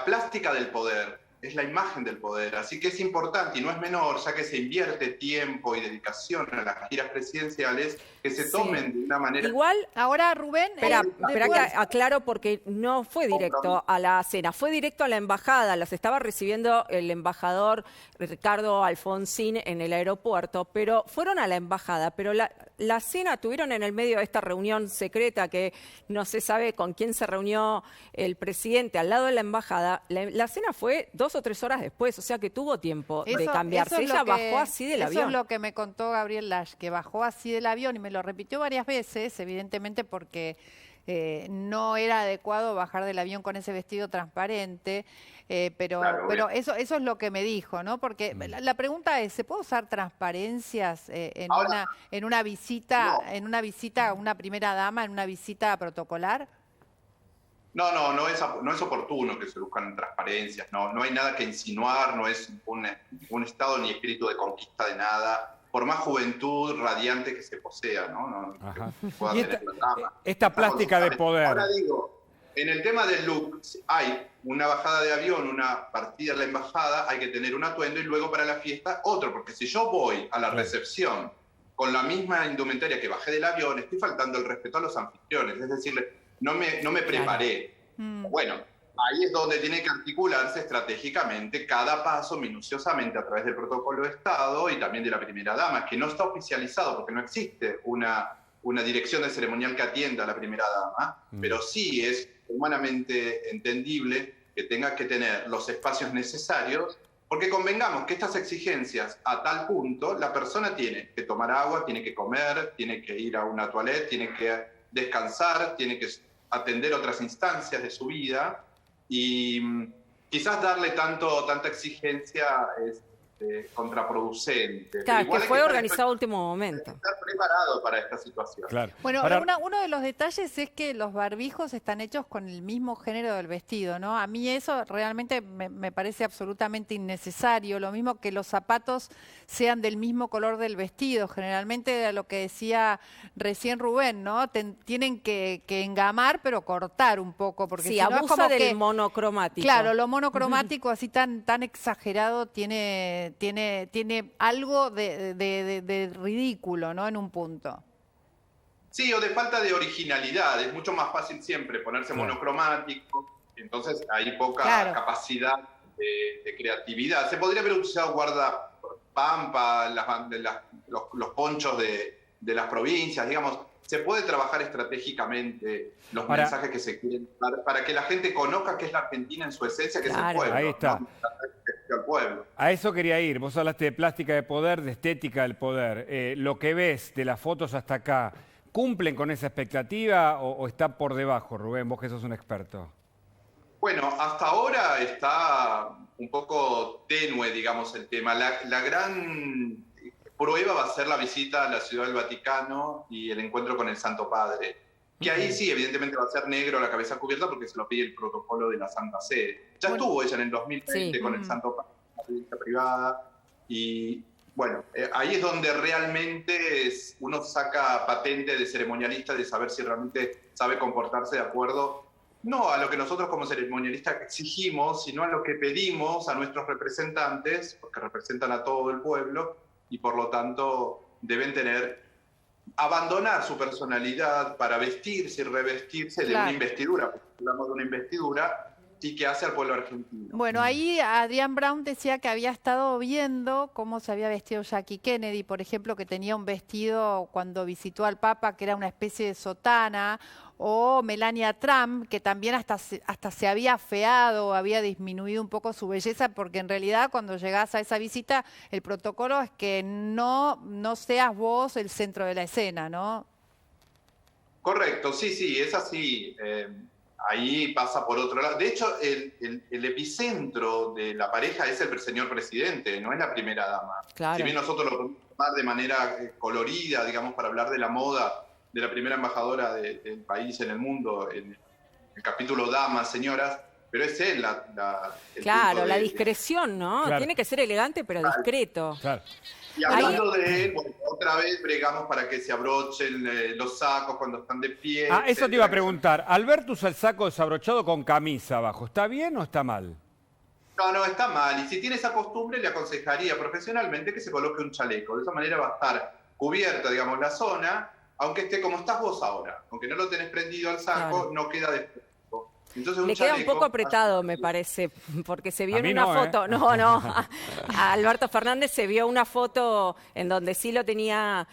plástica del poder, es la imagen del poder, así que es importante y no es menor, ya que se invierte tiempo y dedicación a las giras presidenciales, que se tomen de una manera...
Igual,
ahora Rubén...
Espera que aclaro, porque no fue directo a la cena, fue directo a la embajada, las estaba recibiendo el embajador Ricardo Alfonsín en el aeropuerto, pero fueron a la embajada, pero la cena tuvieron en el medio de esta reunión secreta que no se sabe con quién se reunió el presidente al lado de la embajada. La cena fue 2 o 3 horas después, o sea que tuvo tiempo de cambiarse. Ella bajó así del avión.
Eso es lo que me contó Gabriel Lach, que bajó así del avión y me lo repitió varias veces, evidentemente porque no era adecuado bajar del avión con ese vestido transparente, pero eso es lo que me dijo, ¿no? Porque la pregunta es, ¿se puede usar transparencias en una visita, a una primera dama, en una visita protocolar?
No es oportuno que se buscan transparencias, no hay nada que insinuar, no es un estado ni espíritu de conquista de nada, por más juventud radiante que se posea, ¿no? Pueda tener la dama.
Esta plástica de poder.
Ahora digo, en el tema del look, hay una bajada de avión, una partida a la embajada, hay que tener un atuendo y luego para la fiesta otro, porque si yo voy a la recepción con la misma indumentaria que bajé del avión, estoy faltando el respeto a los anfitriones, es decir, no me preparé. Bueno, ahí es donde tiene que articularse estratégicamente cada paso minuciosamente a través del protocolo de Estado y también de la primera dama, que no está oficializado porque no existe una dirección de ceremonial que atienda a la primera dama, pero sí es humanamente entendible que tenga que tener los espacios necesarios, porque convengamos que estas exigencias a tal punto, la persona tiene que tomar agua, tiene que comer, tiene que ir a una toilette, tiene que descansar, tiene que atender otras instancias de su vida, y quizás darle tanta exigencia es contraproducente.
Claro,
igual
que fue organizado a último momento.
Estar preparado para esta situación.
Claro.
Bueno, uno de los detalles es que los barbijos están hechos con el mismo género del vestido, ¿no? A mí eso realmente me parece absolutamente innecesario. Lo mismo que los zapatos sean del mismo color del vestido. Generalmente, lo que decía recién Rubén, ¿no? Tienen que engamar, pero cortar un poco. Porque
Sí,
si no
abusa
es como
del
que,
monocromático.
Claro, lo monocromático así tan exagerado tiene algo de ridículo, ¿no? En un punto.
Sí, o de falta de originalidad. Es mucho más fácil siempre ponerse monocromático, entonces hay poca capacidad de creatividad. Se podría haber usado guardapampa, los ponchos de las provincias, digamos. Se puede trabajar estratégicamente los mensajes que se quieren dar para que la gente conozca qué es la Argentina en su esencia, que es el pueblo.
Ahí está.
¿no? El pueblo.
A eso quería ir. Vos hablaste de plástica de poder, de estética del poder. Lo que ves de las fotos hasta acá, ¿cumplen con esa expectativa o está por debajo, Rubén? Vos que sos un experto.
Bueno, hasta ahora está un poco tenue, digamos, el tema. La gran prueba va a ser la visita a la Ciudad del Vaticano y el encuentro con el Santo Padre. Que ahí sí, evidentemente va a ser negro la cabeza cubierta porque se lo pide el protocolo de la Santa Sede. Ya estuvo ella en el 2020 con el Santo Padre, la visita privada. Y bueno, ahí es donde realmente uno saca patente de ceremonialista de saber si realmente sabe comportarse de acuerdo, no a lo que nosotros como ceremonialistas exigimos, sino a lo que pedimos a nuestros representantes, porque representan a todo el pueblo, y por lo tanto deben abandonar su personalidad para vestirse y revestirse de una investidura, porque hablamos de una investidura, y que hace al pueblo argentino.
Bueno, ahí Adrián Brown decía que había estado viendo cómo se había vestido Jackie Kennedy, por ejemplo, que tenía un vestido cuando visitó al Papa, que era una especie de sotana, o Melania Trump, que también hasta se había afeado, había disminuido un poco su belleza, porque en realidad cuando llegás a esa visita, el protocolo es que no seas vos el centro de la escena, ¿no?
Correcto, sí, es así. Ahí pasa por otro lado. De hecho, el epicentro de la pareja es el señor presidente, no es la primera dama.
Claro.
Si bien nosotros lo podemos tomar de manera colorida, digamos, para hablar de la moda de la primera embajadora del país en el mundo, en el capítulo Damas, Señoras, pero es él
Claro, la discreción, ¿no?
Claro.
Tiene que ser elegante, pero discreto.
Claro.
Y hablando de él, bueno, otra vez bregamos para que se abrochen los sacos cuando están de pie.
Eso te iba a preguntar. Alberto usa el saco desabrochado con camisa abajo. ¿Está bien o está mal?
No, está mal. Y si tiene esa costumbre, le aconsejaría profesionalmente que se coloque un chaleco. De esa manera va a estar cubierta, digamos, la zona, aunque esté como estás vos ahora. Aunque no lo tenés prendido al saco, no queda después. Entonces,
Le queda un poco apretado, me parece, porque se vio
A
en
mí
una
no,
foto. No. A Alberto Fernández se vio una foto en donde sí lo tenía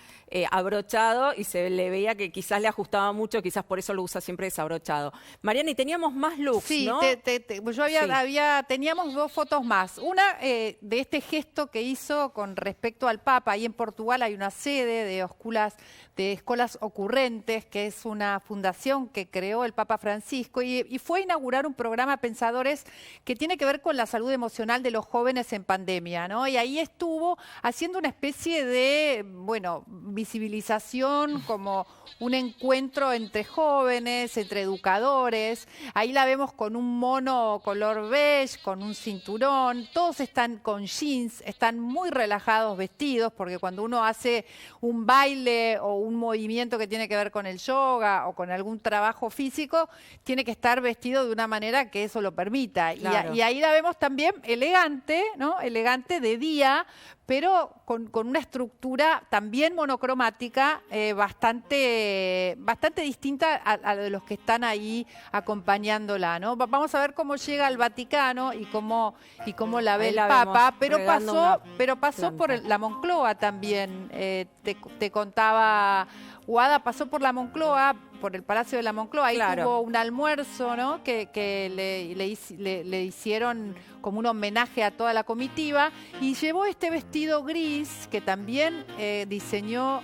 abrochado y se le veía que quizás le ajustaba mucho, quizás por eso lo usa siempre desabrochado. Mariana, y teníamos más looks,
sí,
¿no?
Teníamos dos fotos más. Una de este gesto que hizo con respecto al Papa. Ahí en Portugal hay una sede de Escolas Ocurrentes, que es una fundación que creó el Papa Francisco, y fue a inaugurar un programa Pensadores que tiene que ver con la salud emocional de los jóvenes en pandemia, ¿no? Y ahí estuvo haciendo una especie de, visibilización, como un encuentro entre jóvenes, entre educadores. Ahí la vemos con un mono color beige, con un cinturón. Todos están con jeans, están muy relajados vestidos, porque cuando uno hace un baile o un movimiento que tiene que ver con el yoga o con algún trabajo físico, tiene que estar vestido vestido de una manera que eso lo permita.
Claro.
Y ahí la vemos también elegante, ¿no? Elegante de día, pero con una estructura también monocromática bastante distinta a de los que están ahí acompañándola, ¿no? Vamos a ver cómo llega al Vaticano y cómo la ve
Ahí
el
la
Papa,
vemos
pero pasó por la Moncloa también. Te contaba Guada, pasó por la Moncloa, por el Palacio de la Moncloa, ahí
Claro.
tuvo un almuerzo, ¿no? que le hicieron como un homenaje a toda la comitiva y llevó este vestido gris que también diseñó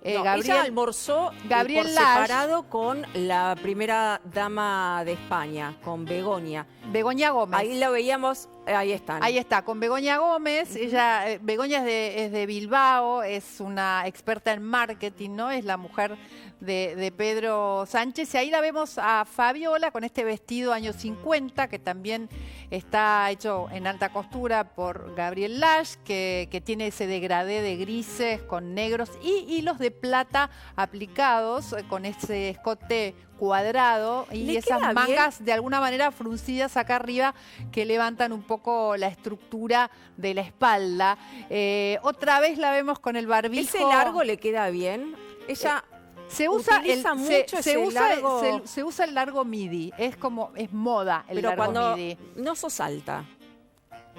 Gabriel.
Ella almorzó
Gabriel
por
Lage.
separado con la primera dama de España, con Begoña.
Begoña Gómez.
Ahí la veíamos, ahí están.
Ahí está, con Begoña Gómez. Ella, Begoña es de Bilbao, es una experta en marketing, ¿no? Es la mujer de Pedro Sánchez. Y ahí la vemos a Fabiola con este vestido años 50, que también está hecho en alta costura por Gabriel Lage, que tiene ese degradé de grises con negros y hilos de plata aplicados, con ese escote cuadrado y
¿Le
esas
queda
mangas de alguna manera fruncidas acá arriba que levantan un poco la estructura de la espalda. Otra vez la vemos con el barbijo.
¿Ese largo le queda bien? Ella
se usa
utiliza mucho ese largo.
se usa el largo midi, es moda el
Pero
largo
cuando
midi.
no sos alta.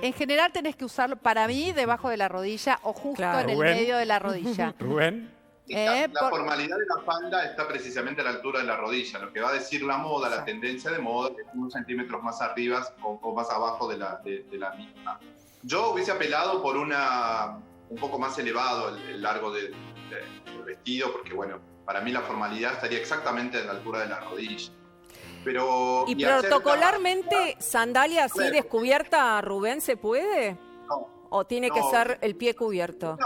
En general tenés que usarlo, para mí, debajo de la rodilla o justo en el
Rubén.
medio de la rodilla.
Rubén.
La formalidad de la falda está precisamente a la altura de la rodilla. Lo que va a decir la moda, la tendencia de moda, es unos centímetros más arriba o más abajo de la misma. Yo hubiese apelado por un poco más elevado el largo del vestido, porque bueno, para mí la formalidad estaría exactamente a la altura de la rodilla. Pero,
¿Y protocolarmente sandalia así
Bueno.
descubierta, Rubén, se puede? ¿O tiene que
No.
ser el pie cubierto?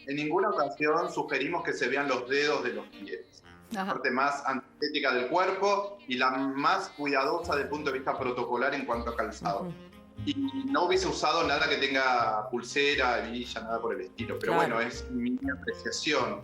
En ninguna ocasión sugerimos que se vean los dedos de los pies. La parte más antiestética del cuerpo y la más cuidadosa desde el punto de vista protocolar en cuanto a calzado. Y no hubiese usado nada que tenga pulsera, hebilla, nada por el estilo. Pero
Claro.
bueno, es mi apreciación.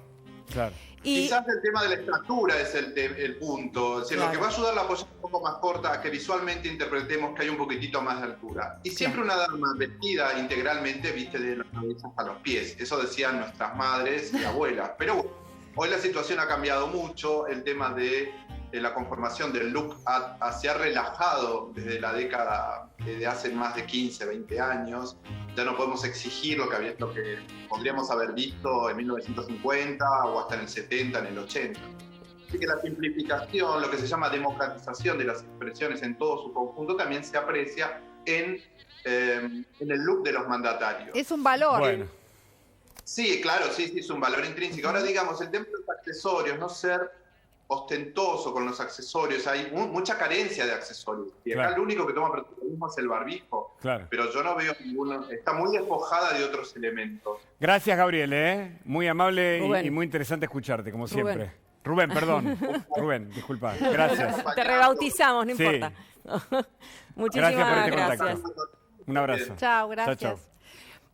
Claro.
Quizás el tema de la estatura es el punto. Es decir,
Claro.
lo que va a ayudar a la pollera un poco más corta a que visualmente interpretemos que hay un poquitito más de altura. Y siempre una dama vestida integralmente viste de las rodillas hasta los pies. Eso decían nuestras madres y abuelas. Pero bueno, hoy la situación ha cambiado mucho. El tema de la conformación del look se ha relajado desde la década de hace más de 15, 20 años. Ya no podemos exigir lo que podríamos haber visto en 1950 o hasta en el 70, en el 80. Así que la simplificación, lo que se llama democratización de las expresiones en todo su conjunto, también se aprecia en el look de los mandatarios.
Es un valor.
Bueno.
Sí, claro, sí, es un valor intrínseco. Ahora, digamos, el tema de los accesorios, no ser ostentoso con los accesorios, hay mucha carencia de accesorios. Y acá
Claro.
lo único que toma protagonismo es el barbijo.
Claro.
Pero yo no veo ninguno, está muy despojada de otros elementos.
Gracias, Gabriel, ¿eh? Muy amable
Rubén.
y muy interesante escucharte, como
Rubén.
siempre. Rubén, perdón. Rubén, disculpa. Gracias.
Te rebautizamos, no
Sí.
importa. Muchísimas
Gracias por este
gracias.
contacto. Un abrazo.
Chao, gracias.
Chao.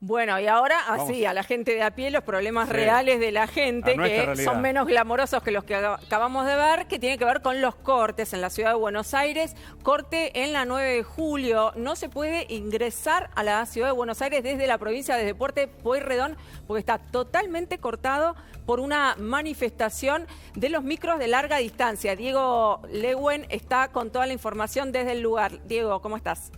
Bueno, y ahora así,
Vamos.
a la gente de a pie, los problemas
Sí.
reales de la gente,
A nuestra
que
realidad.
son menos glamorosos que los que acabamos de ver, que tiene que ver con los cortes en la ciudad de Buenos Aires. Corte en la 9 de julio. No se puede ingresar a la ciudad de Buenos Aires desde la provincia, desde Puerto Pueyrredón, porque está totalmente cortado por una manifestación de los micros de larga distancia. Diego Lewen está con toda la información desde el lugar. Diego, ¿cómo estás?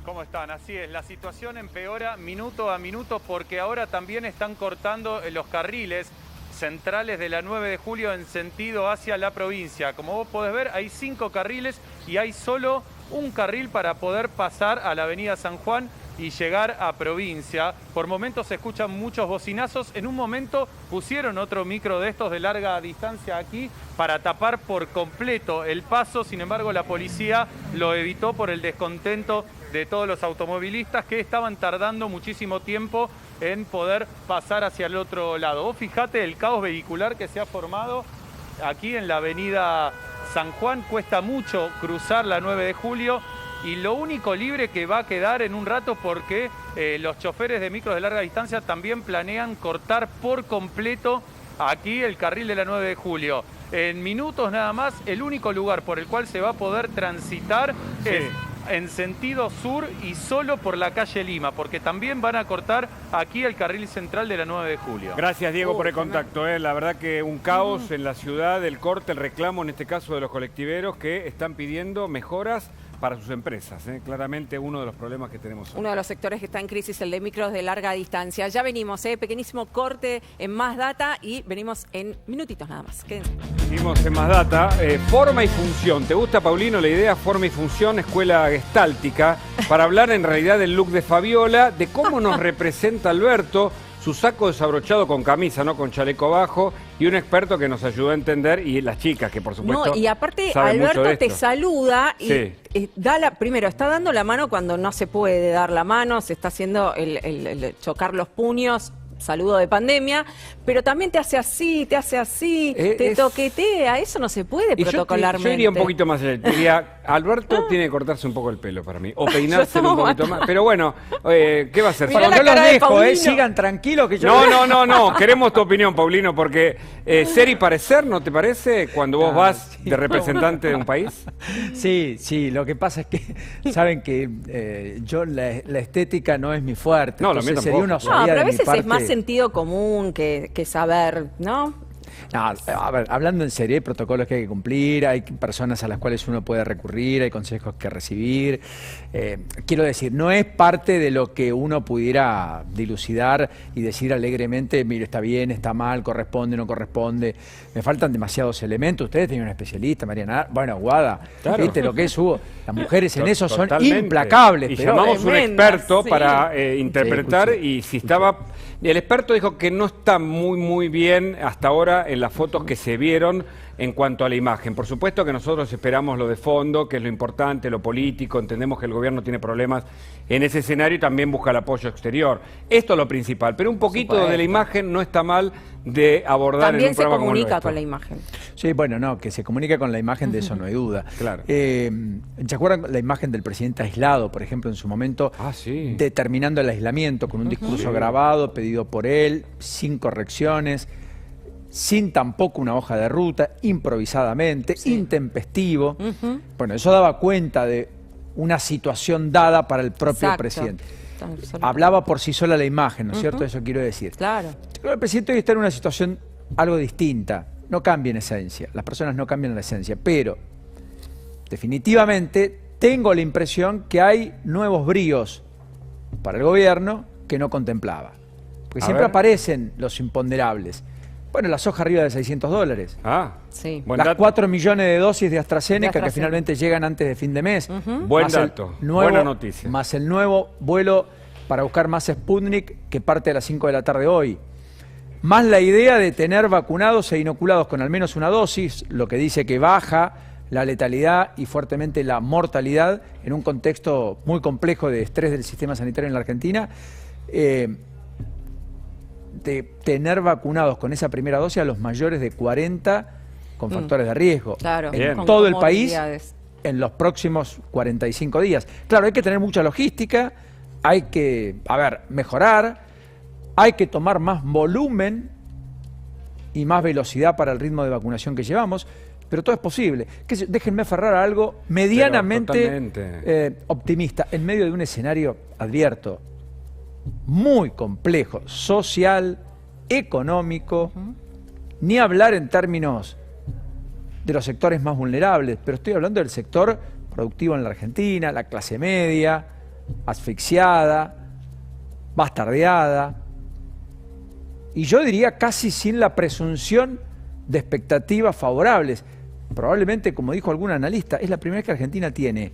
¿Cómo están? Así es, la situación empeora minuto a minuto porque ahora también están cortando los carriles centrales de la 9 de julio en sentido hacia la provincia. Como vos podés ver, hay 5 carriles y hay solo un carril para poder pasar a la avenida San Juan y llegar a provincia. Por momentos se escuchan muchos bocinazos. En un momento pusieron otro micro de estos de larga distancia aquí para tapar por completo el paso. Sin embargo, la policía lo evitó por el descontento de todos los automovilistas que estaban tardando muchísimo tiempo en poder pasar hacia el otro lado. Vos fijate el caos vehicular que se ha formado aquí en la avenida San Juan. Cuesta mucho cruzar la 9 de julio y lo único libre que va a quedar en un rato porque los choferes de micros de larga distancia también planean cortar por completo aquí el carril de la 9 de julio. en minutos nada más, el único lugar por el cual se va a poder transitar es en sentido sur y solo por la calle Lima, porque también van a cortar aquí el carril central de la 9 de julio.
Gracias, Diego, por el contacto. La verdad que un caos en la ciudad, el corte, el reclamo, en este caso de los colectiveros que están pidiendo mejoras para sus empresas. Claramente uno de los problemas que tenemos hoy.
Uno de los sectores que está en crisis, el de micros de larga distancia. Ya venimos, pequeñísimo corte en Más Data y venimos en minutitos nada más. Quédense.
Seguimos en Más Data. Forma y función. ¿Te gusta, Paulino, la idea forma y función, escuela gestáltica, para hablar en realidad del look de Fabiola, de cómo nos representa Alberto, su saco desabrochado con camisa, no con chaleco bajo, y un experto que nos ayudó a entender, y las chicas que por supuesto
No, y aparte
saben mucho
Alberto
de
te
esto.
saluda y
Sí.
primero está dando la mano cuando no se puede dar la mano, se está haciendo el chocar los puños, saludo de pandemia, pero también te hace así, te toquetea, eso no se puede
Y
protocolarmente.
yo iría un poquito más allá. Diría, Alberto tiene que cortarse un poco el pelo para mí, o peinárselo un poquito más. Pero bueno, ¿qué va a hacer?
Bueno, no los dejo, sigan tranquilos que yo...
No, queremos tu opinión, Paulino, porque ser y parecer, ¿no te parece? Cuando vos vas de representante de un país.
Sí, lo que pasa es que, saben que yo la estética no es mi fuerte.
No, lo mío
entonces sería
tampoco.
una osadía
pero a
de mi
veces
parte.
es más sentido común que saber, ¿no?
No, a ver, hablando en serio, hay protocolos que hay que cumplir, hay personas a las cuales uno puede recurrir, hay consejos que recibir. Quiero decir, no es parte de lo que uno pudiera dilucidar y decir alegremente, mire, está bien, está mal, corresponde, no corresponde. Me faltan demasiados elementos. Ustedes tienen un especialista, Mariana. Bueno, Guada,
Claro.
¿viste lo que es Hugo? Las mujeres en eso son
Totalmente.
implacables.
Y
pero
llamamos un
tremendas,
experto
sí.
para interpretar
Sí,
y si estaba... El experto dijo que no está muy bien hasta ahora en las fotos que se vieron en cuanto a la imagen. Por supuesto que nosotros esperamos lo de fondo, que es lo importante, lo político, entendemos que el gobierno tiene problemas en ese escenario y también busca el apoyo exterior. Esto es lo principal, pero un poquito de la imagen no está mal de abordar
También
en un
se
programa
comunica
como el
con la
nuestro.
imagen.
Sí, bueno, no, que se comunica con la imagen, de eso no hay duda.
Claro.
¿Se acuerdan la imagen del presidente aislado, por ejemplo, en su momento,
sí.
determinando el aislamiento con un discurso grabado, pedido por él, sin correcciones, sin tampoco una hoja de ruta, improvisadamente, intempestivo? Bueno, eso daba cuenta de una situación dada para el propio
Exacto.
presidente. Hablaba por sí sola la imagen, ¿no es cierto? Eso quiero decir.
Claro.
Yo creo que el presidente hoy está en una situación algo distinta. No cambia en esencia, las personas no cambian en la esencia, pero definitivamente tengo la impresión que hay nuevos bríos para el gobierno que no contemplaba. Porque
A
siempre
ver.
aparecen los imponderables. Bueno, la soja arriba de $600.
Sí.
Las 4 millones de dosis de AstraZeneca, que
AstraZeneca.
finalmente llegan antes de fin de mes.
Buen
Más el
dato,
nuevo-
buena noticia.
Más el nuevo vuelo para buscar más Sputnik que parte a las 5 de la tarde hoy. Más la idea de tener vacunados e inoculados con al menos una dosis, lo que dice que baja la letalidad y fuertemente la mortalidad en un contexto muy complejo de estrés del sistema sanitario en la Argentina. De tener vacunados con esa primera dosis a los mayores de 40 con factores de riesgo.
Claro,
en
con
todo el país
comorbilidades.
en los próximos 45 días. Claro, hay que tener mucha logística, hay que, mejorar, hay que tomar más volumen y más velocidad para el ritmo de vacunación que llevamos, pero todo es posible. Déjenme aferrar a algo medianamente
totalmente.
optimista, en medio de un escenario, advierto, muy complejo, social, económico, ni hablar en términos de los sectores más vulnerables, pero estoy hablando del sector productivo en la Argentina, la clase media, asfixiada, bastardeada, y yo diría casi sin la presunción de expectativas favorables. Probablemente, como dijo algún analista, es la primera vez que Argentina tiene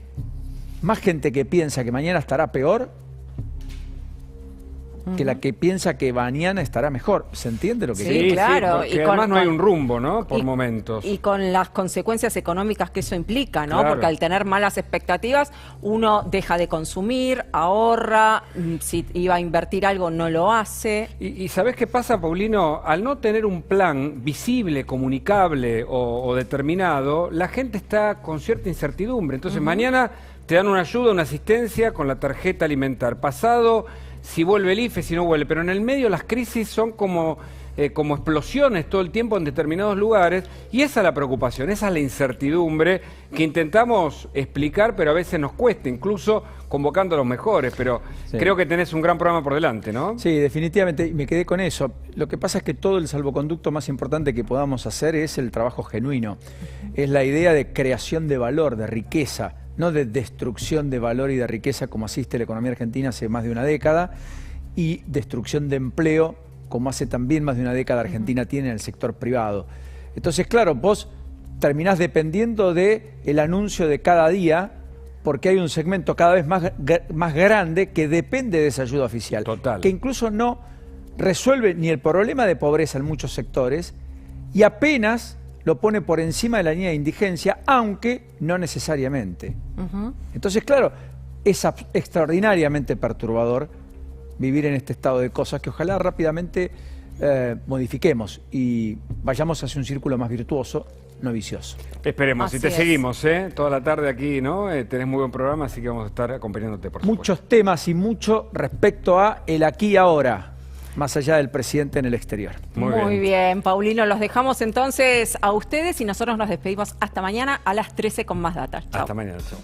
más gente que piensa que mañana estará peor que la que piensa que mañana estará mejor. ¿Se entiende lo que
Sí,
quiero decir?
claro.
Porque
Y con-
además no hay
con-
un rumbo, ¿no? Por
y-
momentos.
Y con las consecuencias económicas que eso implica, ¿no?
Claro.
Porque al tener malas expectativas, uno deja de consumir, ahorra, si iba a invertir algo no lo hace.
¿Y sabés qué pasa, Paulino? Al no tener un plan visible, comunicable o determinado, la gente está con cierta incertidumbre. Entonces mañana te dan una ayuda, una asistencia con la tarjeta alimentar. Pasado, si vuelve el IFE, si no vuelve. Pero en el medio las crisis son como como explosiones todo el tiempo en determinados lugares, y esa es la preocupación, esa es la incertidumbre que intentamos explicar, pero a veces nos cuesta, incluso convocando a los mejores, pero creo que tenés un gran programa por delante, ¿no?
Sí, definitivamente, y me quedé con eso. Lo que pasa es que todo el salvoconducto más importante que podamos hacer es el trabajo genuino, es la idea de creación de valor, de riqueza, no de destrucción de valor y de riqueza como asiste la economía argentina hace más de una década, y destrucción de empleo como hace también más de una década Argentina tiene en el sector privado. Entonces, claro, vos terminás dependiendo del anuncio de cada día, porque hay un segmento cada vez más grande que depende de esa ayuda oficial.
Total.
Que incluso no resuelve ni el problema de pobreza en muchos sectores y apenas lo pone por encima de la línea de indigencia, aunque no necesariamente. Entonces, claro, es extraordinariamente perturbador vivir en este estado de cosas que ojalá rápidamente modifiquemos y vayamos hacia un círculo más virtuoso, no vicioso.
Esperemos,
Así
y te
es.
seguimos, toda la tarde aquí, ¿no? Tenés muy buen programa, así que vamos a estar acompañándote, por supuesto.
Muchos temas y mucho respecto a el aquí y ahora, más allá del presidente en el exterior.
Muy bien, Paulino, los dejamos entonces a ustedes y nosotros nos despedimos hasta mañana a las 13 con más data. Chao.
Hasta mañana, chao.